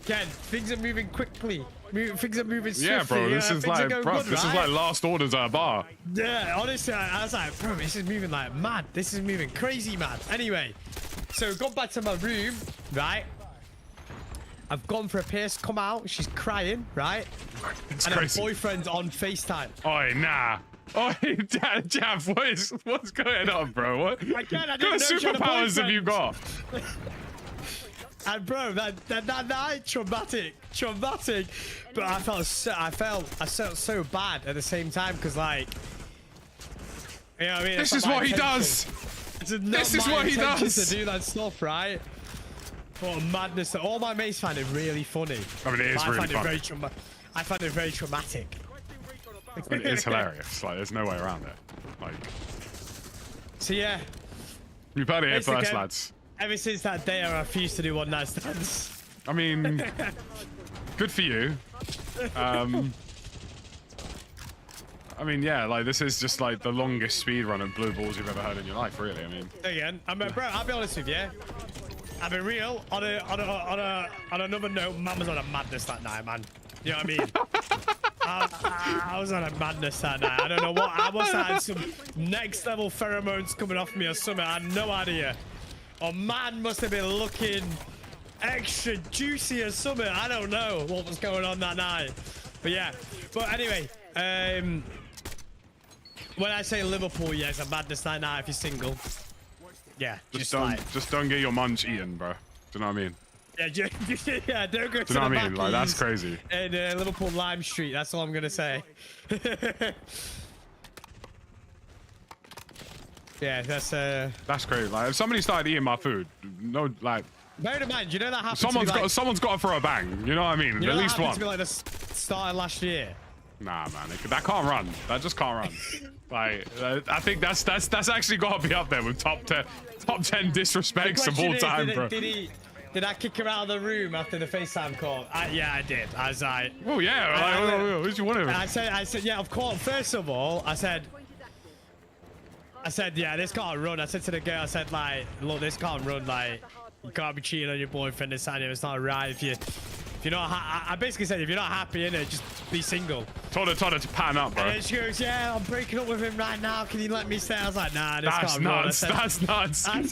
Again, things are moving quickly. Things are moving swiftly. Yeah, bro, this is like, this is like last orders at a bar. Yeah, honestly, I was like, bro, this is moving like mad. This is moving crazy mad. Anyway, so got back to my room, right? I've gone for a piss, come out, she's crying, right? It's and crazy. her boyfriend's on FaceTime. Oi, nah. Oi, Jav, what's going on, bro? What I kind of superpowers have you got? And bro, that night, traumatic. But I felt so bad at the same time because, like, you know what I mean? This is what he does. This is what he does. To do that stuff, right? What a madness! All my mates find it really funny. I mean, it is really funny. I find it very traumatic. I mean, it is hilarious. Like, there's no way around it. Like, so yeah. You've heard it here first, lads. Ever since that day, I refused to do one night stands. I mean, good for you. I mean, yeah, like this is just like the longest speed run of blue balls you've ever heard in your life, really. I mean, again, bro, I'll be honest with you. I'll be real. On another note, man was on a madness that night, man. You know what I mean? I was on a madness that night. I don't know what. I must have had some next level pheromones coming off me or something. I had no idea. Or man must have been looking extra juicy or something. I don't know what was going on that night. But yeah. But anyway, when I say Liverpool, yeah, it's a madness night now if you're single. Yeah, just don't get your munch eaten, bro. Do you know what I mean? Yeah, don't go to the Do you know what I mean? Like, that's crazy. In Liverpool Lime Street, that's all I'm gonna say. Yeah, that's great. Like, if somebody started eating my food, no, like, bear in mind, you know that happened. Someone's got to throw a bang. You know what I mean? You know at least one. To be like the start of last year. Nah, man, that can't run. That just can't run. Like, I think that's actually got to be up there with top 10 disrespects of all time, bro. Did I kick her out of the room after the FaceTime call? Yeah, I did. I was like, oh yeah, what did you want to? I said, yeah, of course. First of all, I said, yeah, this can't run. I said to the girl, I said, like, look, this can't run. Like, you can't be cheating on your boyfriend this time. It's not right. If you're not, I basically said, if you're not happy in it, just be single. Told her to pan up, bro. And then she goes, yeah, I'm breaking up with him right now. Can you let me stay? I was like, nah, this can't run. That's nuts. I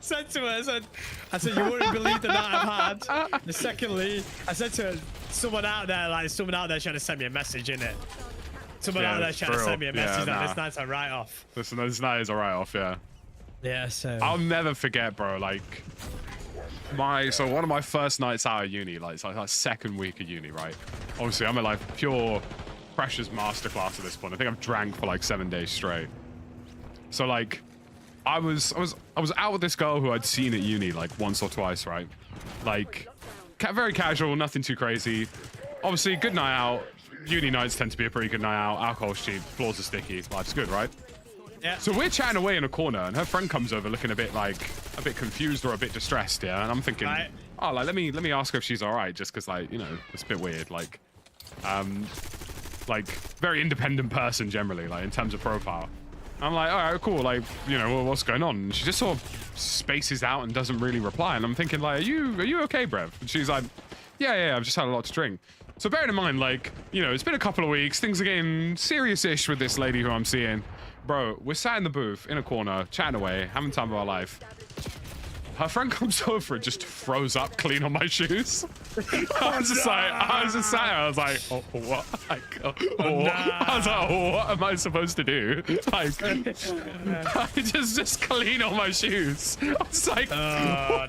said to her, I said, you wouldn't believe the night I've had. And secondly, I said to her, someone out there trying to send me a message, innit? Someone out there trying to send me a message that this night's a write-off. This night is a write-off, yeah. Yeah, so... I'll never forget, bro, like... one of my first nights out of uni, like, it's like second week of uni, right? Obviously, I'm at, like, pure freshers masterclass at this point. I think I've drank for, like, 7 days straight. So, like... I was out with this girl who I'd seen at uni like once or twice, right? Like, very casual, nothing too crazy. Obviously, good night out. Uni nights tend to be a pretty good night out. Alcohol's cheap, floors are sticky, life's good, right? Yeah. So we're chatting away in a corner, and her friend comes over looking a bit confused or a bit distressed, yeah. And I'm thinking, oh, like let me ask her if she's all right, just because, like, you know, it's a bit weird, like very independent person generally, like in terms of profile. I'm like, all right, cool. Like, you know, what's going on? And she just sort of spaces out and doesn't really reply. And I'm thinking, like, are you okay, Brev? And she's like, yeah, I've just had a lot to drink. So bearing in mind, like, you know, it's been a couple of weeks. Things are getting serious-ish with this lady who I'm seeing. Bro, we're sat in the booth in a corner, chatting away, having time of our life. Her friend comes over and just throws up clean on my shoes. I was just sat there. I was like, oh, what? Like, what? I was like, what am I supposed to do? Like, just clean on my shoes. I was like, I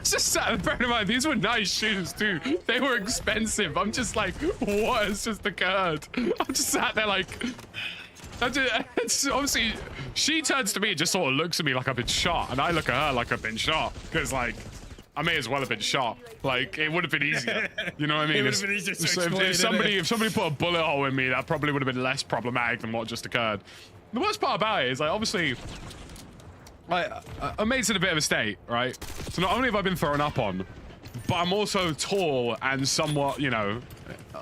just sat, bear in mind, these were nice shoes too. They were expensive. I'm just like, what has just occurred? I'm just sat there like, it's obviously, she turns to me and just sort of looks at me like I've been shot, and I look at her like I've been shot, because, like, I may as well have been shot. Like, it would have been easier. You know what I mean? It would have been easier to explain, if somebody put a bullet hole in me, that probably would have been less problematic than what just occurred. The worst part about it is, like, obviously, like, a mate's in a bit of a state, right? So not only have I been thrown up on, but I'm also tall and somewhat, you know,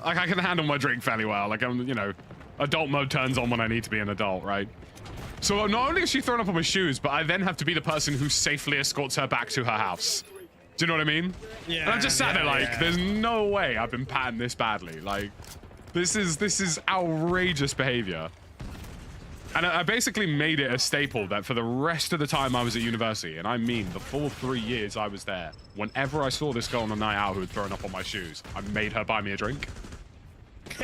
like, I can handle my drink fairly well. Like, I'm, you know, adult mode turns on when I need to be an adult, right? So not only is she thrown up on my shoes, but I then have to be the person who safely escorts her back to her house. Do you know what I mean? Yeah. And I just sat there like, there's no way I've been patterned this badly. Like, this is outrageous behavior. And I basically made it a staple that for the rest of the time I was at university, and I mean the full 3 years I was there, whenever I saw this girl on a night out who had thrown up on my shoes, I made her buy me a drink.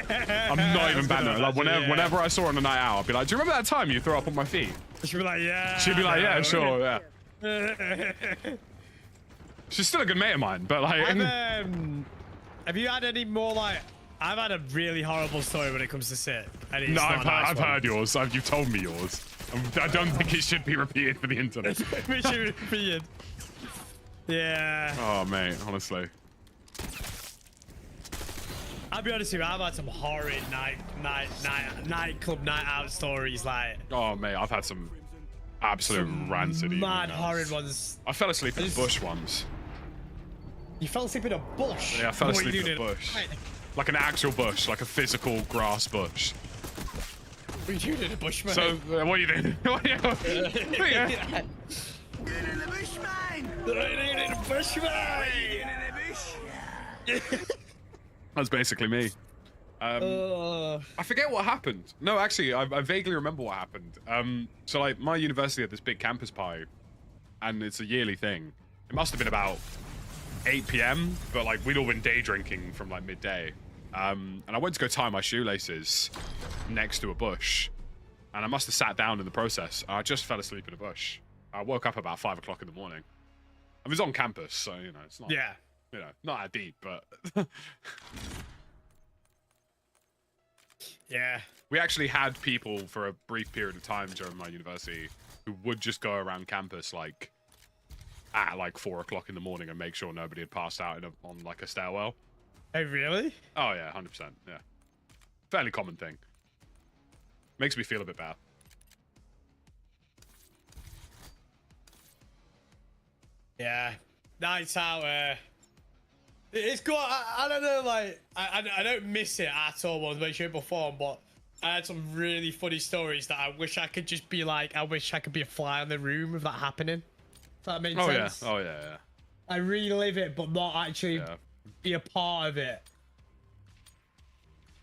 I'm not even banning. Like whenever I saw her on a night out, I'd be like, "Do you remember that time you threw up on my feet?" She'd be like, "Yeah." She'd be like, "Yeah, sure, yeah." She's still a good mate of mine, but like. Have you had any more like? I've had a really horrible story when it comes to sick. No, I've heard yours. You've told me yours. I don't think it should be repeated for the internet. We should repeat it. Yeah. Oh, mate, honestly. I'll be honest with you, I've had some horrid nightclub night out stories like. Oh, mate, I've had some absolute rancid mad horrid ones. I fell asleep in a bush once. You fell asleep in a bush? Yeah, I fell asleep in a bush. Like an actual bush, like a physical grass bush. What are you doing in a bush, man? So, what are you doing? What are you doing? In the bush, man! What are you doing in a bush, man? That's basically me. I forget what happened. No, actually, I vaguely remember what happened. So, like, my university had this big campus party, and it's a yearly thing. It must have been about 8 p.m., but, like, we'd all been day drinking from, like, midday. And I went to go tie my shoelaces next to a bush, and I must have sat down in the process. I just fell asleep in a bush. I woke up about 5 o'clock in the morning. I was on campus, so, you know, it's not... Yeah. You know, not that deep, but... Yeah. We actually had people for a brief period of time during my university who would just go around campus, like, at, like, 4 o'clock in the morning and make sure nobody had passed out on, like, a stairwell. Oh, really? Oh, yeah, 100%, yeah. Fairly common thing. Makes me feel a bit bad. Yeah. Nights out, it's good. I don't know, like, I don't miss it at all once I shape or form, but I had some really funny stories that I wish I could just be like, I wish I could be a fly in the room of that happening. If that makes sense. Yeah. Oh, yeah, yeah. I relive it, but not actually be a part of it.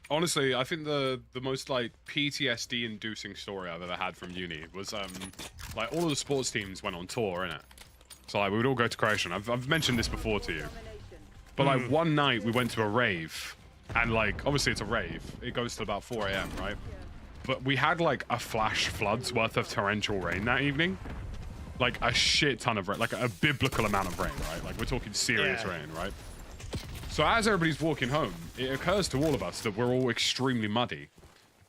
Honestly, I think the most, like, PTSD-inducing story I've ever had from uni was, like, all of the sports teams went on tour, innit? So, like, we would all go to Croatia. I've mentioned this before to you. But, like, one night we went to a rave. And, like, obviously it's a rave. It goes till about 4 a.m., right? But we had, like, a flash flood's worth of torrential rain that evening. Like, a shit ton of rain. Like, a biblical amount of rain, right? Like, we're talking serious rain, right? So as everybody's walking home, it occurs to all of us that we're all extremely muddy.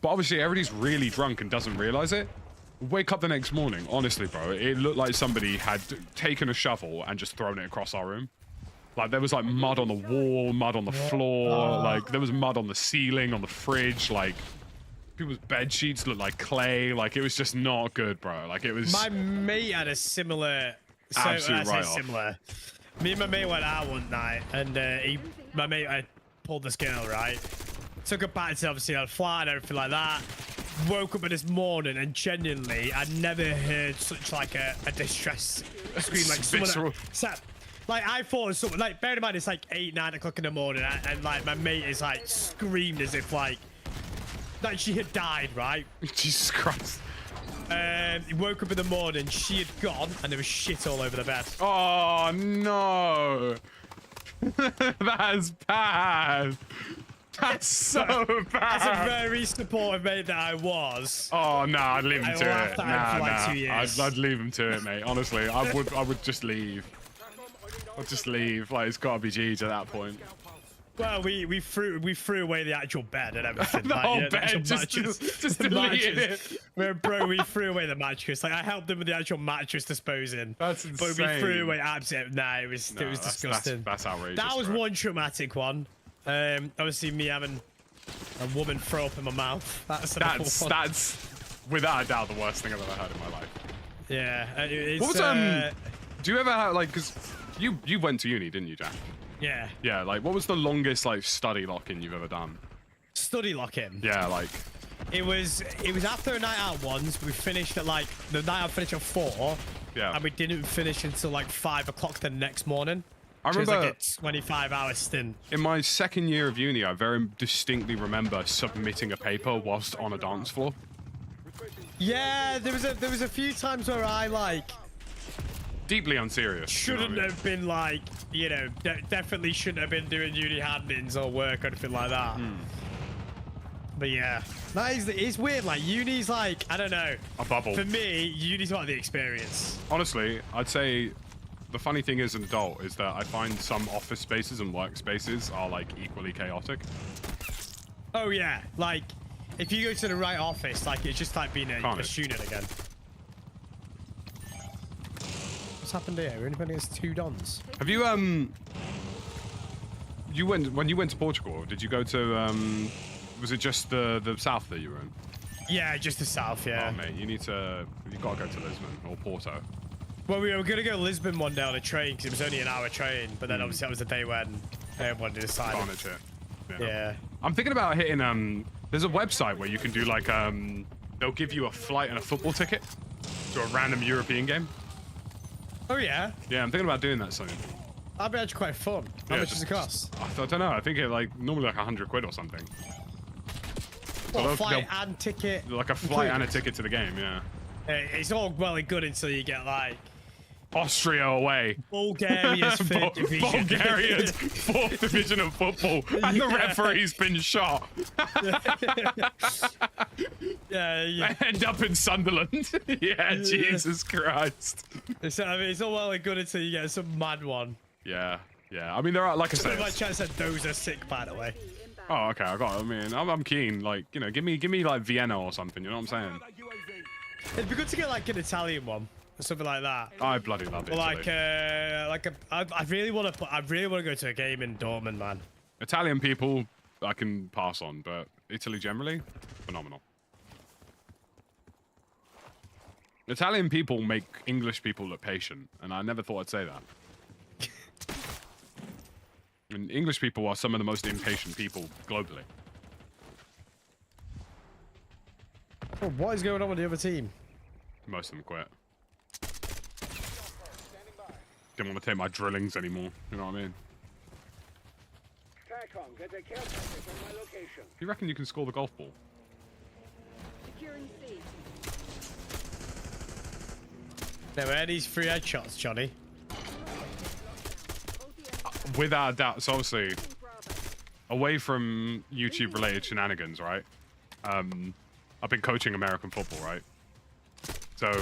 But obviously everybody's really drunk and doesn't realize it. Wake up the next morning, honestly, bro, it looked like somebody had taken a shovel and just thrown it across our room. Like, there was, like, mud on the wall, mud on the floor, like, there was mud on the ceiling, on the fridge, like, people's bed sheets looked like clay. Like, it was just not good, bro. Like, it was... My mate had a similar... Absolute write-off. Similar. Me and my mate went out one night, and my mate had pulled this girl, right? Took her back to, obviously, on a flight and everything like that. Woke up this morning, and genuinely, I'd never heard such, like, a distress scream. Like, someone... Like, I thought it was something... Like, bear in mind, it's, like, 8, 9 o'clock in the morning, and, like, my mate is, like, screamed as if, like she had died, right? Jesus Christ. He woke up in the morning, she had gone, and there was shit all over the bed. Oh, no. That's bad. That's so bad. As a very supportive mate that I was. Oh, no, I'd leave him to it. I'd leave him to it, mate. Honestly, I would just leave. I'd just leave. Like, it's got to be GG at that point. Well, we threw away the actual bed and everything. The whole bed, just deleted it. Bro, we threw away the mattress. Like, I helped them with the actual mattress disposing. That's insane. But we threw away absolutely. Nah, it was disgusting. That's outrageous. That was bro. one traumatic one. Obviously, me having a woman throw up in my mouth. That's without a doubt the worst thing I've ever heard in my life. Yeah. What was do you ever have, like, because you went to uni, didn't you, Jack? Yeah. Yeah, like, what was the longest, like, study lock-in you've ever done? Study lock-in? Yeah, like... It was after a night out once. We finished at, like, the night out finished at 4. Yeah. And we didn't finish until, like, 5 o'clock the next morning. I remember... It was, like, a 25-hour stint. In my second year of uni, I very distinctly remember submitting a paper whilst on a dance floor. Yeah, there was a few times where I like Deeply unserious. you know what I shouldn't mean? have been like, you know, definitely shouldn't have been doing uni hand-ins or work or anything like that. But yeah, it's weird. Like uni's like, I don't know. A bubble. For me, uni's about the experience. Honestly, I'd say the funny thing as an adult is that I find some office spaces and workspaces are like equally chaotic. Oh yeah, like if you go to the right office, like it's just like being a Carnage. student again. What's happened here? We're only playing against 2 dons. Have you when you went to Portugal? Did you go to was it just the south that you were in? Yeah, just the south. Yeah. Oh mate, you gotta go to Lisbon or Porto. Well, we were gonna go to Lisbon one day on a train because it was only an hour train, but then obviously that was the day when everyone decided. Carnage hit. Yeah. I'm thinking about hitting there's a website where you can do like they'll give you a flight and a football ticket to a random European game. Oh yeah. Yeah, I'm thinking about doing that soon. That'd be actually quite fun. How Yeah, much does it cost? I don't know. I think it like normally like 100 quid or something. What, they'll- flight and ticket? Like a flight and a included? ticket to the game, yeah. It's all well and good until you get like Austria away. Bulgaria's third division. Bulgaria's 4th division of football, and the referee's been shot. Yeah. End up in Sunderland. Yeah, Jesus Christ. It's all well and good until you get some mad one. Yeah. I mean, there are, like I So said. my chance said those are sick, by the way. Oh, okay. I'm keen. Like, you know, give me like Vienna or something. You know what I'm saying? It'd be good to get like an Italian one or something like that. I bloody love it. Or I really want to go to a game in Dortmund, man. Italian people, I can pass on, but Italy generally, phenomenal. Italian people make English people look patient, and I never thought I'd say that. And English people are some of the most impatient people globally. Oh, what is going on with the other team? Most of them quit. Didn't want to take my drillings anymore. You know what I mean? TACOM, get a care package on my location. You reckon you can score the golf ball? Securing C. Now, where are these 3 headshots, Johnny? Without a doubt. So obviously, Bravo. away from YouTube-related shenanigans, right? I've been coaching American football, right? So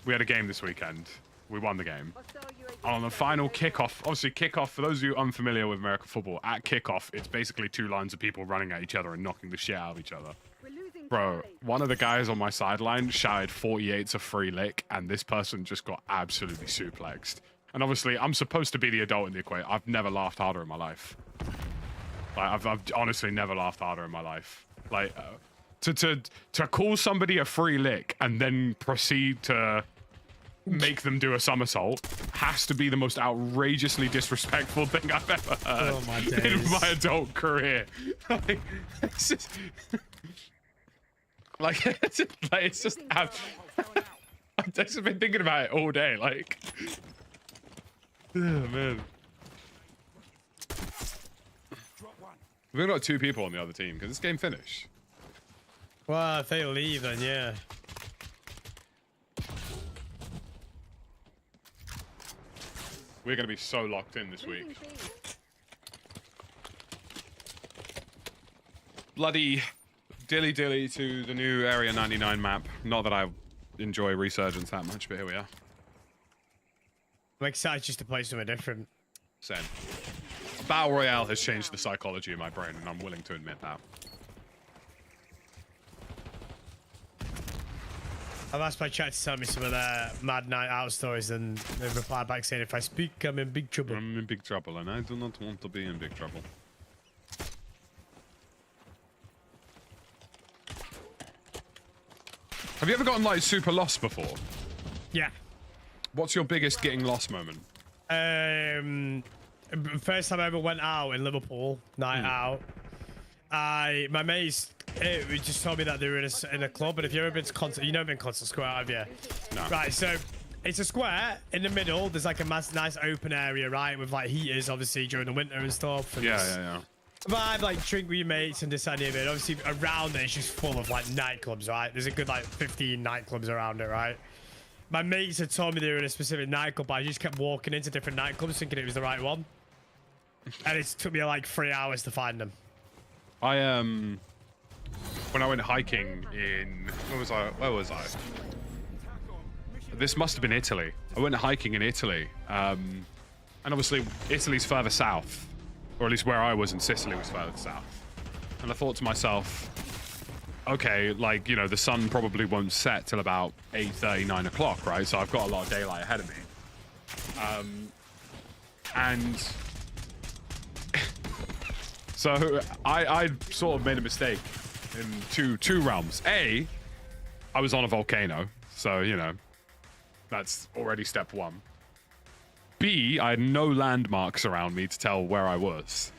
we had a game this weekend. We won the game. Hostile UAV. On the final kickoff, obviously kickoff, for those of you unfamiliar with American football, at kickoff, it's basically 2 lines of people running at each other and knocking the shit out of each other. We're losing Bro, Charlie. one of the guys on my sideline shouted 48's a free lick, and this person just got absolutely suplexed. And obviously, I'm supposed to be the adult in the equation. I've never laughed harder in my life. Like, I've honestly never laughed harder in my life. Like, to call somebody a free lick and then proceed to make them do a somersault has to be the most outrageously disrespectful thing I've ever heard Oh my in days. my adult career. Like, it's just, it's just I've just been thinking about it all day. Like, oh man, we've only got 2 people on the other team because this game finished. Well, if they leave, then yeah. We're going to be so locked in this week. Losing C. Bloody dilly to the new Area 99 map. Not that I enjoy Resurgence that much, but here we are. I'm excited just to play something different. Same. Battle Royale has changed the psychology in my brain, and I'm willing to admit that. I've asked my chat to tell me some of their mad night out stories, and they replied back saying, if I speak, I'm in big trouble. I'm in big trouble, and I do not want to be in big trouble. Have you ever gotten, like, super lost before? Yeah. What's your biggest getting lost moment? First time I ever went out in Liverpool, night out, my mates just told me that they were in a club, and if you've ever been to Concert, you know, been Concert Square, have you? No. Right, so it's a square in the middle. There's like a nice open area, right, with like heaters, obviously during the winter and stuff. And Yeah. vibe, like drink with your mates and this and the other. Obviously, around there, it's just full of like nightclubs, right? There's a good like 15 nightclubs around it, right? My mates had told me they were in a specific nightclub, but I just kept walking into different nightclubs thinking it was the right one. And it took me like 3 hours to find them. When I went hiking in where was I? This must have been Italy. I went hiking in Italy, and obviously Italy's further south, or at least where I was in Sicily was further south. And I thought to myself, okay, like, you know, the sun probably won't set till about 8:30, 9 o'clock, right? So I've got a lot of daylight ahead of me. And so I sort of made a mistake in two realms. A, I was on a volcano, so, you know, that's already step one. B, I had no landmarks around me to tell where I was.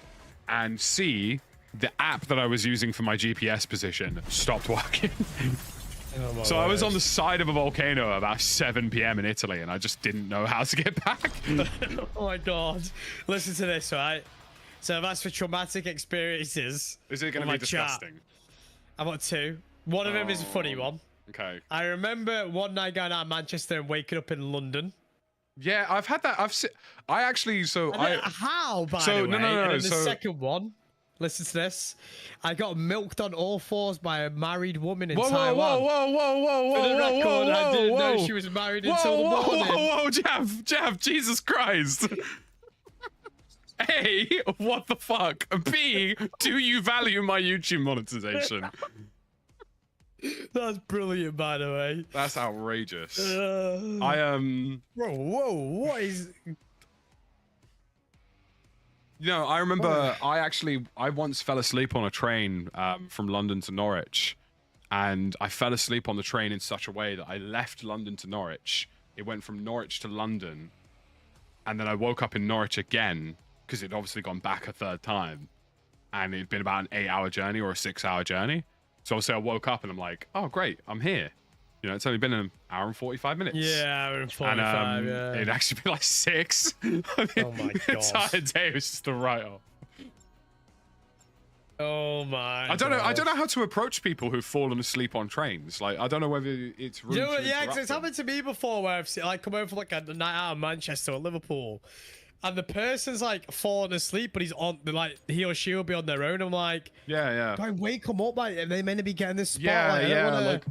And C, the app that I was using for my GPS position stopped working. Oh, so I was on the side of a volcano about 7 p.m. in Italy, and I just didn't know how to get back. Oh my god. Listen to this, right? So I've asked for traumatic experiences. Is it going to be disgusting? Chat. I've got two. One of them is a funny one. Okay. I remember one night going out of Manchester and waking up in London. Yeah, I've had that. I actually, so I... How, by so, the way? No. And then the second one, listen to this. I got milked on all fours by a married woman in Taiwan. Whoa, For the record, I didn't know she was married until the morning. Whoa, Jeff, Jesus Christ. A, what the fuck? B, do you value my YouTube monetization? That's brilliant, by the way. That's outrageous. Whoa, what is... You know, I remember I once fell asleep on a train from London to Norwich, and I fell asleep on the train in such a way that I left London to Norwich. It went from Norwich to London, and then I woke up in Norwich again because it'd obviously gone back a third time, and it'd been about an 8-hour journey or a 6-hour journey. So obviously I woke up and I'm like, oh great, I'm here. You know, it's only been an hour and 45 minutes. Yeah, hour and 45, yeah. It'd actually been like 6. I mean, oh my god. The entire day was just a write-off. Oh my I don't know how to approach people who've fallen asleep on trains. Like, I don't know whether it's rude. You know what, to yeah, interrupt it's happened to me before where I've like come over for like a night out of Manchester or Liverpool, and the person's like falling asleep, but he's on like he or she will be on their own. I'm like, yeah. Go and wake them up, like, and they meant to be getting this spot. Yeah, like, like,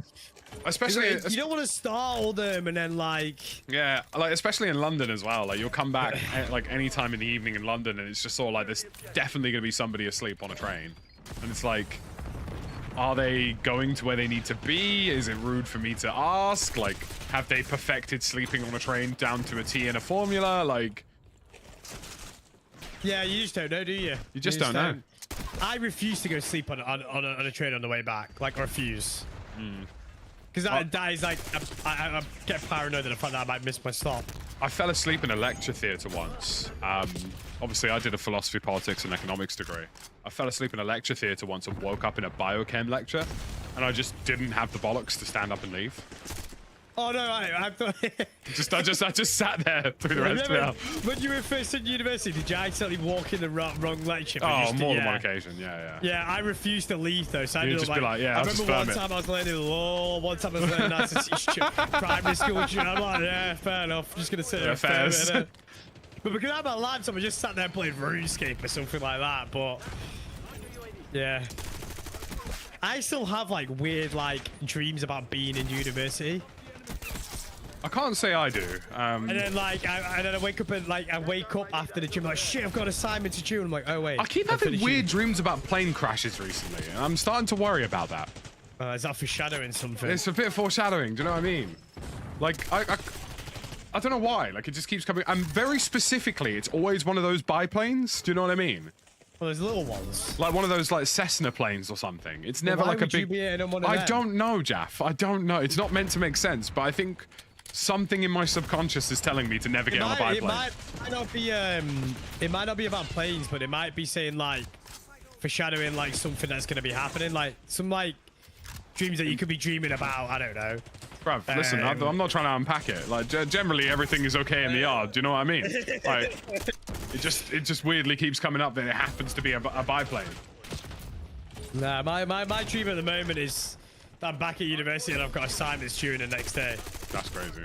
especially you don't want to startle them and then like. Yeah, like especially in London as well. Like you'll come back like any time in the evening in London, and it's just sort of like there's definitely going to be somebody asleep on a train, and it's like, are they going to where they need to be? Is it rude for me to ask? Like, have they perfected sleeping on a train down to a T in a formula? Like. Yeah, you just don't know, do you? You just don't know. I refuse to go sleep on a train on the way back. Like, refuse. Because that is like, I get paranoid at the fact that I might miss my stop. I fell asleep in a lecture theatre once. Obviously, I did a philosophy, politics, and economics degree. I fell asleep in a lecture theatre once and woke up in a biochem lecture, and I just didn't have the bollocks to stand up and leave. Oh no, I thought I just sat there through the rest of the hour. When you were first in university, did you accidentally walk in the wrong lecture? Oh, more than one occasion, yeah. Yeah, I refused to leave though, so I just be like, yeah, I remember one time I was learning law, one time I was learning how to teach primary school. I'm like, yeah, fair enough. I'm just gonna sit there. Fair. But because I had my laptop, I just sat there playing RuneScape or something like that. But yeah, I still have like weird like dreams about being in university. I can't say I do. And then like, I wake up and like, I wake up after the gym like, shit, I've got assignments to do. I'm like, oh wait. I keep having weird dreams about plane crashes recently, and I'm starting to worry about that. Is that foreshadowing something? It's a bit of foreshadowing. Do you know what I mean? Like, I don't know why. Like, it just keeps coming. And very specifically, it's always one of those biplanes. Do you know what I mean? Well, there's little ones. Like one of those like Cessna planes or something. It's never like a big. I don't know, Jaff. I don't know. It's not meant to make sense, but I think something in my subconscious is telling me to never get on a biplane. It might not be about planes, but it might be saying like foreshadowing like something that's going to be happening, like some like dreams that you could be dreaming about. I don't know. Bruv, listen, I'm not trying to unpack it. Like, generally, everything is okay in the yard. Do you know what I mean? Like, It just weirdly keeps coming up that it happens to be a biplane. Nah, my dream at the moment is that I'm back at university and I've got assignments due the next day. That's crazy.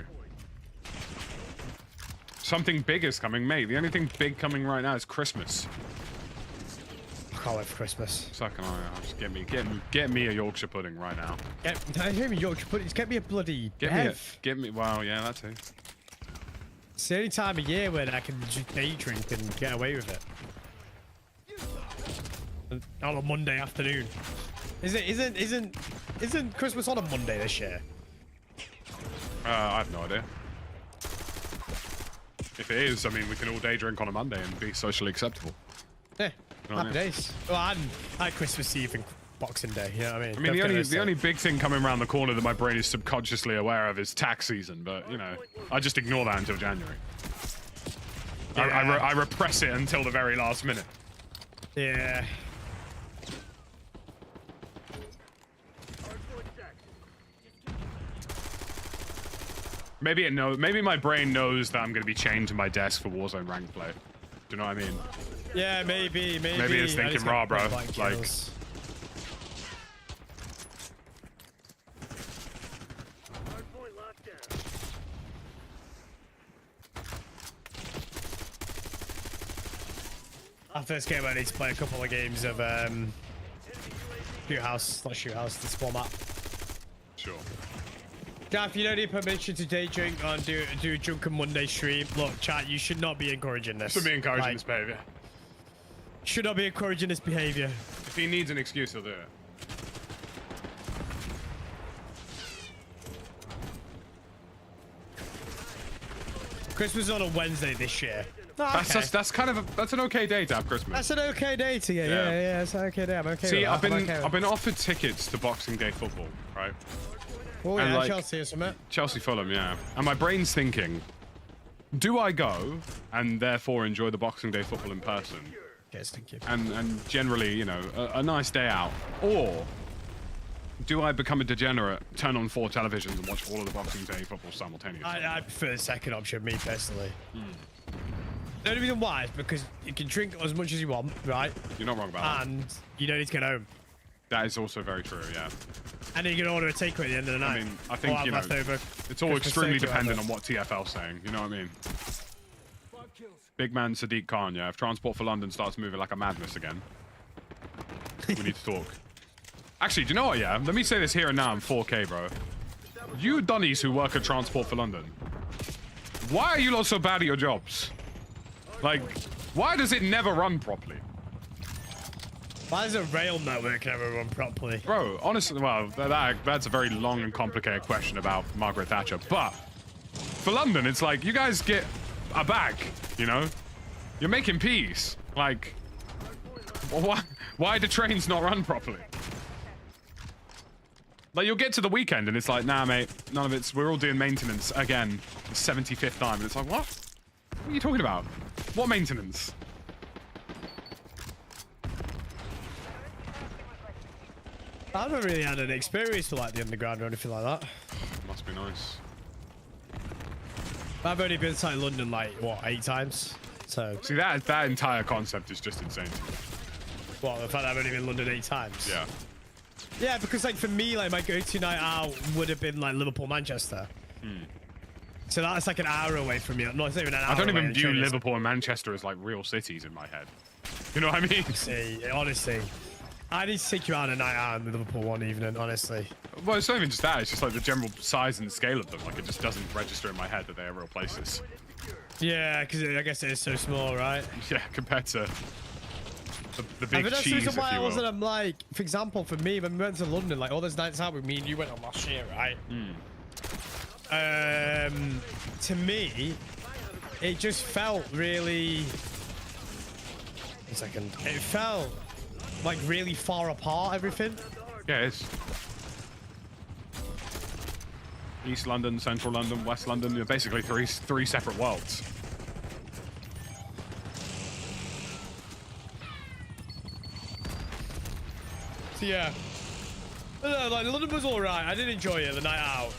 Something big is coming, mate. The only thing big coming right now is Christmas. I can't wait for Christmas. So can I? Just get me a Yorkshire pudding right now. Get me Yorkshire puddings. Get me a bloody Get me. Wow, yeah, that too. It's the only time of year when I can just day drink and get away with it. On a Monday afternoon. Isn't Christmas on a Monday this year? I have no idea. If it is, I mean, we can all day drink on a Monday and be socially acceptable. Yeah, You know what I happy mean? days. Well, I had Christmas Eve and Boxing Day, you know what I mean? I mean, the only big thing coming around the corner that my brain is subconsciously aware of is tax season, but, you know, I just ignore that until January. Yeah. I repress it until the very last minute. Yeah. Maybe my brain knows that I'm going to be chained to my desk for Warzone rank play. Do you know what I mean? Yeah, maybe. Maybe it's thinking, raw, bro. Like, after this game, I need to play a couple of games of Shoot House, not Shoot House, the spawn map. sure. Gaff, you don't need permission to day drink on do a Drunken Monday stream. Look, chat, you should not be encouraging this. Should be encouraging this behavior. Should not be encouraging this behavior. If he needs an excuse, he'll do it. Christmas is on a Wednesday this year. Oh, okay. That's kind of that's an okay day to have Christmas. That's an okay day to get. Yeah, it's an okay day. I'm okay. See, with that. I've been offered tickets to Boxing Day football, right? Oh and yeah, like- Chelsea or something. Chelsea Fulham, yeah. And my brain's thinking, do I go and therefore enjoy the Boxing Day football in person? Yes, thank you. And generally, you know, a nice day out, or do I become a degenerate, turn on 4 televisions and watch all of the Boxing Day football simultaneously? I prefer the second option, me personally. The only reason why is because you can drink as much as you want, right? You're not wrong about that. And you don't need to get home. That is also very true, yeah. And then you can order a takeaway at the end of the night. I mean, I think, Or have you know, leftover it's all Christmas extremely steak or dependent whatever. on what TFL's saying, you know what I mean? Big man Sadiq Khan, yeah. If Transport for London starts moving like a madness again, we need to talk. Actually, do you know what, yeah? Let me say this here and now in 4K, bro. You dunnies who work at Transport for London, why are you lot so bad at your jobs? Like, why does it never run properly? Why does a rail network never run properly? Bro, honestly, well, that's a very long and complicated question about Margaret Thatcher. But for London, it's like, you guys get a bag, you know? You're making peas. Like, why do trains not run properly? Like, you'll get to the weekend and it's like, nah, mate, none of it's, we're all doing maintenance again, the 75th time. And it's like, what? What are you talking about? What maintenance? I haven't really had an experience for like the underground or anything like that. Must be nice. I've only been to London like what 8 times. So See, that entire concept is just insane to me. well, the fact that I've only been to London 8 times. Yeah. Yeah, because like for me, like my go-to night out would have been like Liverpool, Manchester. So that's like an hour away from me. No, it's not even an hour. I don't away even in view train, it's- Liverpool and Manchester as like real cities in my head. You know what I mean? See, honestly, I need to take you out on a night out in the Liverpool one evening. Honestly, Well, it's not even just that. It's just like the general size and scale of them. Like, it just doesn't register in my head that they are real places. yeah, because I guess it is so small, right? Yeah, compared to the I big mean, that's the cheese, reason if why I you wasn't. will. I'm like, for example, for me, when we went to London, like all those nights out with me and you went on last year, right? To me, it just felt really. 1 second. It felt like really far apart. Everything. Yeah, it's East London, Central London, West London. You're basically three separate worlds. So yeah. Like London was alright. I did enjoy it the night out.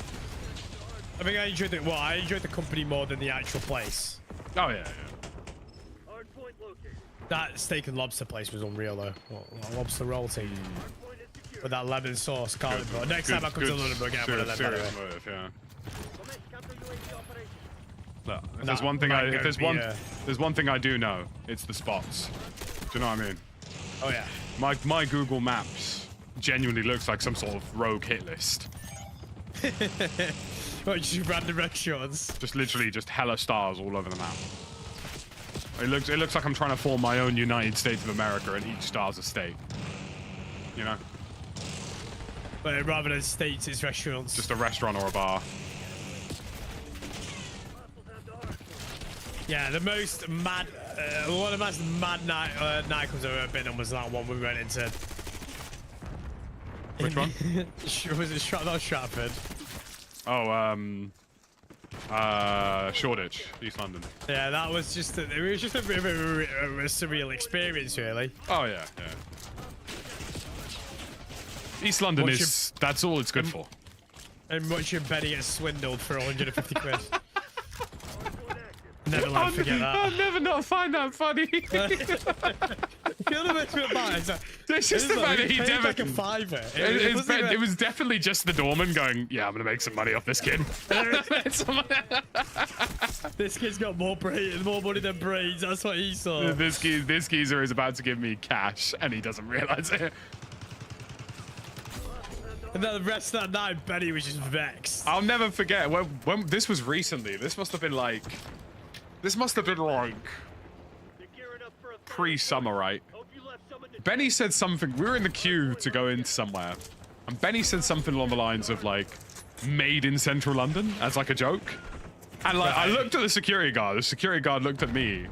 I mean, I enjoyed the company more than the actual place. Oh yeah, yeah. That steak and lobster place was unreal though. What lobster roll team with that lemon sauce. Can't remember. Next time I come to London, we'll get one of them. Serious motive, yeah. Look, if Nah, there's one thing mango there's beer. one thing I do know, it's the spots. Do you know what I mean? Oh yeah. My Google Maps genuinely looks like some sort of rogue hit list. What, just random restaurants? Just literally just hella stars all over the map. It looks like I'm trying to form my own United States of America, and each star's a state. You know? But rather than states, it's restaurants. Just a restaurant or a bar. Yeah, the most mad, one of the most mad nightclubs I've ever been on was that one we went into. Which one? Was it not Stratford? Oh, Shoreditch, East London. Yeah, that was just it was just a bit of a surreal experience, really. Oh yeah, yeah. East London that's all it's good for. And watching Benny get swindled for 150 quid. Never let him forget that. I'll never not find that funny. The other best bit about it is that It's just the fact that he paid never. like a fiver. It was definitely just the doorman going, yeah, I'm gonna make some money off this kid. This kid's got more money than brains. That's what he saw. This geezer is about to give me cash, and he doesn't realize it. And then the rest of that night, Benny was just vexed. I'll never forget when this was recently. This must have been like pre-summer, right? Benny said something. We were in the queue to go in somewhere, and Benny said something along the lines of like, "Made in Central London" as like a joke. And like, I looked at the security guard. The security guard looked at me,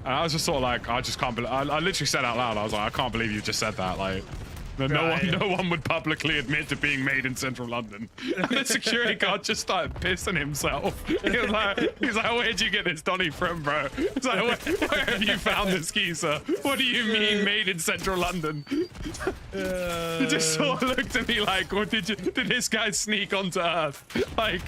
and I was just sort of like, I just can't believe. I literally said out loud, I was like, I can't believe you just said that. Like, no one would publicly admit to being made in Central London. And the security guard just started pissing himself. He was like, where'd you get this Donny from, bro? He's like, where have you found this geezer? What do you mean made in Central London? He just sort of looked at me like, what did this guy sneak onto Earth? Like.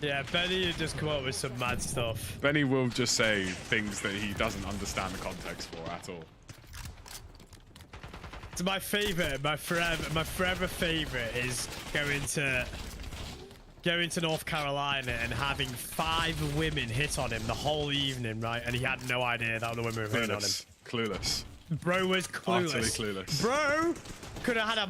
Yeah, Benny had just come up with some mad stuff. Benny will just say things that he doesn't understand the context for at all. So my favorite, my forever favorite is going to North Carolina and having 5 women hit on him the whole evening, right? And he had no idea that the women were hitting on him. Clueless. Bro was clueless. Utterly clueless. Bro could have had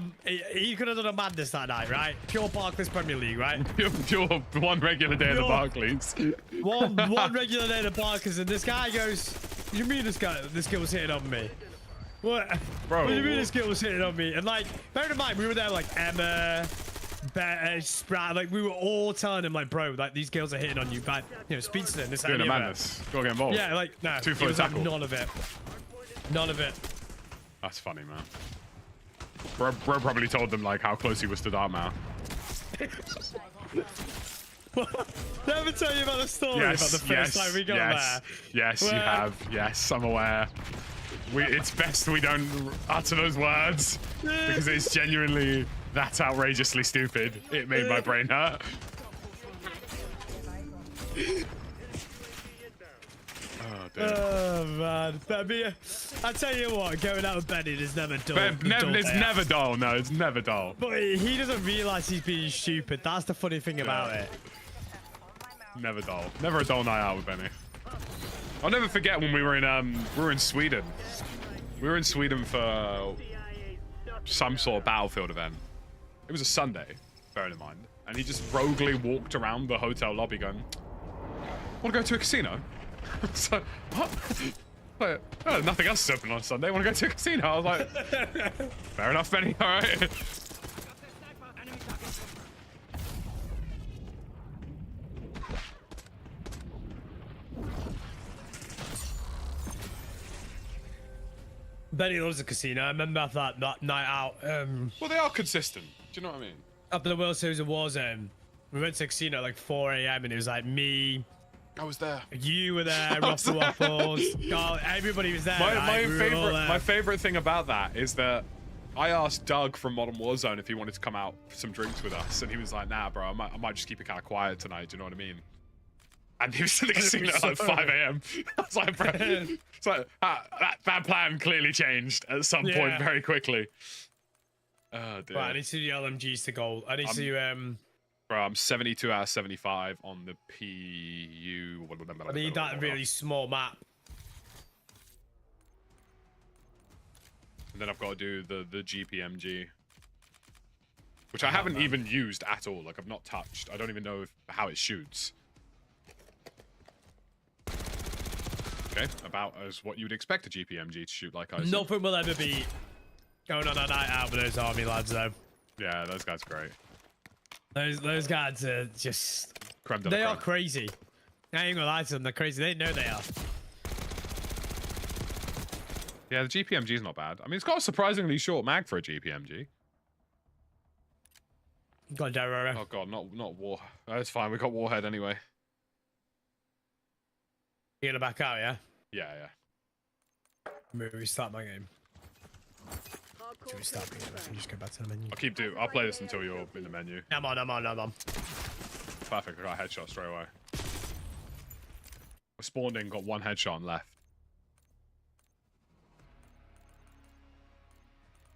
he could have done a madness that night, right? Pure Barclays Premier League, right? Pure one regular day at the Barclays. One regular day at the Barclays, and this guy goes, "What do you mean this girl was hitting on me? What? Bro, what do you mean this girl was hitting on me?" And like, bear in mind, we were there like Emma, Sprat, like we were all telling him like, "Bro, like these girls are hitting on you, but speak to them." This doing a madness. Gotta get involved. Yeah, like no, 2-foot tackle. Like, none of it. None of it. That's funny, man. Bro probably told them like how close he was to Dartmouth. Never tell you about the story about the first time we got there. Yes, you have. Yes, I'm aware. It's best we don't utter those words because it's genuinely that outrageously stupid. It made my brain hurt. Oh man, I tell you what, going out with Benny is never dull. It's never dull. No, it's never dull. But he doesn't realise he's being stupid. That's the funny thing about it. Never dull. Never a dull night out with Benny. I'll never forget when we were in Sweden. We were in Sweden for some sort of battlefield event. It was a Sunday, bearing in mind, and he just roguely walked around the hotel lobby going, "Want to go to a casino?" So, what? Like, oh, nothing else is open on Sunday. Want to go to a casino? I was like, fair enough, Benny. All right. Benny loves the casino. I remember that night out. Well, they are consistent. Do you know what I mean? After the World Series of Warzone, we went to the casino at like 4 a.m. and it was like me. I was there. You were there, Russell Waffles, Carl, everybody was there. My favorite thing about that is that I asked Doug from Modern Warzone if he wanted to come out for some drinks with us, and he was like, "Nah, bro, I might just keep it kind of quiet tonight." Do you know what I mean? And he was sitting at like 5 a.m. I was like, bro, it's like that plan clearly changed at some point very quickly. Oh dear. Right, I need to do the LMGs to gold. I need to Bro, I'm 72 out of 75 on the PU. I need that really small map. And then I've got to do the GPMG, which I haven't even used at all. Like, I've not touched. I don't even know how it shoots. Okay, about as what you'd expect a GPMG to shoot like, I assume. Nothing will ever be going on a night out with those army lads, though. Yeah, those guys are great. Those guys are just... Creme de la They are creme. crazy. I ain't gonna lie to them, they're crazy. They know they are. Yeah, the GPMG is not bad. I mean, it's got a surprisingly short mag for a GPMG. Go on, Darrow. Oh god, not war. That's fine. We got Warhead anyway. You're gonna back out, yeah? Yeah. Maybe restart my game. To restart my game, I can just go back to the menu. I'll play this until you're in the menu. I'm on. Perfect. I got a headshot straight away. I spawned in, got one headshot and left.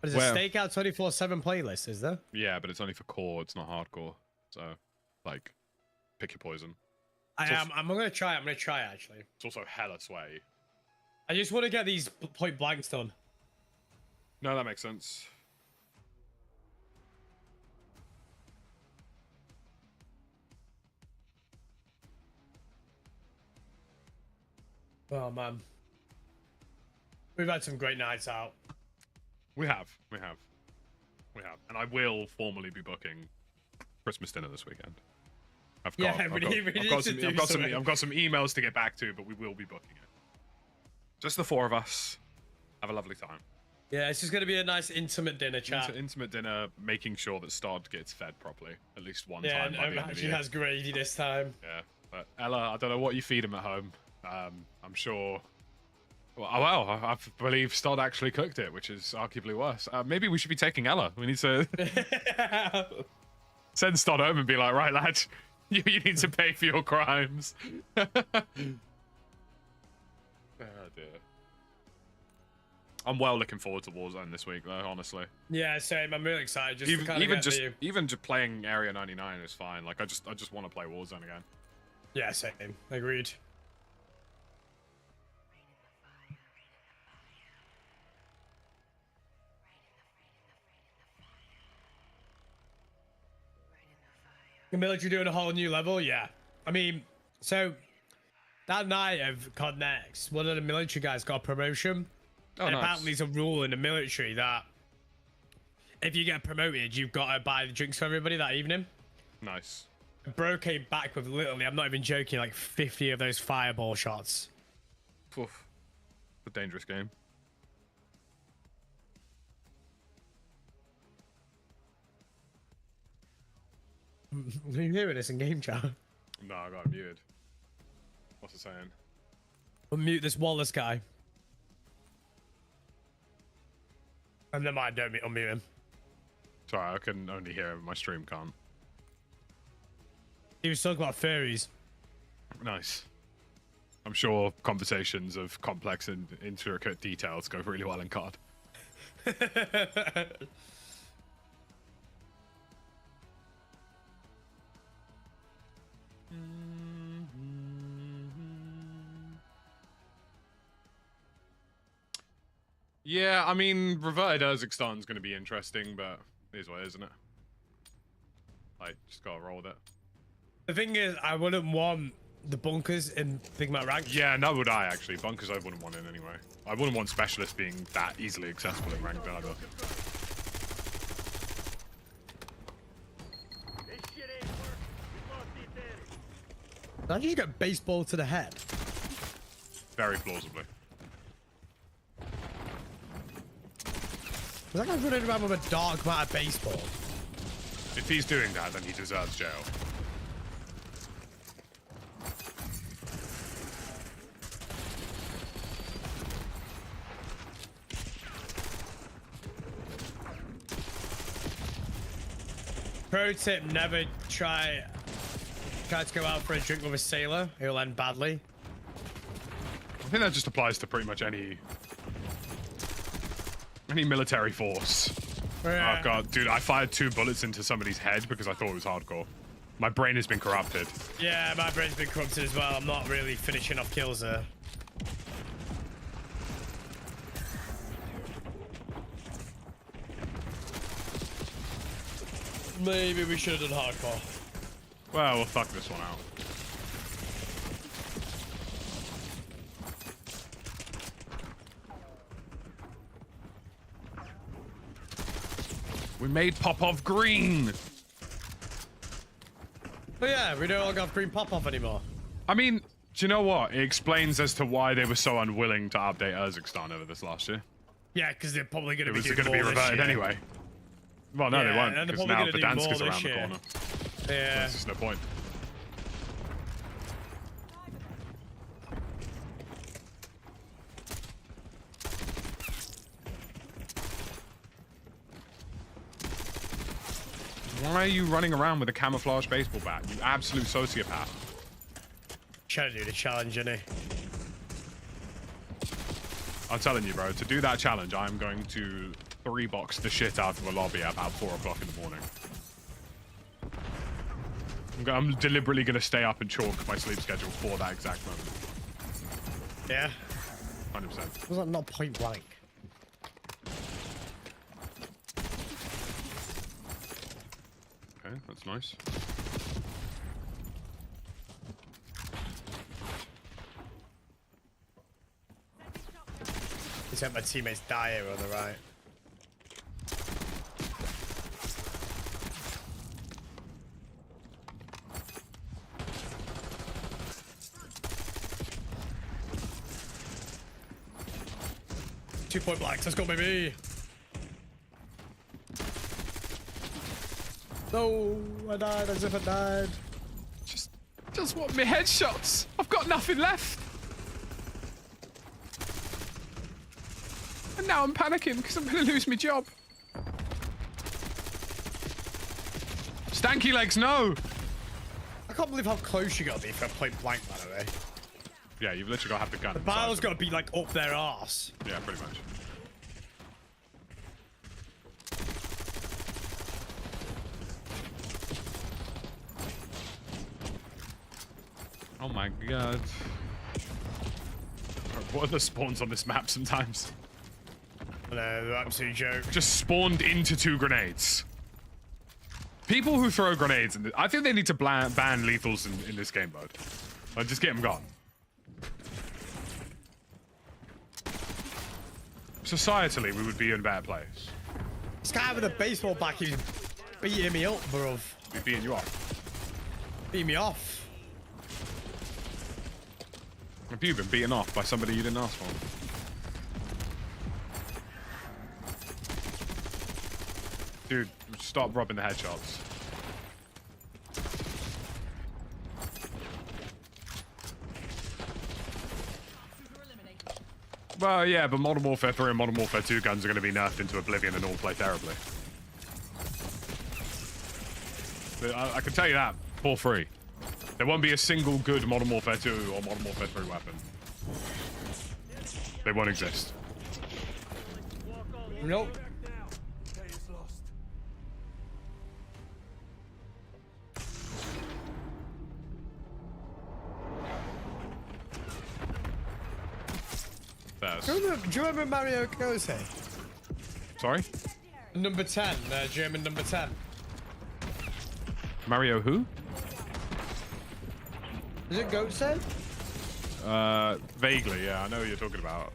There's a Stakeout 24/7 playlist, is there? Yeah, but it's only for core. It's not hardcore. So, like, pick your poison. I'm gonna try. I'm gonna try actually. It's also hella sway. I just want to get these point blanks done. No, that makes sense. Oh man, we've had some great nights out. We have, and I will formally be booking Christmas dinner this weekend. I've got some emails to get back to, but we will be booking it. Just the four of us. Have a lovely time. Yeah, it's just gonna be a nice intimate dinner chat. Intimate dinner, making sure that Stod gets fed properly at least one yeah, time. and actually has gravy this time. Yeah, but Ella, I don't know what you feed him at home. I'm sure. Well, I believe Stod actually cooked it, which is arguably worse. Maybe we should be taking Ella. We need to send Stod home and be like, right, lad, you need to pay for your crimes. Oh dear. I'm well looking forward to Warzone this week, though. Honestly. Yeah, same. I'm really excited. Just Even just playing Area 99 is fine. Like I just want to play Warzone again. Yeah, same. Agreed. The military doing a whole new level, yeah. I mean, so that night of COD Next, one of the military guys got a promotion. Oh, and nice. apparently there's a rule in the military that if you get promoted, you've got to buy the drinks for everybody that evening. Nice. Bro came back with literally, I'm not even joking, like 50 of those fireball shots. Oof. A dangerous game. Are you hearing this in game chat? No, I got muted. What's it saying? Unmute this Wallace guy. And never mind, don't unmute him. Sorry, I can only hear him. My stream can't. He was talking about furries. Nice. I'm sure conversations of complex and intricate details go really well in COD. Yeah, I mean, Reverted Urzikstan is going to be interesting, but it is what it is, isn't it? I just gotta roll with it. The thing is, I wouldn't want the bunkers in Big Mac rank. Yeah, no would I, actually. Bunkers I wouldn't want in anyway. I wouldn't want specialists being that easily accessible in ranked either. This shit ain't working. We lost the advantage. Did I just get baseball to the head? Very plausibly. Was that guy running around with a dark matter baseball? If he's doing that, then he deserves jail. Pro tip, never try tried to go out for a drink with a sailor, he'll end badly. I think that just applies to pretty much any military force. Yeah. Oh god, dude, I fired 2 bullets into somebody's head because I thought it was hardcore. My brain has been corrupted. Yeah, my brain's been corrupted as well. I'm not really finishing off kills there. Maybe we should have done hardcore. Well, we'll fuck this one out. We made Popov green! Oh yeah, we don't all got green pop-off anymore. I mean, do you know what? It explains as to why they were so unwilling to update Urzikstan over this last year. Yeah, because they're probably going to It be was doing going to be more reverted this year. anyway. Well, no, Yeah, they won't, and they're because probably now gonna do Verdansk is more around this the year. corner. Yeah. There's just no point. Why are you running around with a camouflage baseball bat? You absolute sociopath. Trying to do the challenge, innit? I'm telling you, bro, to do that challenge, I'm going to 3-box the shit out of a lobby at about 4 o'clock in the morning. I'm deliberately going to stay up and chalk my sleep schedule for that exact moment. Yeah. 100%. Was that not point blank? Okay, that's nice. Let's hope my teammates die here on the right. Two-point blanks, let's go, baby! No, I died as if I died. Just want me headshots. I've got nothing left. And now I'm panicking because I'm going to lose my job. Stanky legs, no. I can't believe how close you got to be for a point blank, by the way. Yeah, you've literally got to have the gun. The barrel's got to be like up their arse. Yeah, pretty much. Oh my god. What are the spawns on this map sometimes? I know, they're absolute joke. Just spawned into 2 grenades. People who throw grenades, I think they need to ban lethals in this game mode. Like, just get them gone. Societally, we would be in a better place. This guy with a baseball bat keeps beating me up, bruv. We'd be beating you off. Beating me off. Have you been beaten off by somebody you didn't ask for? Dude, stop robbing the headshots. Well, yeah, but Modern Warfare 3 and Modern Warfare 2 guns are going to be nerfed into oblivion and all play terribly. But I can tell you that for free. There won't be a single good Modern Warfare 2 or Modern Warfare 3 weapon. They won't exist. Nope. Day is lost. There's... Do you remember Mario Kose? Sorry? Number 10, German number 10. Mario who? Is it Goatse? Vaguely, yeah, I know what you're talking about.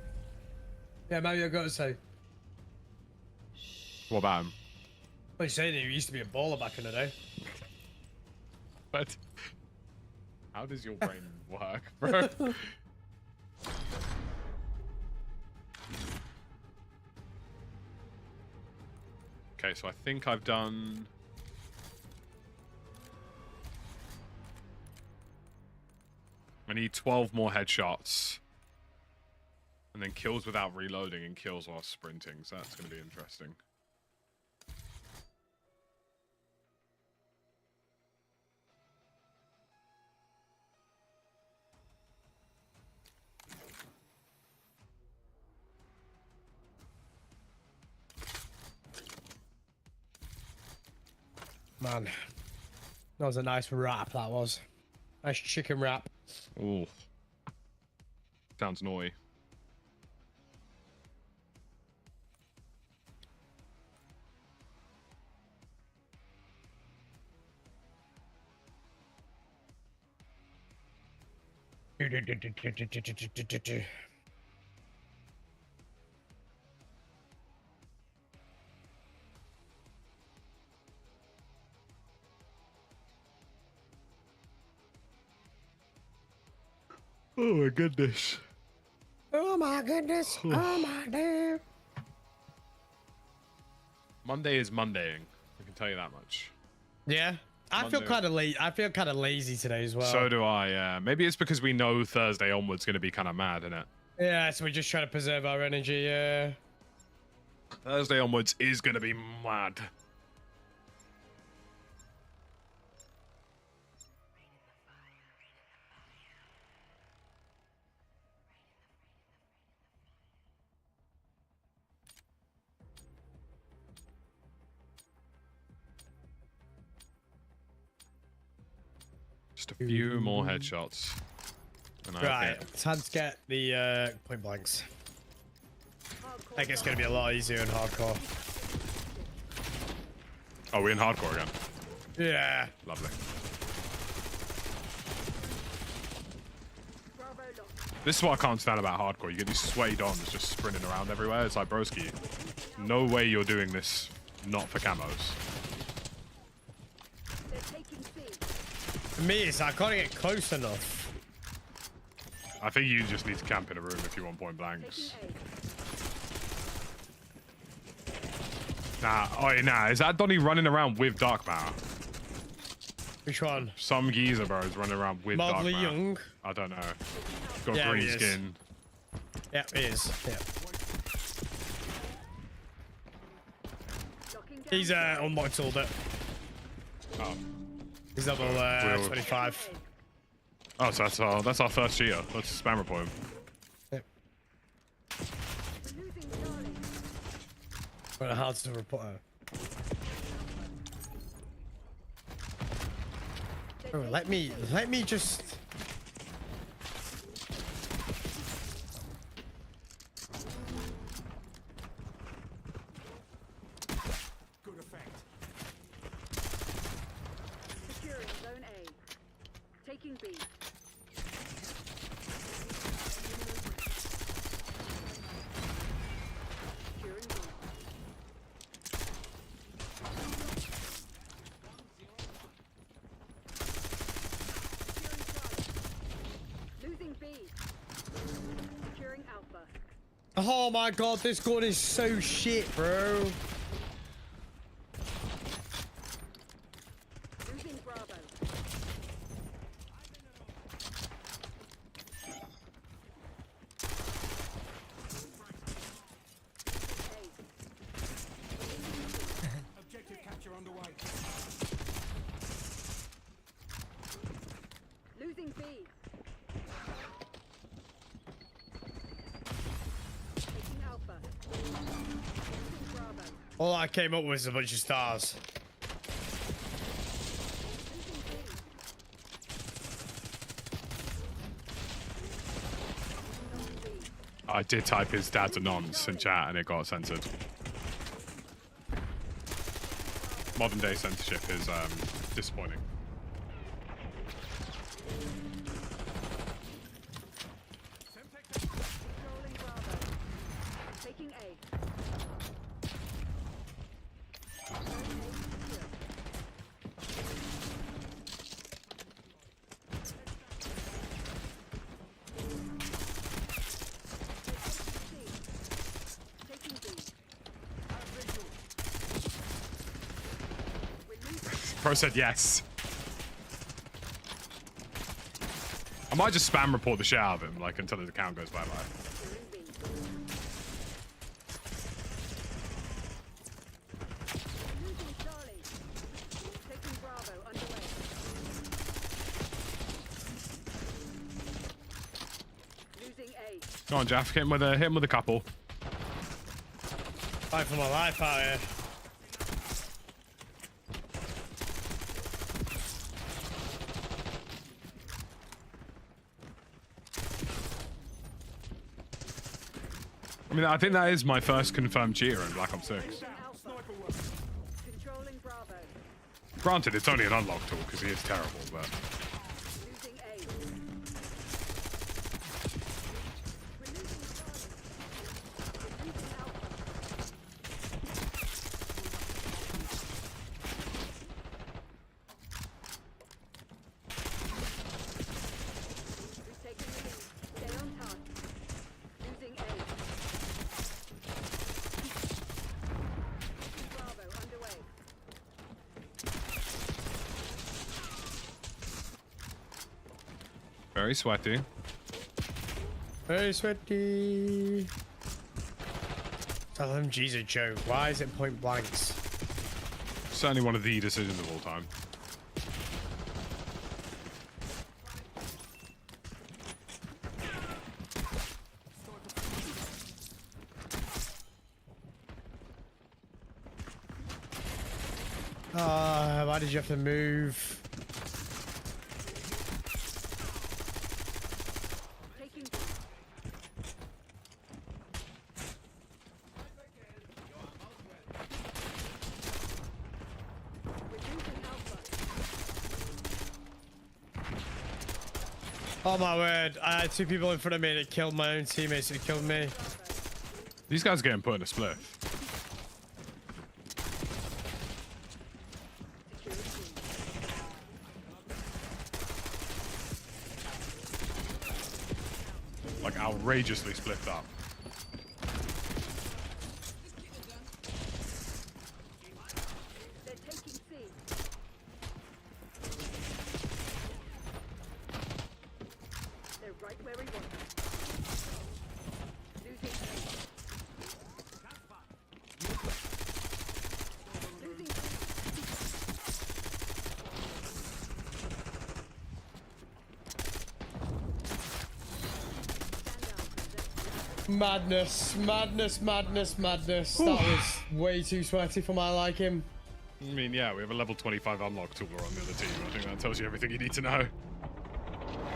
Yeah, Mario Goatse. What about him? Well, you're saying he used to be a baller back in the day. But how does your brain work, bro? Okay, so I think I've done... I need 12 more headshots. And then kills without reloading and kills while sprinting. So that's going to be interesting. Man, that was a nice wrap. That was nice chicken wrap. Ooh. Sounds naughty. Oh my goodness. Oh my goodness. Oh my damn. Monday is Mondaying. I can tell you that much. Yeah. I feel Monday. kind of late. I feel kind of lazy today as well. So do I, yeah. Maybe it's because we know Thursday onwards going to be kind of mad, isn't it? Yeah, so we're just trying to preserve our energy, yeah. Thursday onwards is going to be mad. Just a few more headshots. And Right, it's time to get the point blanks. I think it's going to be a lot easier in hardcore. Oh, we're in hardcore again. Yeah. Lovely. Bravo locked. This is what I can't stand about hardcore. You get these sweaty dons just sprinting around everywhere. It's like, broski, no way you're doing this not for camos. They're taking C. For me, it's I can't get close enough. I think you just need to camp in a room if you want point blanks. Taking A. Nah, oh nah, is that Donnie running around with dark matter? Which one? Some geezer, bro, is running around with dark Mildly matter. young. I don't know. Got Yeah, green he is. skin. Yeah, it is. Yeah. Locking down. He's unlocked all bit. Oh, He's level Real. 25. oh, so that's our first cheater. Let's spam report him. Yep. We're losing Charlie. But hard to report her. Oh, let me just. Good effect. Securing zone A. Taking B. Securing B. Losing B. Securing Alpha. Oh my god, this gun is so shit, bro. Losing Bravo. Objective capture underway. Losing B. Taking Alpha. Losing Bravo. All I came up with was a bunch of stars. Losing B. Losing B. I did type his dad's a nonce in chat and it got censored. Modern day censorship is disappointing. Controlling Bravo. Taking A. Zone A secure. Taking B. We're losing Pro said yes. I might just spam report the shit out of him, like until his account goes bye-bye. securing B. Losing Charlie. Taking Bravo underway. Losing A. Go on, Jeff, hit him with a couple. Fight for my life out here. mean, I think that is my first confirmed cheater in Black Ops 6. Controlling Bravo. Granted, it's only an unlock tool because he is terrible, but... Losing A. We're losing Charlie. We're losing Alpha. We've taken the lead. Stay on task. Losing A. Bravo underway. Very sweaty. Very sweaty. LMG's a joke. Why is it point blanks? Certainly one of the decisions of all time. Why did you have to move? Taking B. We're losing Alpha. Oh my word. I had two people in front of me and it killed my own teammates. It killed me. These guys are getting put in a split. Like outrageously split up. They're taking C. They're right where we want them. Losing A. Losing C. Madness, madness, madness, madness. That was way too sweaty for my liking. I mean, yeah, we have a level 25 unlock tool on the other team. I think that tells you everything you need to know.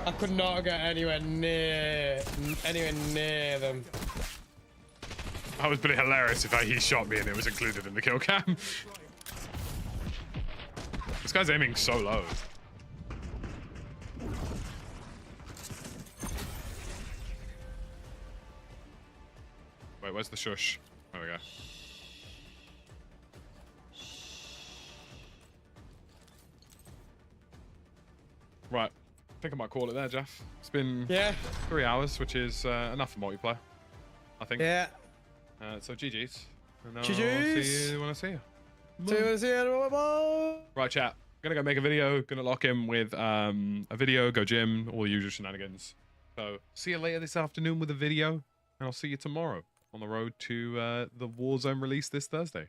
I could not get anywhere near them. That was pretty hilarious if he shot me and it was included in the kill cam. This guy's aiming so low. Wait, where's the shush? There we go. Right. I think I might call it there, Jeff. It's been 3 hours, which is enough for multiplayer, I think. Yeah. So GG's. And I'll GG's. see you when I see you. See you tomorrow. Right, chat. Gonna go make a video. Gonna lock in with a video, go gym, all the usual shenanigans. So see you later this afternoon with a video, and I'll see you tomorrow on the road to the Warzone release this Thursday.